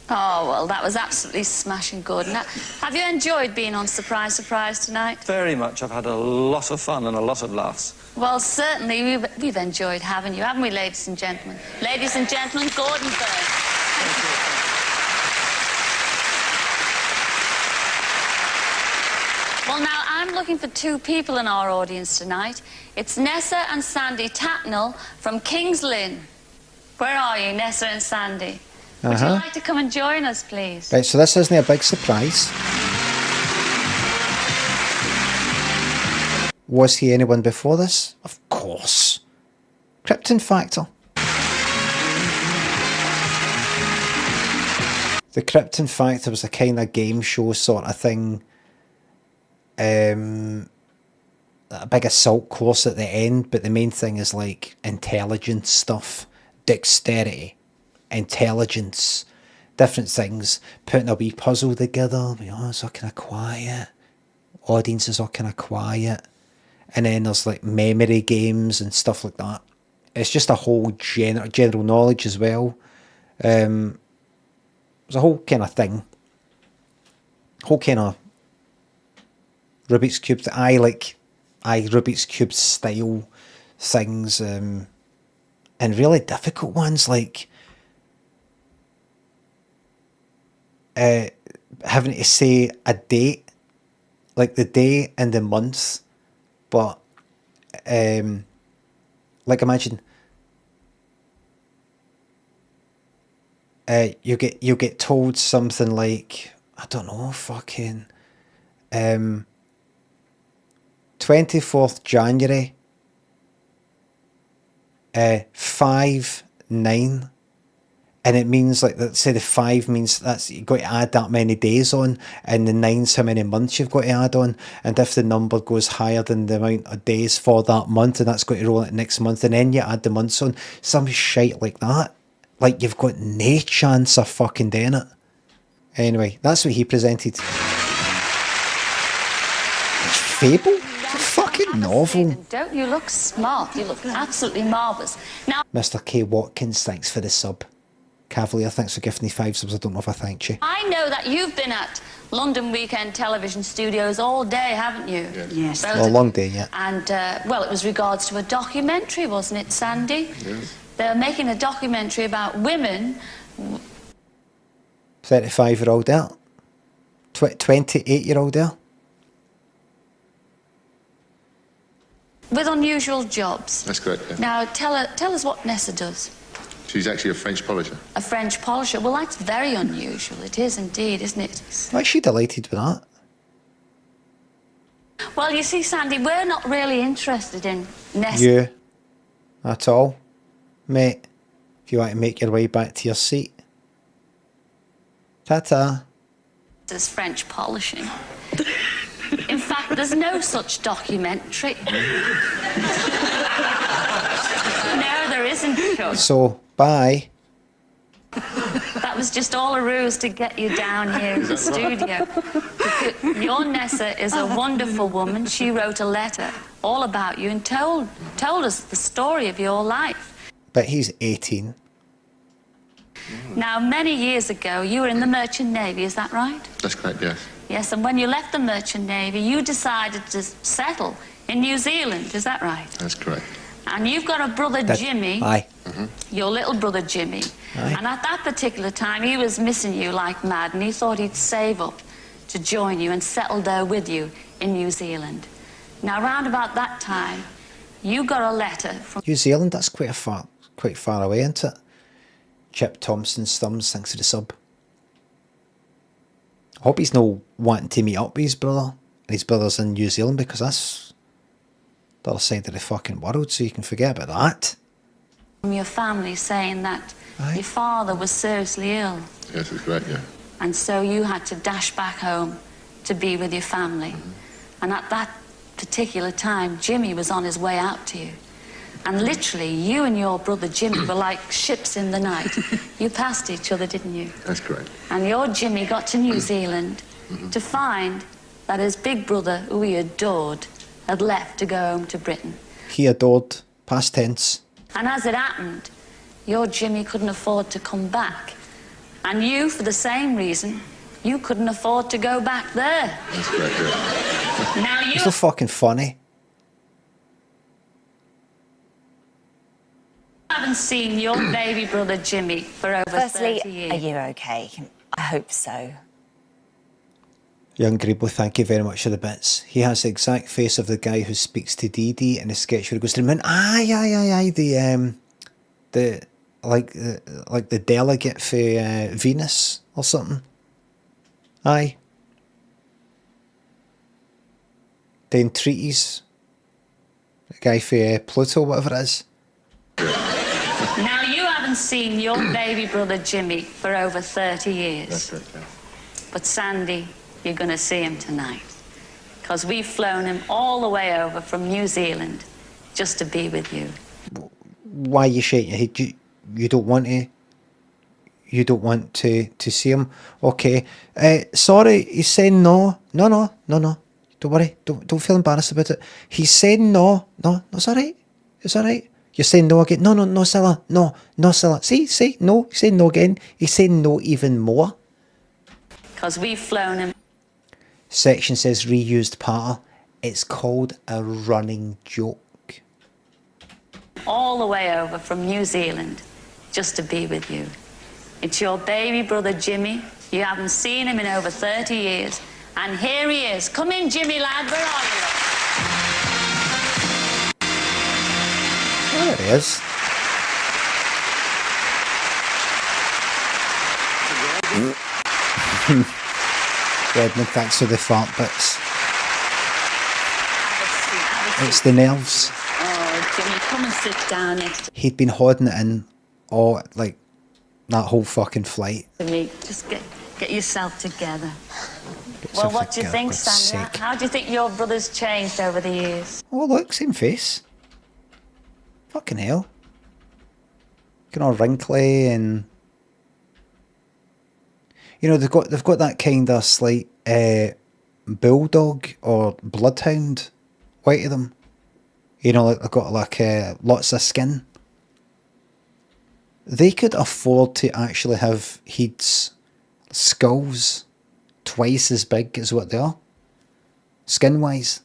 Oh, well, that was absolutely smashing good. Now, have you enjoyed being on Surprise Surprise tonight? Very much. I've had a lot of fun and a lot of laughs. Well, certainly, we've enjoyed having you, haven't we, ladies and gentlemen? Ladies and gentlemen, Gordon Byrne. Well, now, I'm looking for 2 people in our audience tonight. It's Nessa and Sandy Tatnell from Kings Lynn. Where are you, Nessa and Sandy? Would you like to come and join us, please? Right, so this isn't a big surprise. Was he anyone before this? Of course. Krypton Factor. The Krypton Factor was a kind of game show sort of thing. A big assault course at the end, but the main thing is like intelligence stuff, dexterity, intelligence, different things, putting a wee puzzle together. It's all kind of quiet. Audiences are kind of quiet. And then there's like memory games and stuff like that. It's just a whole general knowledge as well. There's a whole kind of thing. Whole kind of Rubik's Cube. Rubik's Cube style things. And really difficult ones like having to say a date, like the day and the month, but like imagine you get told something like, I don't know, fucking 24th January 5/9, and it means like that. Say the 5 means that's you've got to add that many days on, and the 9's how many months you've got to add on. And if the number goes higher than the amount of days for that month, and that's got to roll it next month, and then you add the months on, some shite like that. Like you've got no chance of fucking doing it. Anyway, that's what he presented. It's Fable. It's a fucking novel. Don't you look smart? You look absolutely marvellous. Now, Mr. K. Watkins, thanks for the sub. Cavalier, thanks for gifting me 5 subs. I don't know if I thanked you. I know that you've been at London Weekend Television Studios all day, haven't you? Yes. A long day, yeah. And, well, it was regards to a documentary, wasn't it, Sandy? Yes. They were making a documentary about women. 35-year-old there. 28-year-old there. with unusual jobs. That's correct, yeah. Now, tell us what Nessa does. She's actually a French polisher. A French polisher. Well, that's very unusual. It is indeed, isn't it? Why is she delighted with that? Well, you see, Sandy, we're not really interested in Nessa. You at all, mate? If you want to make your way back to your seat. Ta-ta. As French polishing. In fact, there's no such documentary. No, there isn't, Chuck. So, bye. That was just all a ruse to get you down here in the studio. Your Nessa is a wonderful woman. She wrote a letter all about you and told us the story of your life. But he's 18. Now, many years ago, you were in the Merchant Navy, is that right? That's correct, yes. Yes, and when you left the Merchant Navy, you decided to settle in New Zealand, is that right? That's correct. And you've got a brother, Jimmy. Aye. Your little brother, Jimmy. Aye. And at that particular time, he was missing you like mad, and he thought he'd save up to join you and settle there with you in New Zealand. Now, round about that time, you got a letter from... New Zealand, that's quite far away, isn't it? Chip Thompson's thumbs, thanks for the sub. I hope he's no wanting to meet up with his brother. And his brother's in New Zealand, because that's the other side of the fucking world, so you can forget about that. From your family saying that your father was seriously ill. Yes, that's correct, yeah. And so you had to dash back home to be with your family. And at that particular time, Jimmy was on his way out to you. And literally, you and your brother Jimmy were like ships in the night. You passed each other, didn't you? That's correct. And your Jimmy got to New Zealand to find that his big brother, who he adored, had left to go home to Britain. He adored, past tense. And as it happened, your Jimmy couldn't afford to come back. And you, for the same reason, you couldn't afford to go back there. That's correct, yeah. Now you... It's so fucking funny. haven't seen your baby brother Jimmy for over 30 years. Are you okay? I hope so. Young Grebo, thank you very much for the bits. He has the exact face of the guy who speaks to Dee Dee in the sketch where he goes to the moon. Aye, the delegate for Venus or something. Aye. The entreaties. The guy for Pluto, whatever it is. Now, you haven't seen your baby brother Jimmy for over 30 years. That's right, yeah. But Sandy, you're going to see him tonight. Because we've flown him all the way over from New Zealand just to be with you. Why are you shaking your head? You don't want to... You don't want to see him? Okay. Sorry, he's saying no. No. Don't worry. Don't feel embarrassed about it. He's saying no. No, it's all right. It's all right. You're saying no again. No, Cilla. No, Cilla. See, no. He's saying no again. He's saying no even more. Because we've flown him. Section says reused part. It's called a running joke. All the way over from New Zealand just to be with you. It's your baby brother Jimmy. You haven't seen him in over 30 years. And here he is. Come in, Jimmy lad. Where are you? There it is. Redmond, thanks for the fart bits. It's the nerves. Oh, Jimmy, come and sit down next He'd been holding it in all, like, that whole fucking flight. to me. Just get yourself together. Get Well, yourself what do you together, think, God's Sandra? sake. How do you think your brother's changed over the years? Oh, look, same face. Fucking hell. Looking all wrinkly and... You know, they've got that kind of slight bulldog or bloodhound way to them. You know, like they've got like lots of skin. They could afford to actually have heads, skulls, twice as big as what they are, skin-wise.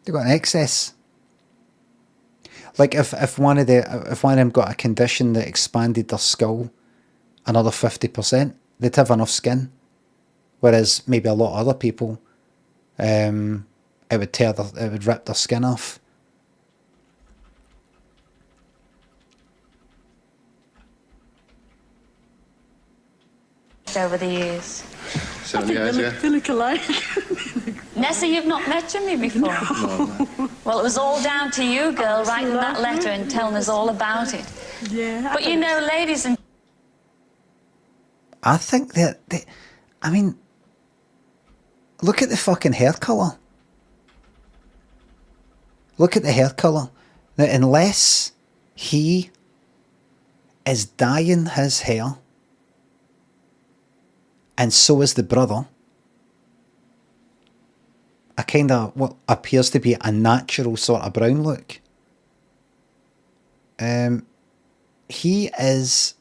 They've got an excess. Like if one of them got a condition that expanded their skull another 50%, they'd have enough skin Whereas maybe a lot of other people, it would rip their skin off. Over the years. Certainly has, yeah. They look alike. Nessa, you've not met Jimmy before? No. Well, it was all down to you, girl, writing that letter and telling us all about it. Yeah. But you know, ladies and... I think that, I mean, look at the fucking hair colour. Look at the hair colour. Now, unless he is dyeing his hair, and so is the brother, a kind of what appears to be a natural sort of brown look. He is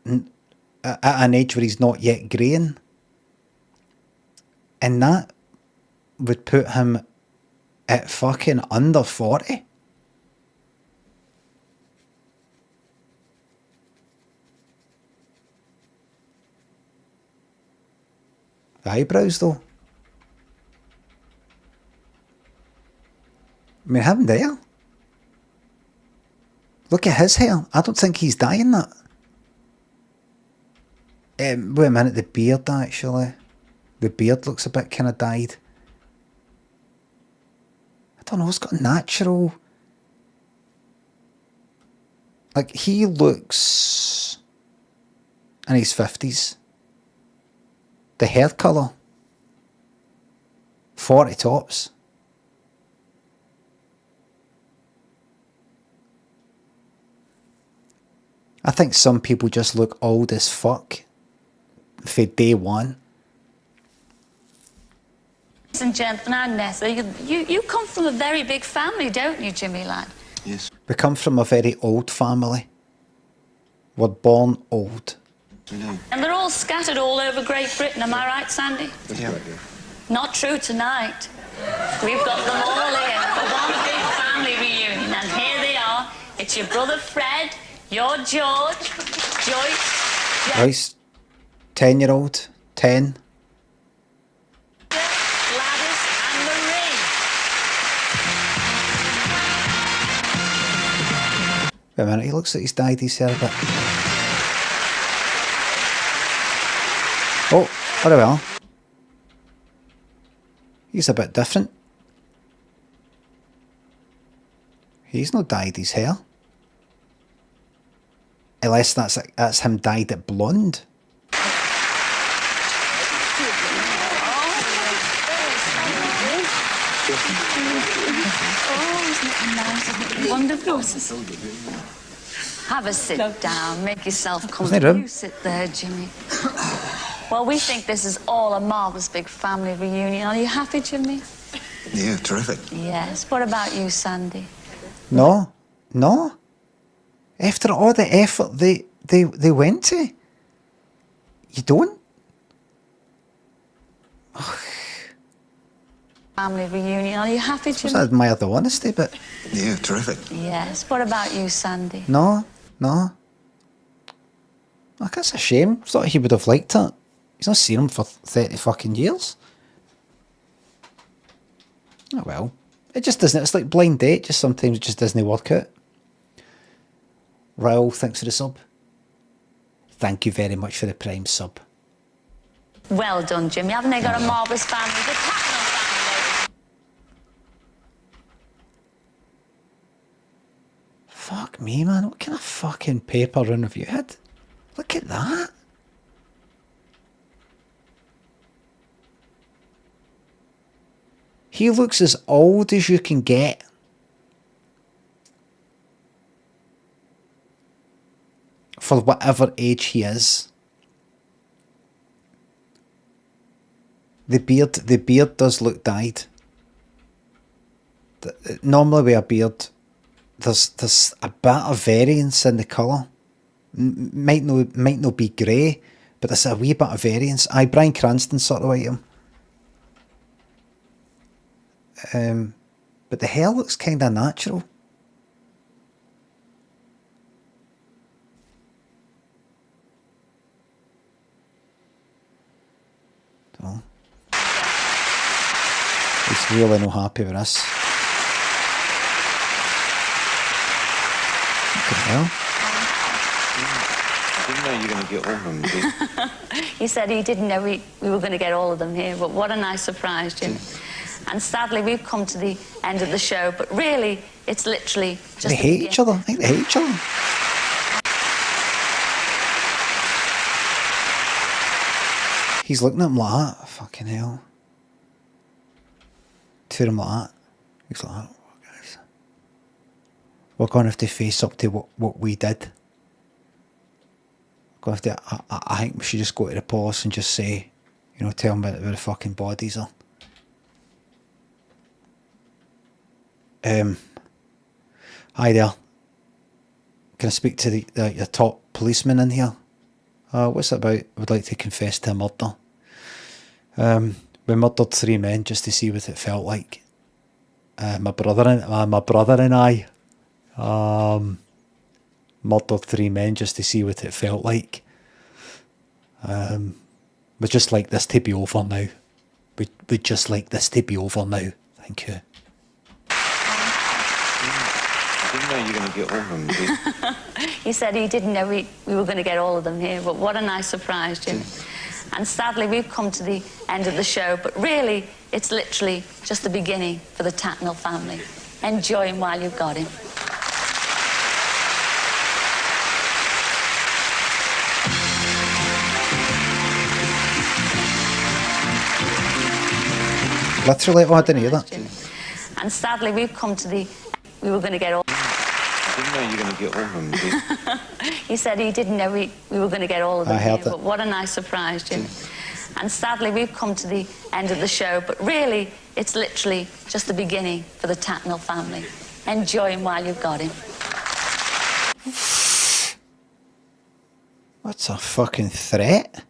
at an age where he's not yet greying, and that would put him at fucking under 40. The eyebrows, though. I mean, him there. Look at his hair. I don't think he's dyeing that. Wait a minute, the beard, actually. The beard looks a bit kind of dyed. I don't know, it's got natural... Like, he looks... in his 50s. The hair colour. 40 tops. I think some people just look old as fuck for day one. Ladies and gentlemen, I'm Nessa. You come from a very big family, don't you, Jimmy lad? Yes. We come from a very old family. We're born old. We do. And they're all scattered all over Great Britain, am I right, Sandy? Yeah. Not true tonight. We've got them all here for one big family reunion, and here they are. It's your brother Fred, your George, Joyce, Right, 10-year-old, 10. Gladys, and Marie. Wait a minute, he looks like he's dyed his hair a bit. Oh, very well. He's a bit different. He's not dyed his hair. Unless that's him dyed it blonde. Wonderful. Have a sit down. Make yourself Isn't it comfortable. him? You sit there, Jimmy. Well, we think this is all a marvellous big family reunion. Are you happy, Jimmy? Yeah, terrific. Yes. What about you, Sandy? No, no. After all the effort they went to, you don't. Family reunion. Are you happy, I Jimmy? admire the honesty, but Yeah, terrific. Yes. What about you, Sandy? no. Like, that's a shame. Thought he would have liked it. He's not seen him for 30 fucking years. Oh well. It just doesn't. It's like blind date. Just sometimes it just doesn't work out. Raoul, thanks for the sub. Thank you very much for the Prime sub. Well done, Jimmy. Haven't they got a marvellous family? The Tatnall family. Fuck me, man. What kind of fucking paper run have you had? Look at that. He looks as old as you can get. For whatever age he is. The beard does look dyed. Normally with a beard, there's a bit of variance in the colour. Might not be grey, but there's a wee bit of variance. Bryan Cranston sort of like him. But the hair looks kind of natural. So, really not happy with this. Fucking hell. I didn't know you were going to get all of them, did you? He said he didn't know we were going to get all of them here, but what a nice surprise, Jim. And sadly, we've come to the end of the show, but really, it's literally just... They hate each other. I think they hate each other. He's looking at him like that. Fucking hell. To him like that. He's like, oh, guys. We're going to have to face up to what we did. We're going to have to, I think we should just go to the police and just say, you know, tell them where the fucking bodies are. Hi there. Can I speak to your top policeman in here? What's it about? I would like to confess to a murder. We murdered 3 men just to see what it felt like. My brother and I murdered 3 men just to see what it felt like. We'd just like this to be over now. We'd just like this to be over now. Thank you. I didn't know you were going to get all of them, did you? He said he didn't know we were going to get all of them here, but what a nice surprise, Jim. And sadly, we've come to the end of the show, but really, it's literally just the beginning for the Tatnall family. Enjoy him while you've got him. Literally, I didn't hear that. And sadly, we've come to the... We were going to get all... I didn't know you were going to get all of them, did you? He said he didn't know we were going to get all of them I heard here, that. but what a nice surprise, Jim. And sadly, we've come to the end of the show, but really, it's literally just the beginning for the Tatnall family. Enjoy him while you've got him. What's a fucking threat?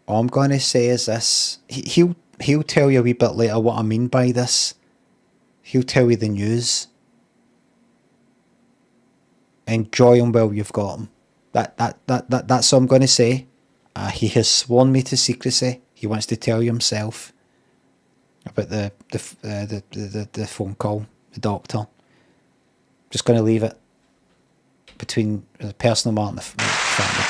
All I'm going to say is this. He'll tell you a wee bit later what I mean by this. He'll tell you the news. Enjoy him while you've got him. That's all I'm going to say. He has sworn me to secrecy. He wants to tell you himself about the phone call, the doctor. Just going to leave it between the personal matter and the family.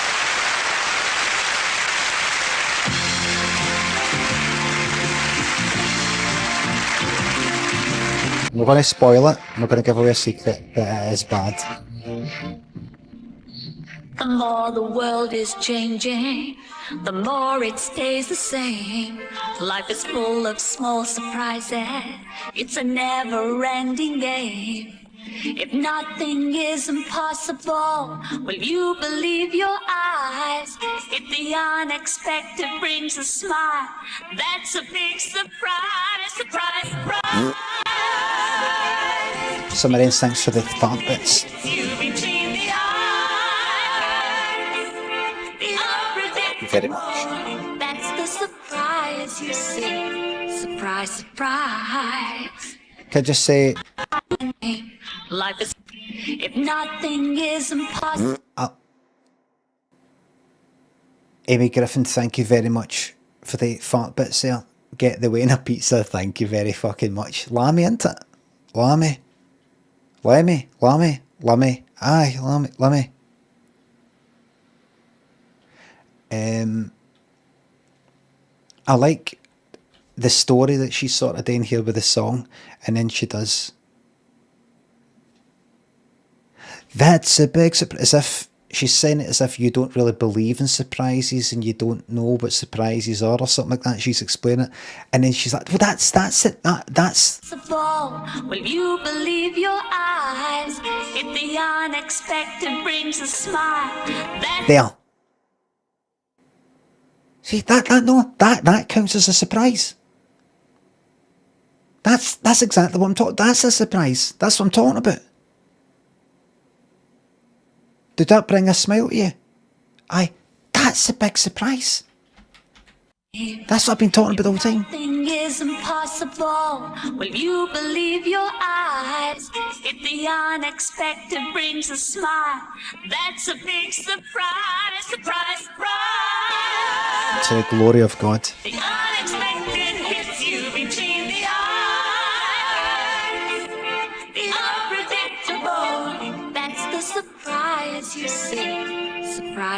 We're going to spoil it. We're going to give away a secret that it is bad. The more the world is changing, the more it stays the same. Life is full of small surprises. It's a never-ending game. If nothing is impossible, will you believe your eyes? If the unexpected brings a smile, that's a big surprise, surprise, surprise. Some of the instincts for the fart bits. Very much. That's the surprise you see. Surprise, surprise. Can I just say... Life is... If nothing is impossible... Amy Griffin, thank you very much for the fart bits there. Get the way in a pizza, thank you very fucking much. Lammy, isn't it? Lammy. Lemmy. Lammy. Lemmy. Aye, Lammy. Lemmy. I like the story that she's sort of doing here with the song, and then she does. That's a big surprise. As if she's saying it as if you don't really believe in surprises and you don't know what surprises are or something like that. She's explaining it, and then she's like, "Well, that's it. That's." Will you believe your eyes? If the unexpected brings a smile, that's There. See, that counts as a surprise. That's exactly what I'm talking. That's a surprise. That's what I'm talking about. Did that bring a smile to you? Aye, that's a big surprise. That's what I've been talking about all the time. nothing is impossible. Will you believe your eyes? If the unexpected brings a smile, that's a big surprise, surprise, surprise. To the glory of God. The unexpected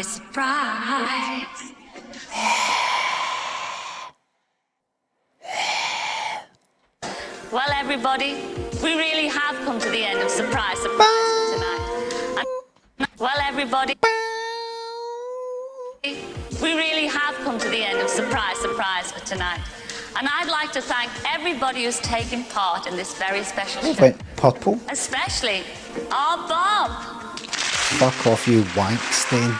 surprise, surprise. Well, everybody, we really have come to the end of Surprise, Surprise tonight. Well, everybody, we really have come to the end of Surprise, Surprise for tonight. And I'd like to thank everybody who's taken part in this very special show. Wait, purple? Especially our Bob. Fuck off, you wankstain.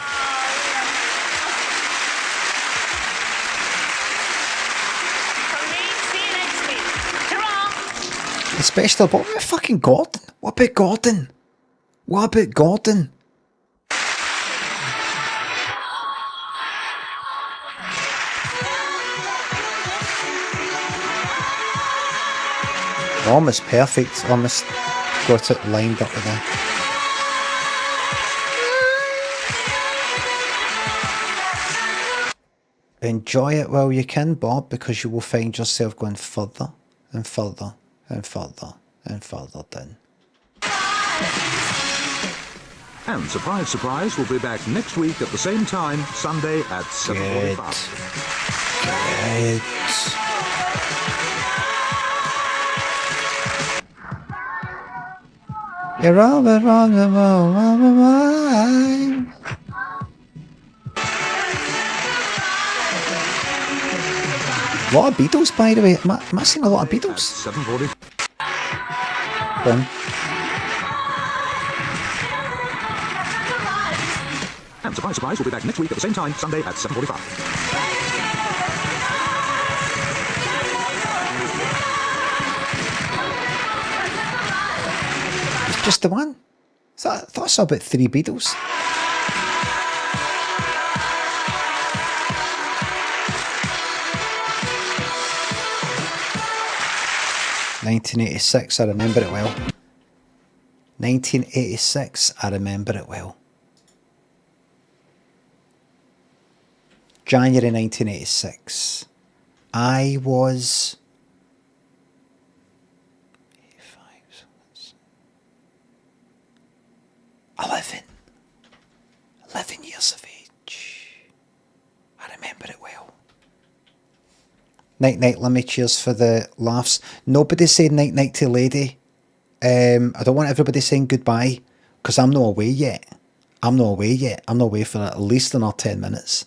Especially, what about fucking Gordon? What about Gordon? What about Gordon? Almost perfect. Almost got it lined up with that. Enjoy it while you can, Bob, because you will find yourself going further and further and further and further down. And Surprise, Surprise will be back next week at the same time, Sunday at 7:45. Good. You're all the wrong, a lot of Beatles, by the way. Am I seeing a lot of Beatles? 7:40. Done. And Surprise, Surprise will be back next week at the same time, Sunday at 7:45. It's just the one. I thought I saw about 3 Beatles. (1986), I remember it well. 1986, I remember it well. January 1986. I was 11 years of age. I remember it well. Night night, Limmy, cheers for the laughs. Nobody say night night to lady. I don't want everybody saying goodbye, because I'm not away yet. I'm not away for at least another 10 minutes.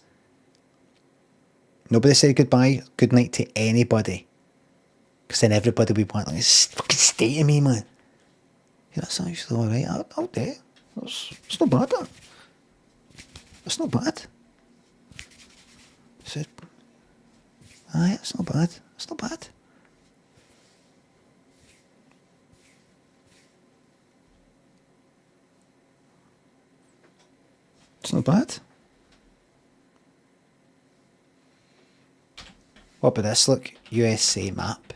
Nobody say goodbye, good night to anybody. Because then everybody will be like, fucking stay to me, man. Yeah, that's actually alright. I'll do it. It's not bad, that. It's not bad. So, aye, it's not bad. It's not bad. It's not bad. What about this? Look, USA map.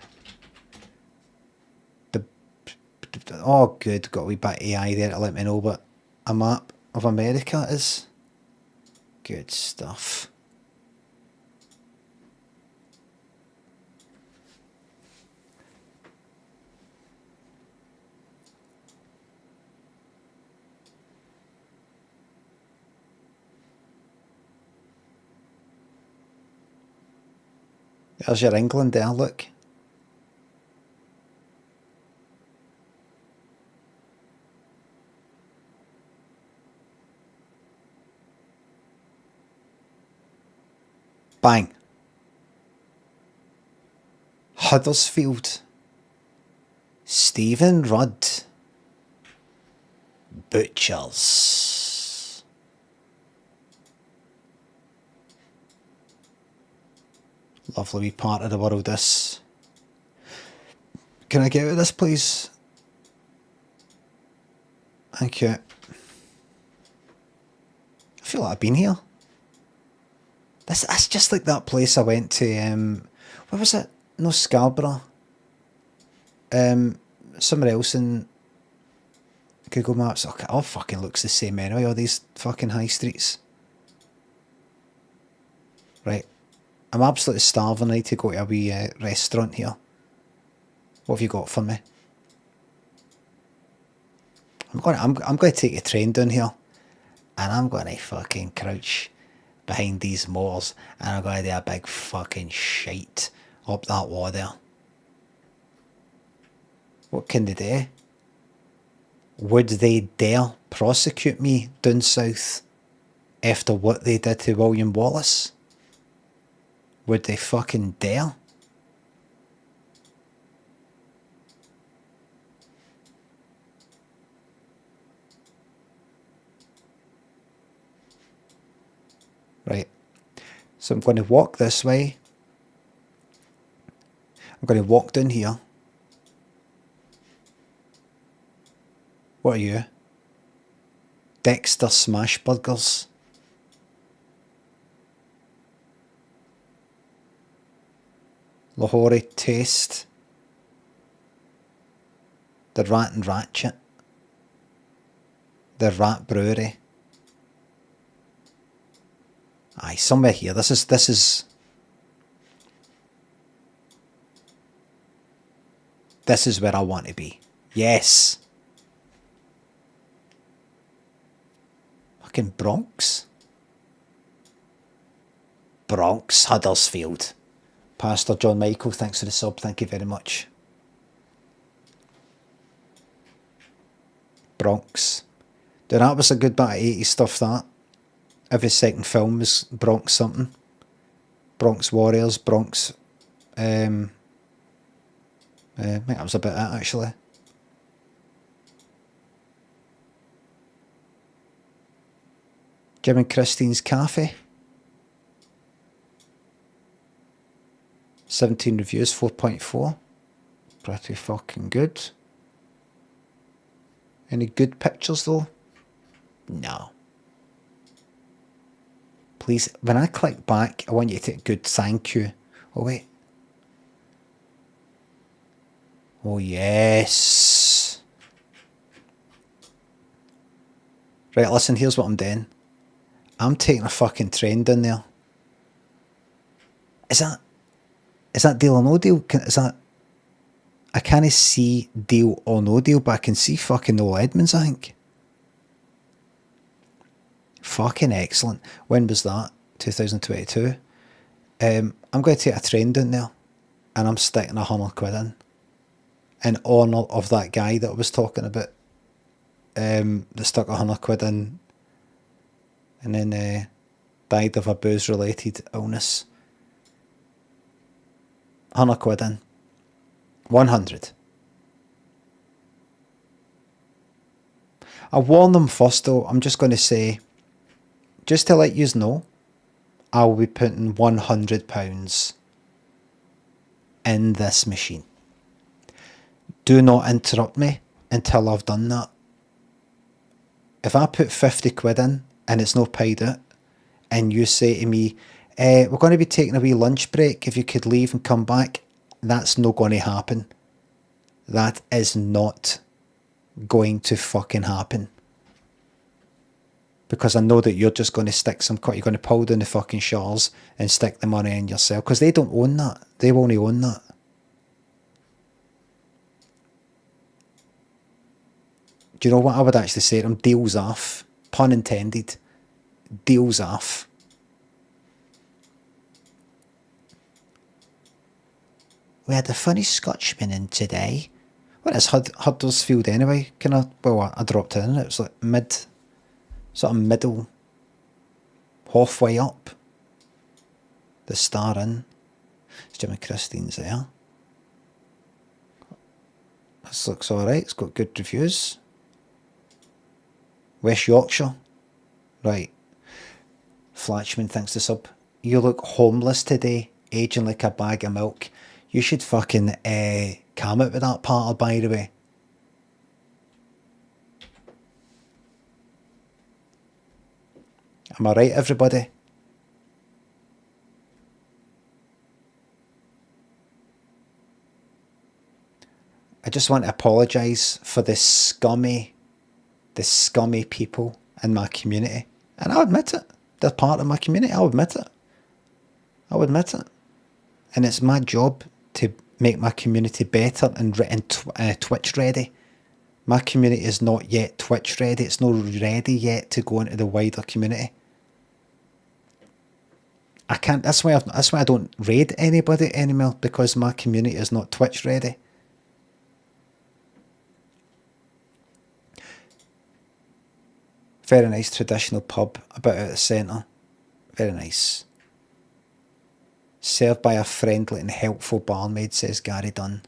Oh, good. Got a wee bit of AI there to let me know what a map of America is. Good stuff. There's your England there, look. Bang. Huddersfield. Stephen Rudd. Butchers. Lovely wee part of the world, this. Can I get out of this, please? Thank you. I feel like I've been here. That's just like that place I went to, where was it? No, Scarborough. Somewhere else in Google Maps. Okay, all fucking looks the same anyway, all these fucking high streets. Right. I'm absolutely starving. I need to go to a wee restaurant here. What have you got for me? I'm going to take a train down here. and I'm going to fucking crouch behind these moors, and I'm going to do a big fucking shite up that wall there. What can they do? Would they dare prosecute me down south after what they did to William Wallace? Would they fucking dare? Right. So I'm going to walk this way. I'm going to walk down here. What are you? Dexter Smashburgers. Lahore Taste. The Rat and Ratchet. The Rat Brewery. Aye, somewhere here. This is where I want to be. Yes. Fucking Bronx. Bronx, Huddersfield. Pastor John Michael, thanks for the sub. Thank you very much. Bronx. Dude, that was a good bit of 80s stuff, that. Every second film was Bronx something. Bronx Warriors, Bronx... I think that was a bit it, actually. Jim and Christine's Cafe. 17 reviews, 4.4. Pretty fucking good. Any good pictures though? No. Please, when I click back, I want you to take good thank you. Oh wait. Oh yes. Right, listen, here's what I'm doing. I'm taking a fucking train down there. Is that deal or no deal? I can't see deal or no deal, but I can see fucking Noel Edmonds, I think. Fucking excellent. When was that? 2022. I'm going to take a train down there, and I'm sticking £100 in honour of that guy that I was talking about. That stuck £100 in, and then died of a booze-related illness. £100 in. 100. I warn them first though. I'm just going to say, just to let yous know, I will be putting £100 in this machine. Do not interrupt me until I've done that. If I put £50 in and it's not paid out, and you say to me, we're going to be taking a wee lunch break, if you could leave and come back, that's not going to happen. That is not going to fucking happen. Because I know that you're just going to stick some cut, you're going to pull down the fucking shutters and stick the money in yourself. Because they don't own that. They won't own that. Do you know what I would actually say to them? Deals off. Pun intended. Deals off. We had a funny Scotchman in today. What is Huddersfield anyway? I dropped in and it was like sort of middle, halfway up. The Star Inn. It's Jim and Christine's there. This looks alright, it's got good reviews. West Yorkshire. Right. Flatchman, thanks to sub. You look homeless today, aging like a bag of milk. You should fucking come out with that part, by the way. Am I right, everybody? I just want to apologise for the scummy people in my community. And I'll admit it. They're part of my community. I'll admit it. And it's my job to make my community better and Twitch ready. My community is not yet Twitch ready. It's not ready yet to go into the wider community. I can't. That's why I don't raid anybody anymore, because my community is not Twitch ready. Very nice traditional pub, a bit out of the centre. Very nice. Served by a friendly and helpful barmaid, says Gary Dunn.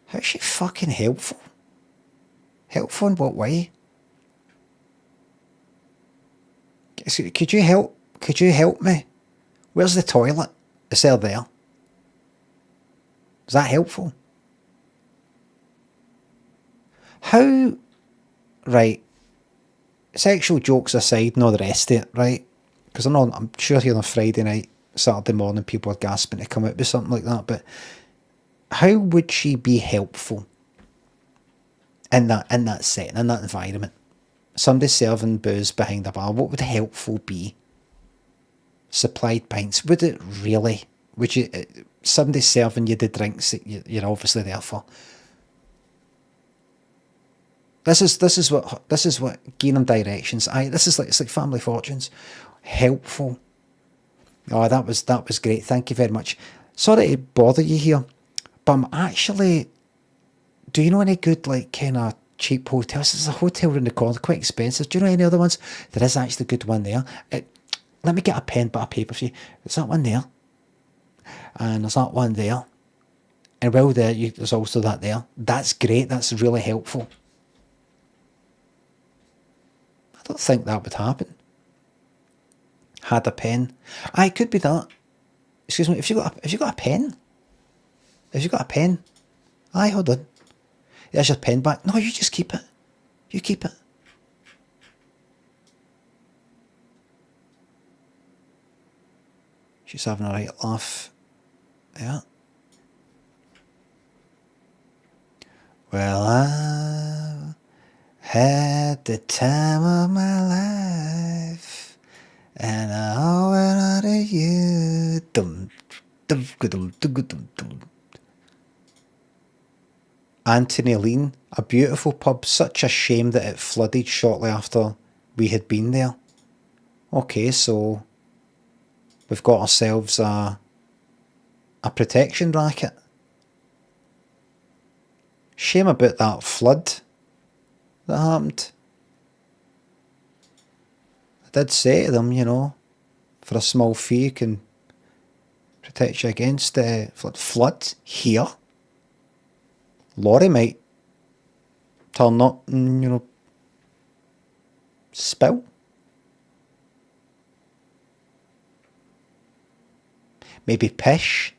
How's she fucking helpful? Helpful in what way? Could you help? Could you help me? Where's the toilet? Is there? Is that helpful? How... Right. Sexual jokes aside and all the rest of it, right? Because I'm sure here on a Friday night, Saturday morning, people are gasping to come out with something like that, but how would she be helpful in that setting, in that environment? Somebody serving booze behind the bar, what would helpful be? Supplied pints, would it really? Would you... somebody serving you the drinks that you're obviously there for? This is what giving them directions. It's like Family Fortunes. Helpful. Oh, that was great. Thank you very much. Sorry to bother you here, but I'm actually... Do you know any good, like, kind of cheap hotels? There's a hotel around the corner, quite expensive. Do you know any other ones? There is actually a good one there. Let me get a pen, bit of paper for you. There's that one there. And there's that one there. And well, there's also that there. That's great. That's really helpful. I don't think that would happen. Had a pen. It could be that. Excuse me, have you got a pen? Have you got a pen? Aye, hold on. There's your pen back. No, you just keep it. You keep it. She's having a right laugh. Yeah. Well, I had the time of my life, and I owe it all to you. Dum, dum, dum, dum, dum, dum. Anthony Lean, a beautiful pub. Such a shame that it flooded shortly after we had been there. Okay, so we've got ourselves a protection racket. Shame about that flood that happened. I did say to them, you know, for a small fee you can protect you against flood here. Lorry might turn up and, you know, spill. Maybe pish.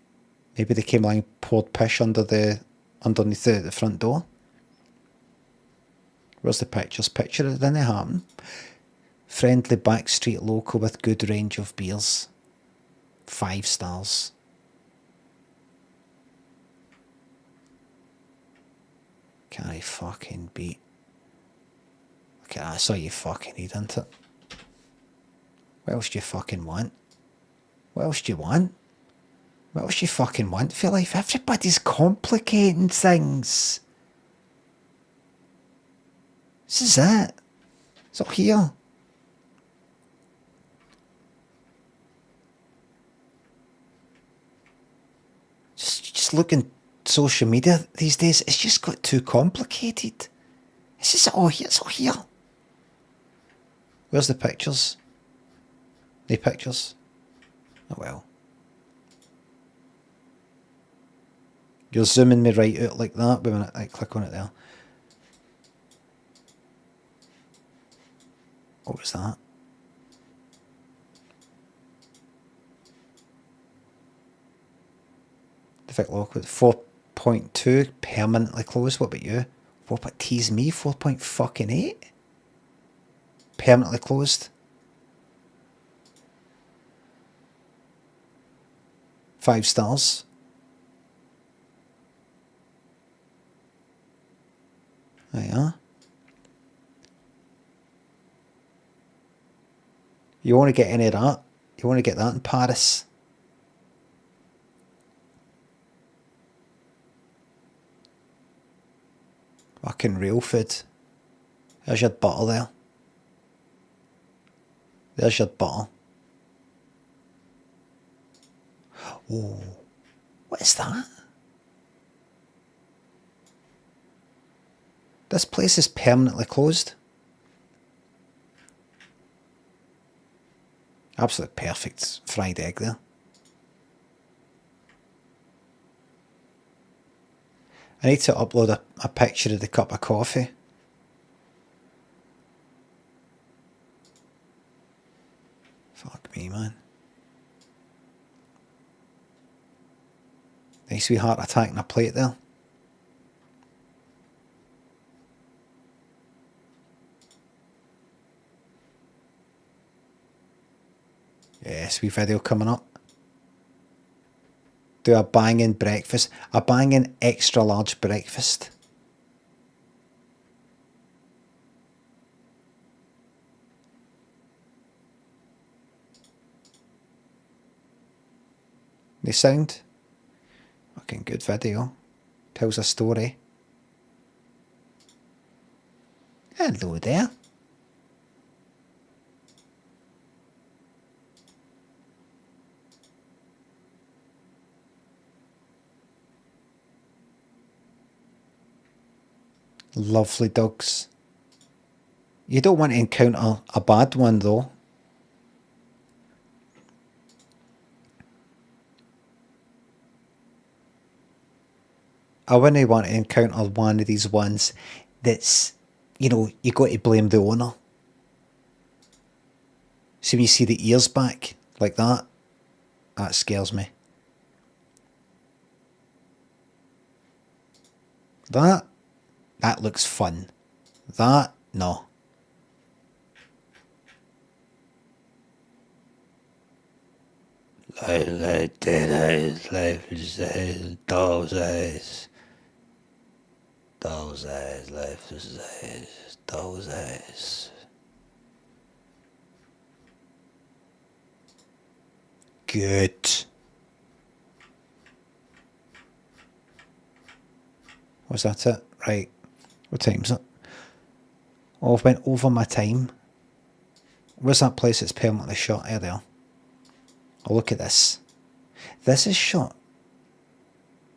Maybe they came along and poured pish underneath the front door. Where's the pictures? Picture it, didn't it happen? Friendly backstreet local with good range of beers. 5 stars. Can I fucking beat? Okay, that's all you fucking need, isn't it? What else do you fucking want? What else do you want? What else do you fucking want for life? Everybody's complicating things. This is it. It's all here. Just looking social media these days, it's just got too complicated. This is all here. It's all here. Where's the pictures? The pictures? Oh well. You're zooming me right out like that. Wait a minute, I click on it there. What was that? Defect lock with 4.2 permanently closed. What about you? Tease me, 4.8? Permanently closed. 5 stars. There you are. You want to get any of that? You want to get that in Paris? Fucking real food. There's your butter there. There's your butter. Oh, what is that? This place is permanently closed. Absolutely perfect fried egg there. I need to upload a picture of the cup of coffee. Fuck me, man. Nice wee heart attack in a plate there. Yes, wee video coming up. Do a banging breakfast. A banging extra large breakfast. The sound? Fucking good video. Tells a story. Hello there. Lovely dogs. You don't want to encounter a bad one though. I wouldn't want to encounter one of these ones that's, you know, you got to blame the owner. See when you see the ears back like that, that scares me. That looks fun. That, no. Life is doll's eyes. Doll's eyes, life is eyes, doll's eyes. Good. Was that it? Right. What time's it? Oh, I've went over my time. Where's that place that's permanently shut? There. Oh, look at this. This is shut.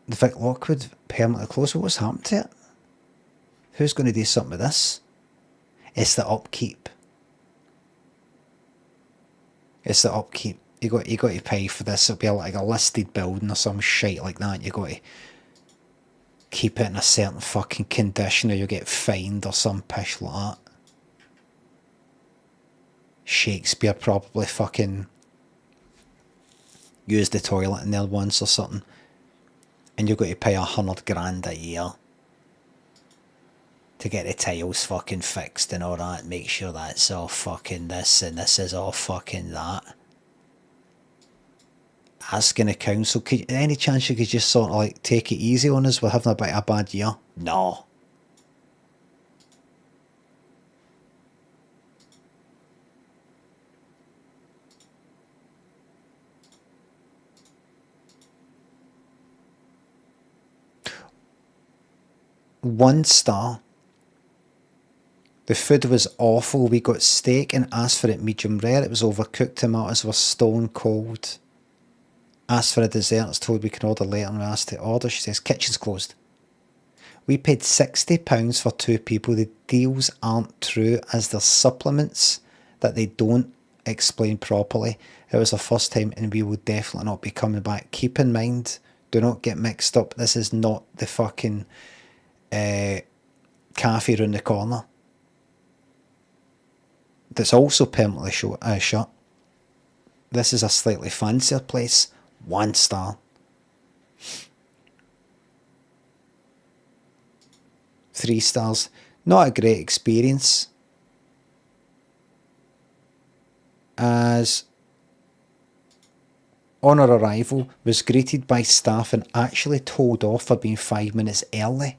The Vic Lockwood permanently closed. What's happened to it? Who's going to do something with this? It's the upkeep. It's the upkeep. You got to pay for this. It'll be like a listed building or some shit like that. You got to keep it in a certain fucking condition or you'll get fined or some pish like that. Shakespeare probably fucking used the toilet in there once or something. And you've got to pay $100,000 a year to get the tiles fucking fixed and all that. Make sure that's all fucking this and this is all fucking that. Asking the council, any chance you could just sort of like take it easy on us? We're having a bit of a bad year. No. One star. The food was awful. We got steak and asked for it medium rare. It was overcooked. Tomatoes were stone cold. Asked for a dessert. It's told we can order later and we asked to order. She says, kitchen's closed. We paid £60 for 2 people. The deals aren't true as there's supplements that they don't explain properly. It was our first time and we will definitely not be coming back. Keep in mind, do not get mixed up. This is not the fucking cafe around the corner. That's also permanently shut. This is a slightly fancier place. 1 star. 3 stars. Not a great experience. As on our arrival, was greeted by staff and actually told off for being 5 minutes early.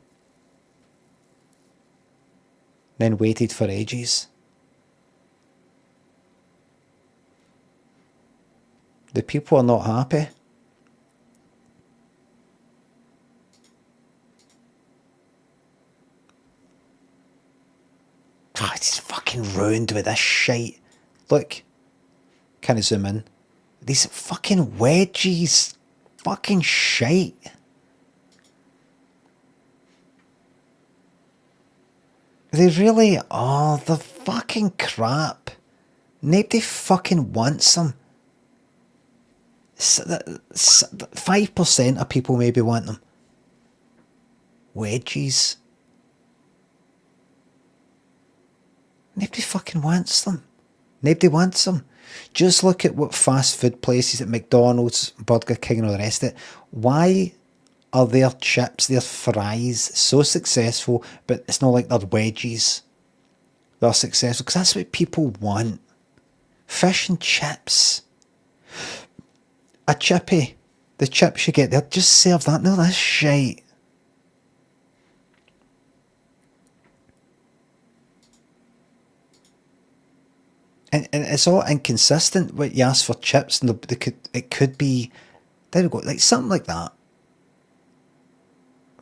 Then waited for ages. The people are not happy. it's fucking ruined with this shite. Look. Can I zoom in? These fucking wedgies. Fucking shite. They really are. They're fucking crap. Nobody fucking wants them. 5% of people maybe want them. Wedgies. Nobody fucking wants them. Nobody wants them. Just look at what fast food places at McDonald's, Burger King and all the rest of it. Why are their chips, their fries so successful, but it's not like they're wedgies? They're successful because that's what people want. Fish and chips. A chippy. The chips you get there, just serve that. No, that's shite. And it's all inconsistent. What you ask for chips, and it could be, there we go, like something like that.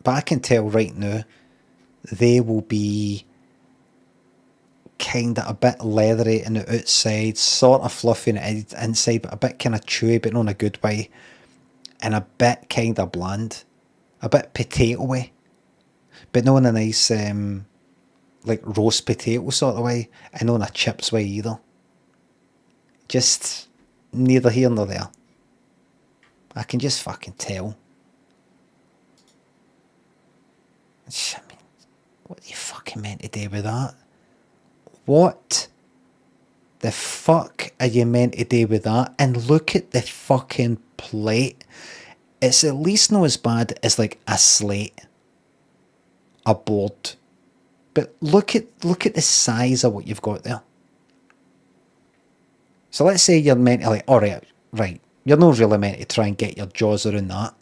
But I can tell right now, they will be kind of a bit leathery in the outside, sort of fluffy in the inside, but a bit kind of chewy, but not in a good way, and a bit kind of bland, a bit potato-y, but not in a nice like roast potato sort of way, and not in a chips way either. Just neither here nor there. I can just fucking tell. I mean, what are you fucking meant to do with that? What the fuck are you meant to do with that? And look at the fucking plate. It's at least not as bad as like a slate, a board. But look at the size of what you've got there. So let's say you're meant to like, alright, right. You're not really meant to try and get your jaws around that.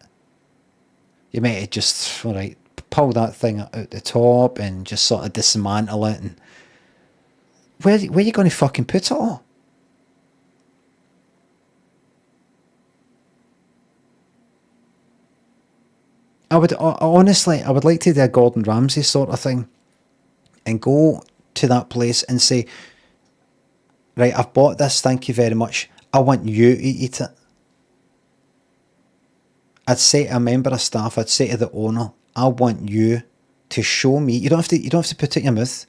You're meant to just, alright, pull that thing out the top and just sort of dismantle it. And where are you going to fucking put it all? I would, honestly, I would like to do a Gordon Ramsay sort of thing and go to that place and say, right, I've bought this, thank you very much. I want you to eat it. I'd say to a member of staff, I'd say to the owner, I want you to show me. You don't have to put it in your mouth.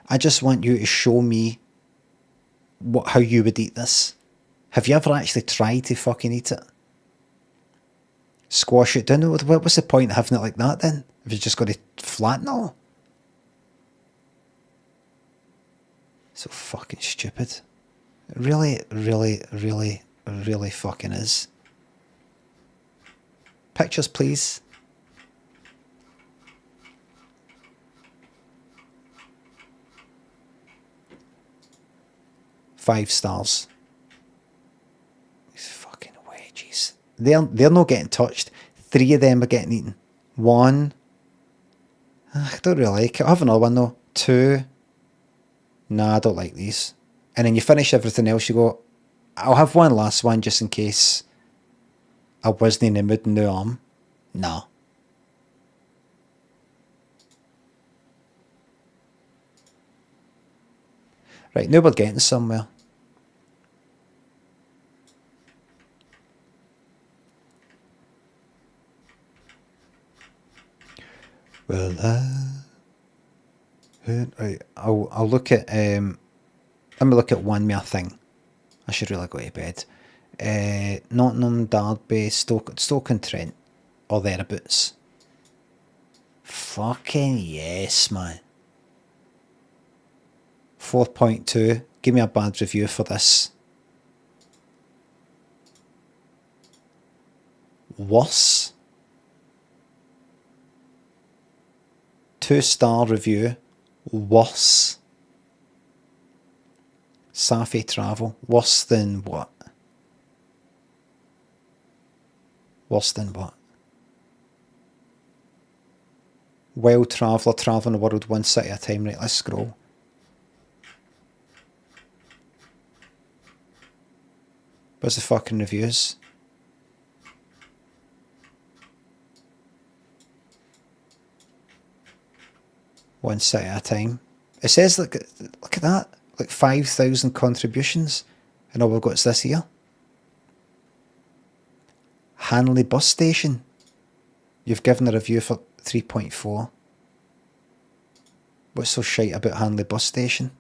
I just want you to show me how you would eat this. Have you ever actually tried to fucking eat it? Squash it down. What's the point of having it like that then? If you're just going to flatten it all? So fucking stupid. It really, really, really, really fucking is. Pictures, please. Five stars. These fucking wedgies. They're not getting touched. 3 of them are getting eaten. 1. I don't really like it. I have another one though. 2. Nah, I don't like these. And then you finish everything else, you go, I'll have one last one just in case I wasn't in the mood in the arm. Nah. Right, now we're getting somewhere. Well, right, I'll look at let me look at one more thing. I should really go to bed. Nottingham, Derby, Stoke-on-Trent, or thereabouts. Fucking yes, man. 4.2. Give me a bad review for this. Worse. 2-star review. Worse. Safi Travel. Worse than what? Worse than what? Wild Traveller, travelling the world one city at a time. Right, let's scroll. Where's the fucking reviews? One city at a time. It says, look at that. Like 5,000 contributions. And all we've got is this here. Hanley Bus Station. You've given a review for 3.4. What's so shite about Hanley Bus Station?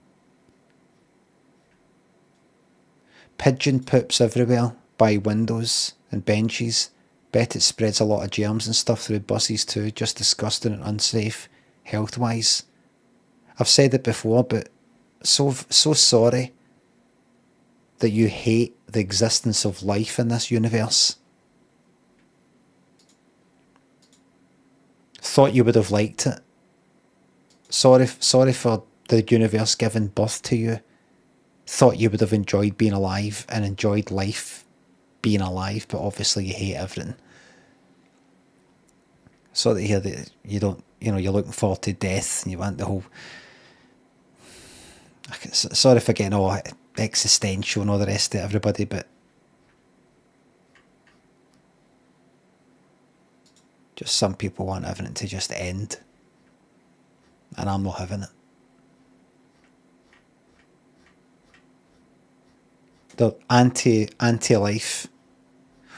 Pigeon poops everywhere, by windows and benches. Bet it spreads a lot of germs and stuff through buses too. Just disgusting and unsafe, health-wise. I've said it before, but so sorry that you hate the existence of life in this universe. Thought you would have liked it. Sorry for the universe giving birth to you. Thought you would have enjoyed being alive and enjoyed life being alive, but obviously you hate everything. Sorry to hear that you don't, you're looking forward to death and you want the whole... Sorry for getting all existential and all the rest of it, everybody, but just some people want everything to just end. And I'm not having it. The anti-life.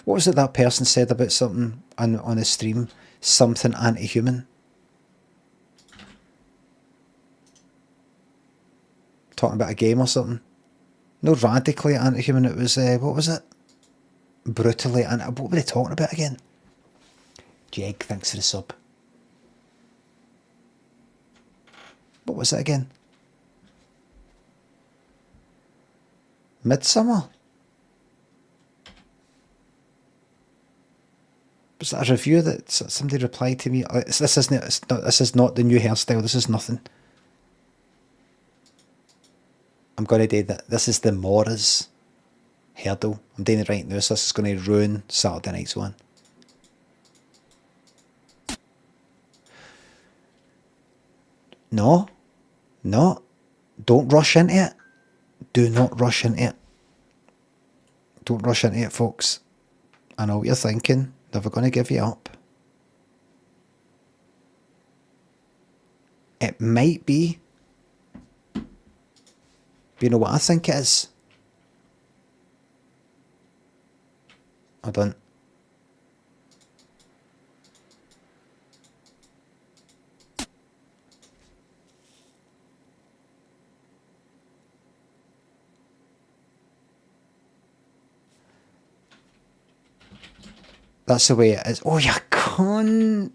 What was it that person said about something on the stream? Something anti-human. Talking about a game or something. No, radically anti-human. It was, what was it? Brutally anti... What were they talking about again? Jeg, thanks for the sub. What was it again? Midsummer? Was that a review that somebody replied to me? This is not the new hairstyle. This is nothing. I'm going to do that. This is the Mora's hairdo. I'm doing it right now, so this is going to ruin Saturday night's one. No. Don't rush into it. Do not rush into it. Don't rush into it, folks. I know what you're thinking. Never going to give you up. It might be. But you know what I think it is? I don't. That's the way it is. Oh, you cunt.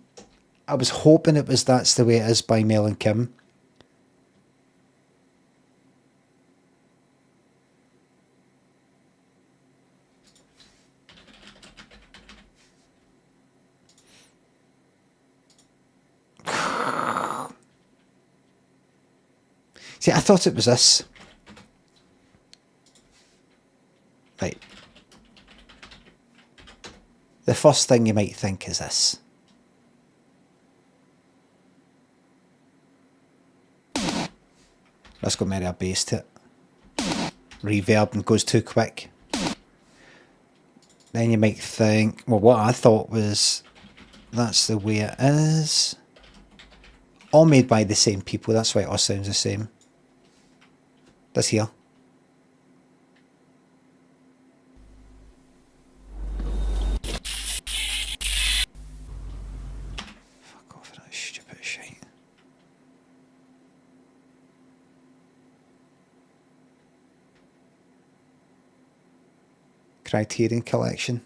I was hoping it was That's the Way It Is by Mel and Kim. See, I thought it was this. Right. The first thing you might think is this. Let's go marry a bass to it. Reverb and goes too quick. Then you might think, well, what I thought was That's the Way It Is. All made by the same people, that's why it all sounds the same. This here. Fuck off that stupid shit. Criterion Collection.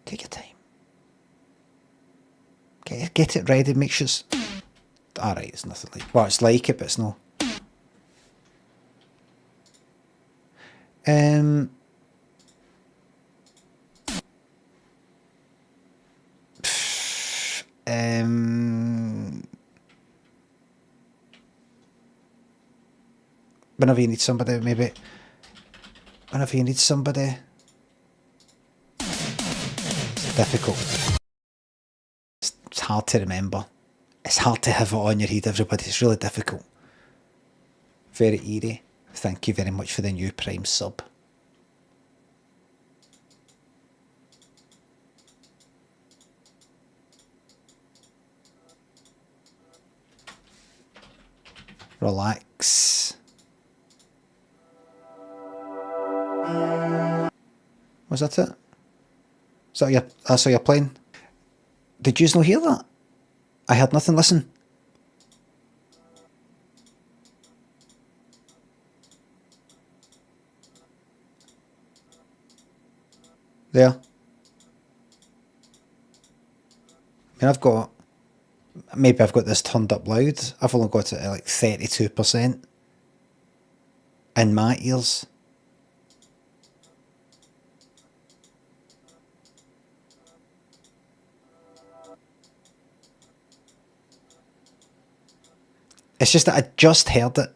Take your time. Get it ready, make sure it's... Alright, it's nothing like... Well, it's like it, but it's not. Whenever you need somebody, maybe... Whenever you need somebody... It's difficult. It's hard to remember. It's hard to have it on your head, everybody. It's really difficult. Very eerie. Thank you very much for the new Prime sub. Relax. Was that it? That's what you're playing? Did you not hear that? I heard nothing. Listen. There. I mean, maybe I've got this turned up loud. I've only got it at like 32% in my ears. It's just that I just heard it.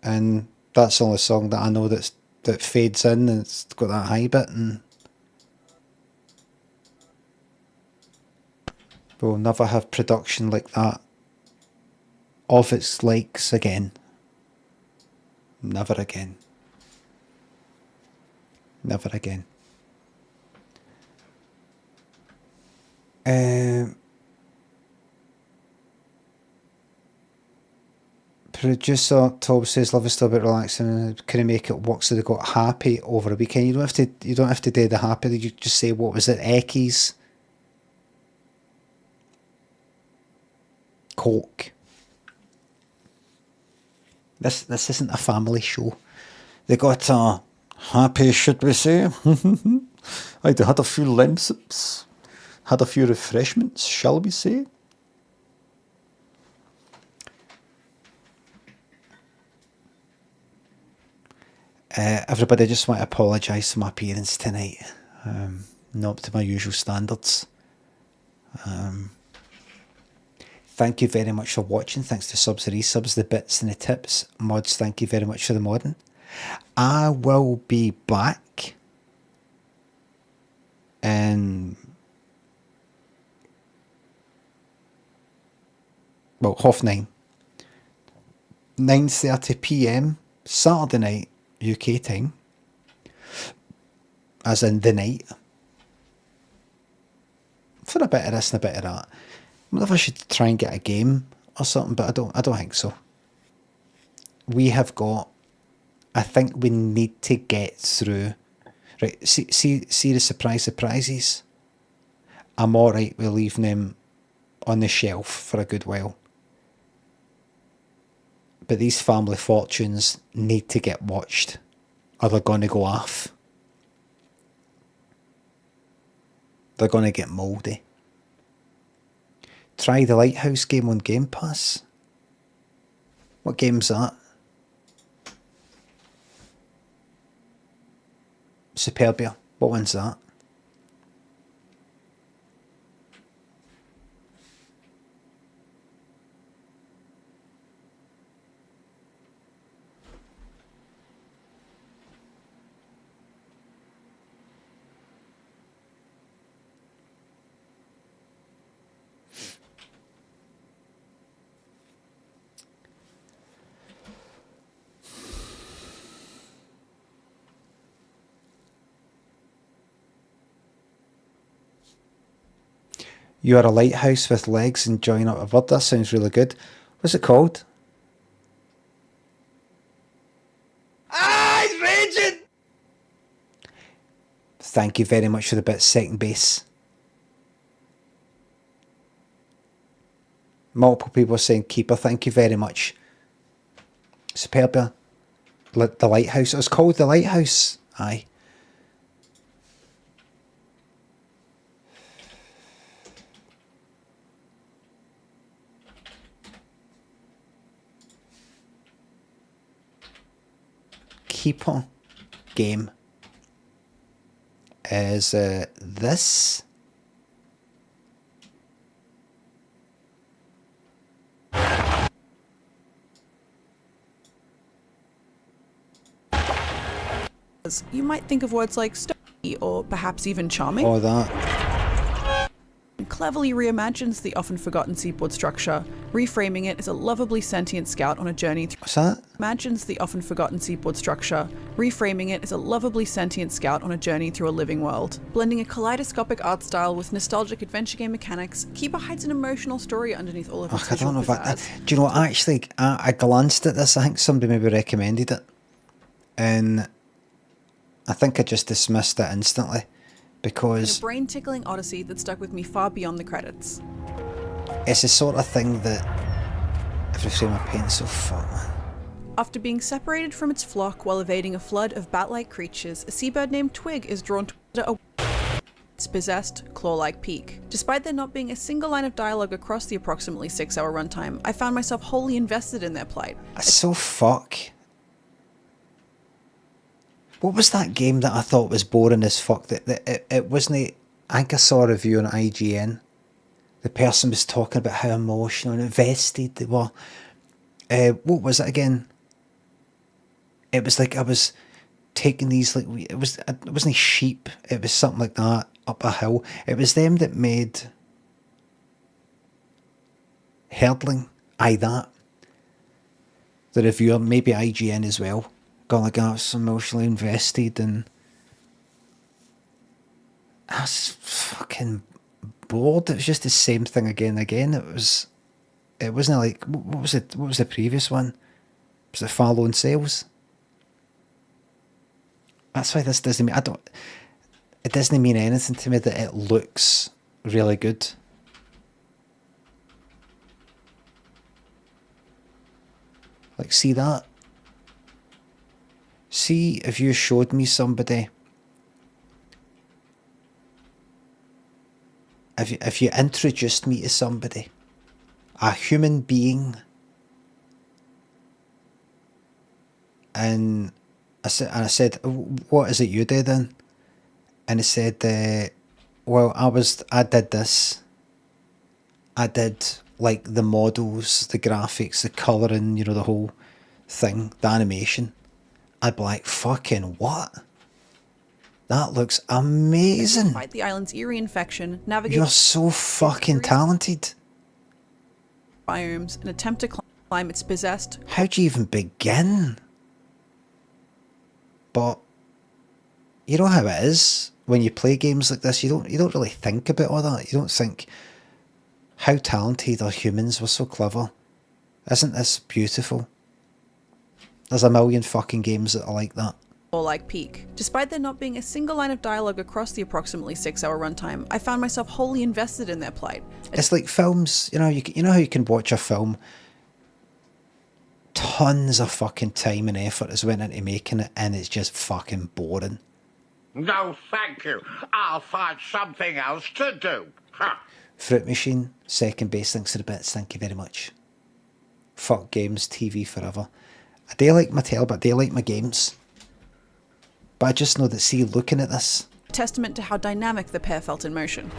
And that's the only song that I know that fades in and it's got that high bit, and we'll never have production like that of its likes again. Never again. Never again. Producer Tom says love is still a bit relaxing. Can I make it work so they got happy over a weekend? You don't have to do the happy. You just say, what was it? Eckies, Coke. This isn't a family show. They got happy, should we say? I had a few lemsips, had a few refreshments, shall we say? Everybody, I just want to apologise for my appearance tonight. Not up to my usual standards. Thank you very much for watching. Thanks to subs and resubs, the bits and the tips. Mods, thank you very much for the modding. I will be back in 9:30 PM Saturday night UK time, as in the night, for a bit of this and a bit of that. I wonder if I should try and get a game or something, but I don't think so. We have got, I think we need to get through, right, see the surprises. I'm alright with leaving them on the shelf for a good while. But these family fortunes need to get watched, or they're going to go off. They're going to get mouldy. Try the Lighthouse game on Game Pass. What game's that? Superbia. What one's that? You are a lighthouse with legs and join up a bird. That sounds really good. What's it called? He's raging! Thank you very much for the bit, second base. Multiple people are saying keeper. Thank you very much. Superbia. The Lighthouse. It was called The Lighthouse. Aye. Keeper game is this. You might think of words like sturdy or perhaps even charming. Or that. cleverly reimagines the often forgotten seaboard structure, reframing it as a lovably sentient scout on a journey through... What's that? Imagines the often forgotten seaboard structure, reframing it as a lovably sentient scout on a journey through a living world. Blending a kaleidoscopic art style with nostalgic adventure game mechanics, Keeper hides an emotional story underneath all of its I don't know visual about that. pizzazz. Do you know what? Actually, I glanced at this. I think somebody maybe recommended it. And I think I just dismissed it instantly. Because A brain-tickling odyssey that stuck with me far beyond the credits. it's the sort of thing that every frame I paint is so fuck, man. After being separated from its flock while evading a flood of bat-like creatures, a seabird named Twig is drawn to its possessed, claw-like peak. Despite there not being a single line of dialogue across the approximately 6-hour runtime, I found myself wholly invested in their plight. It's so fuck. What was that game that I thought was boring as fuck? It wasn't. I think I saw a review on IGN. The person was talking about how emotional and invested they were. What was it again? It was like I was taking these like it wasn't sheep. It was something like that up a hill. It was them that made Herdling. Aye, that. The reviewer, maybe IGN as well. Gone like I was emotionally invested, and I was fucking bored. It was just the same thing again and again. It wasn't like what was it? What was the previous one? Was it Far Lone Sales? That's why this doesn't mean it doesn't mean anything to me that it looks really good. Like, see that? See if you showed me somebody, if you introduced me to somebody, a human being, and I said, what is it you do then? And he said, well, I did this. I did like the models, the graphics, the colouring, the whole thing, the animation. I'd be like, fucking what? That looks amazing. Despite the island's eerie infection, navigate You're so fucking talented. biomes and attempt to climb its possessed. How do you even begin? But you know how it is when you play games like this. You don't really think about all that. You don't think how talented are humans. We're so clever. Isn't this beautiful? There's a million fucking games that are like that. Like peak. Despite there not being a single line of dialogue across the approximately 6-hour runtime, I found myself wholly invested in their plight. It's like films, you know how you can watch a film, tons of fucking time and effort has went into making it, and it's just fucking boring. No, thank you. I'll find something else to do. Fruit Machine, second base, thanks for the bits, thank you very much. Fuck games, TV forever. I do like Mattel, but I do like my games. But I just know that, see, looking at this, Testament to how dynamic the pair felt in motion.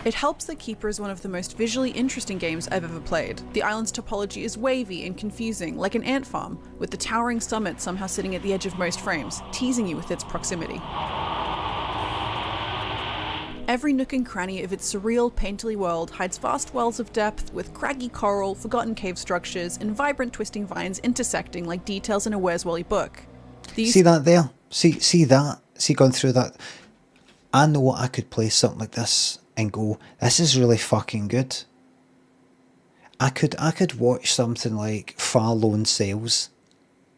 It helps that Keeper is one of the most visually interesting games I've ever played. The island's topology is wavy and confusing, like an ant farm, with the towering summit somehow sitting at the edge of most frames, teasing you with its proximity. Every nook and cranny of its surreal, painterly world hides vast wells of depth with craggy coral, forgotten cave structures, and vibrant twisting vines intersecting like details in a Where's Wally book. see that there? See that? See going through that? I know I could play something like this and go, this is really fucking good. I could watch something like Far Lone Sales,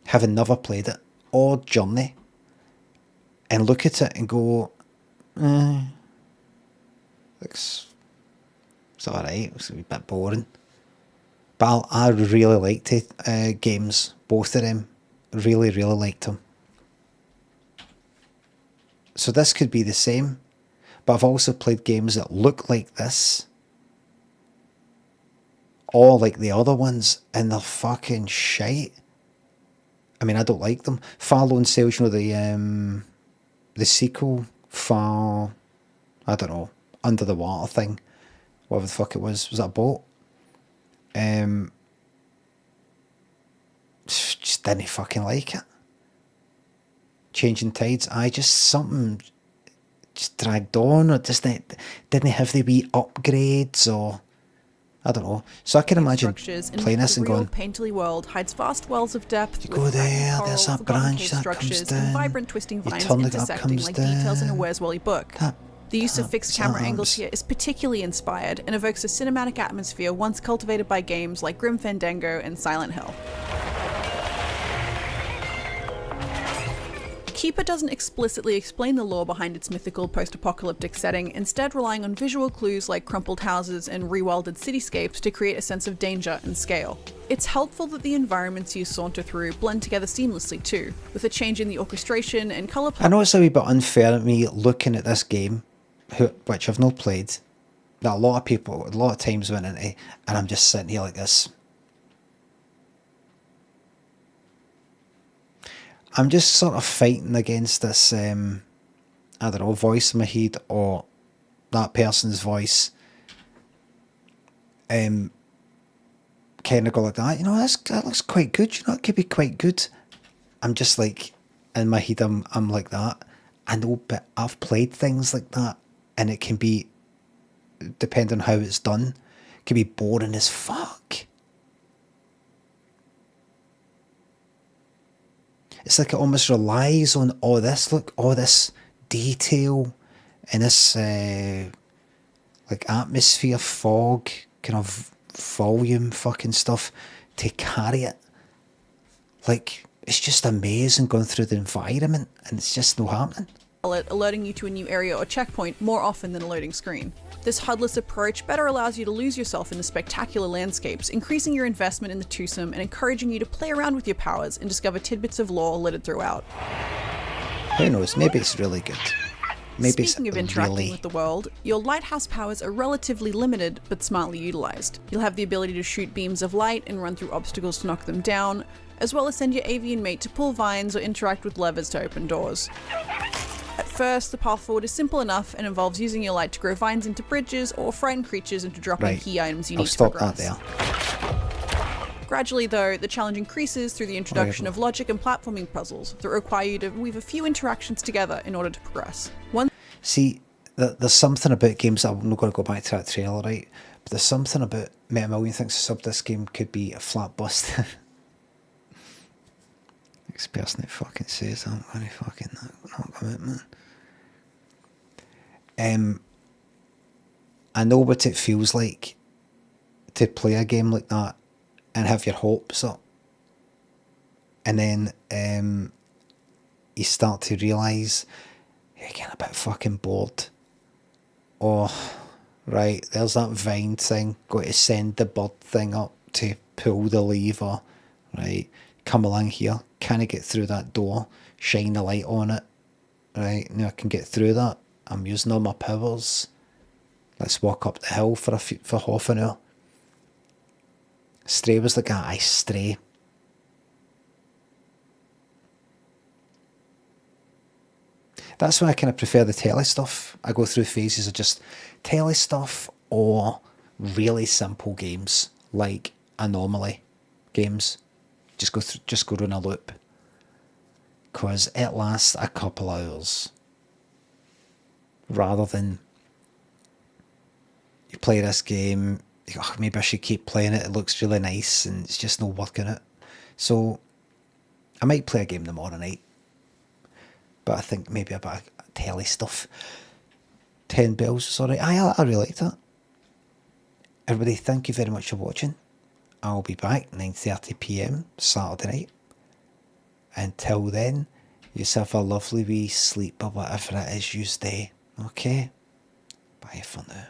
having never played it, or Journey, and look at it and go, it's alright, it's a wee bit boring. But I really liked it, games, both of them. Really, really liked them. So this could be the same, but I've also played games that look like this, or like the other ones, and they're fucking shite. I mean, I don't like them. Far Lone Sales, the sequel, I don't know, Under the Water thing, whatever the fuck it was that a boat? Just didn't fucking like it. Changing Tides, just something just dragged on, or didn't have the wee upgrades, or I don't know. So I can imagine playing this and the real going, painterly world hides vast wells of depth. you go there, there's a branch that comes down, and vibrant twisting you vines turn it up, intersecting comes like details in a down. Where's Wally book. The use of fixed camera angles arms. here is particularly inspired and evokes a cinematic atmosphere once cultivated by games like Grim Fandango and Silent Hill. Keeper doesn't explicitly explain the lore behind its mythical post-apocalyptic setting, instead relying on visual clues like crumpled houses and rewilded cityscapes to create a sense of danger and scale. It's helpful that the environments you saunter through blend together seamlessly too, with a change in the orchestration and colour I know it's a wee bit unfair of me looking at this game, which I've not played, that a lot of times went into, and I'm just sitting here like this. I'm just sort of fighting against this, I don't know, voice in my head, or that person's voice. Kind of go like that, you know, that looks quite good, you know, it could be quite good. I'm just like, in my head, I'm like that. I know, but I've played things like that, and it can be, depending on how it's done, it can be boring as fuck. It's like it almost relies on all this detail, and this like atmosphere, fog, kind of volume fucking stuff to carry it. Like, it's just amazing going through the environment, and it's just no happening. Alerting you to a new area or checkpoint more often than a loading screen. This HUD-less approach better allows you to lose yourself in the spectacular landscapes, increasing your investment in the twosome and encouraging you to play around with your powers and discover tidbits of lore littered throughout. Who knows, maybe it's really good. Maybe Speaking of interacting with the world, your lighthouse powers are relatively limited but smartly utilised. You'll have the ability to shoot beams of light and run through obstacles to knock them down, as well as send your avian mate to pull vines or interact with levers to open doors. At first, the path forward is simple enough and involves using your light to grow vines into bridges or frighten creatures into dropping key items you need to progress. I'll stop that there. Gradually though, the challenge increases through the introduction of logic and platforming puzzles that require you to weave a few interactions together in order to progress. See, there's something about games, I'm not going to go back to that trailer, right? But there's something about Meta Million thinks this game could be a flat bust. Next person that fucking says that, I'm going to fucking not commitment. I know what it feels like to play a game like that and have your hopes up, and then you start to realise you're getting a bit fucking bored. Oh, right, there's that vine thing, got to send the bird thing up to pull the lever, right, come along here, can I get through that door, shine the light on it, right, now I can get through that, I'm using all my powers, let's walk up the hill for half an hour. Stray was like that, I Stray. That's why I kind of prefer the telly stuff. I go through phases of just telly stuff or really simple games like Anomaly games. Just go in a loop, because it lasts a couple hours rather than you play this game, you go, oh, maybe I should keep playing it, it looks really nice, and it's just no working it. So I might play a game tomorrow night, but I think maybe a bit of telly stuff. 10 bells, sorry. I really liked that. Everybody, thank you very much for watching. I'll be back 9:30 PM Saturday night. Until then, yourself a lovely wee sleep or whatever it is you stay. Okay? Bye for now.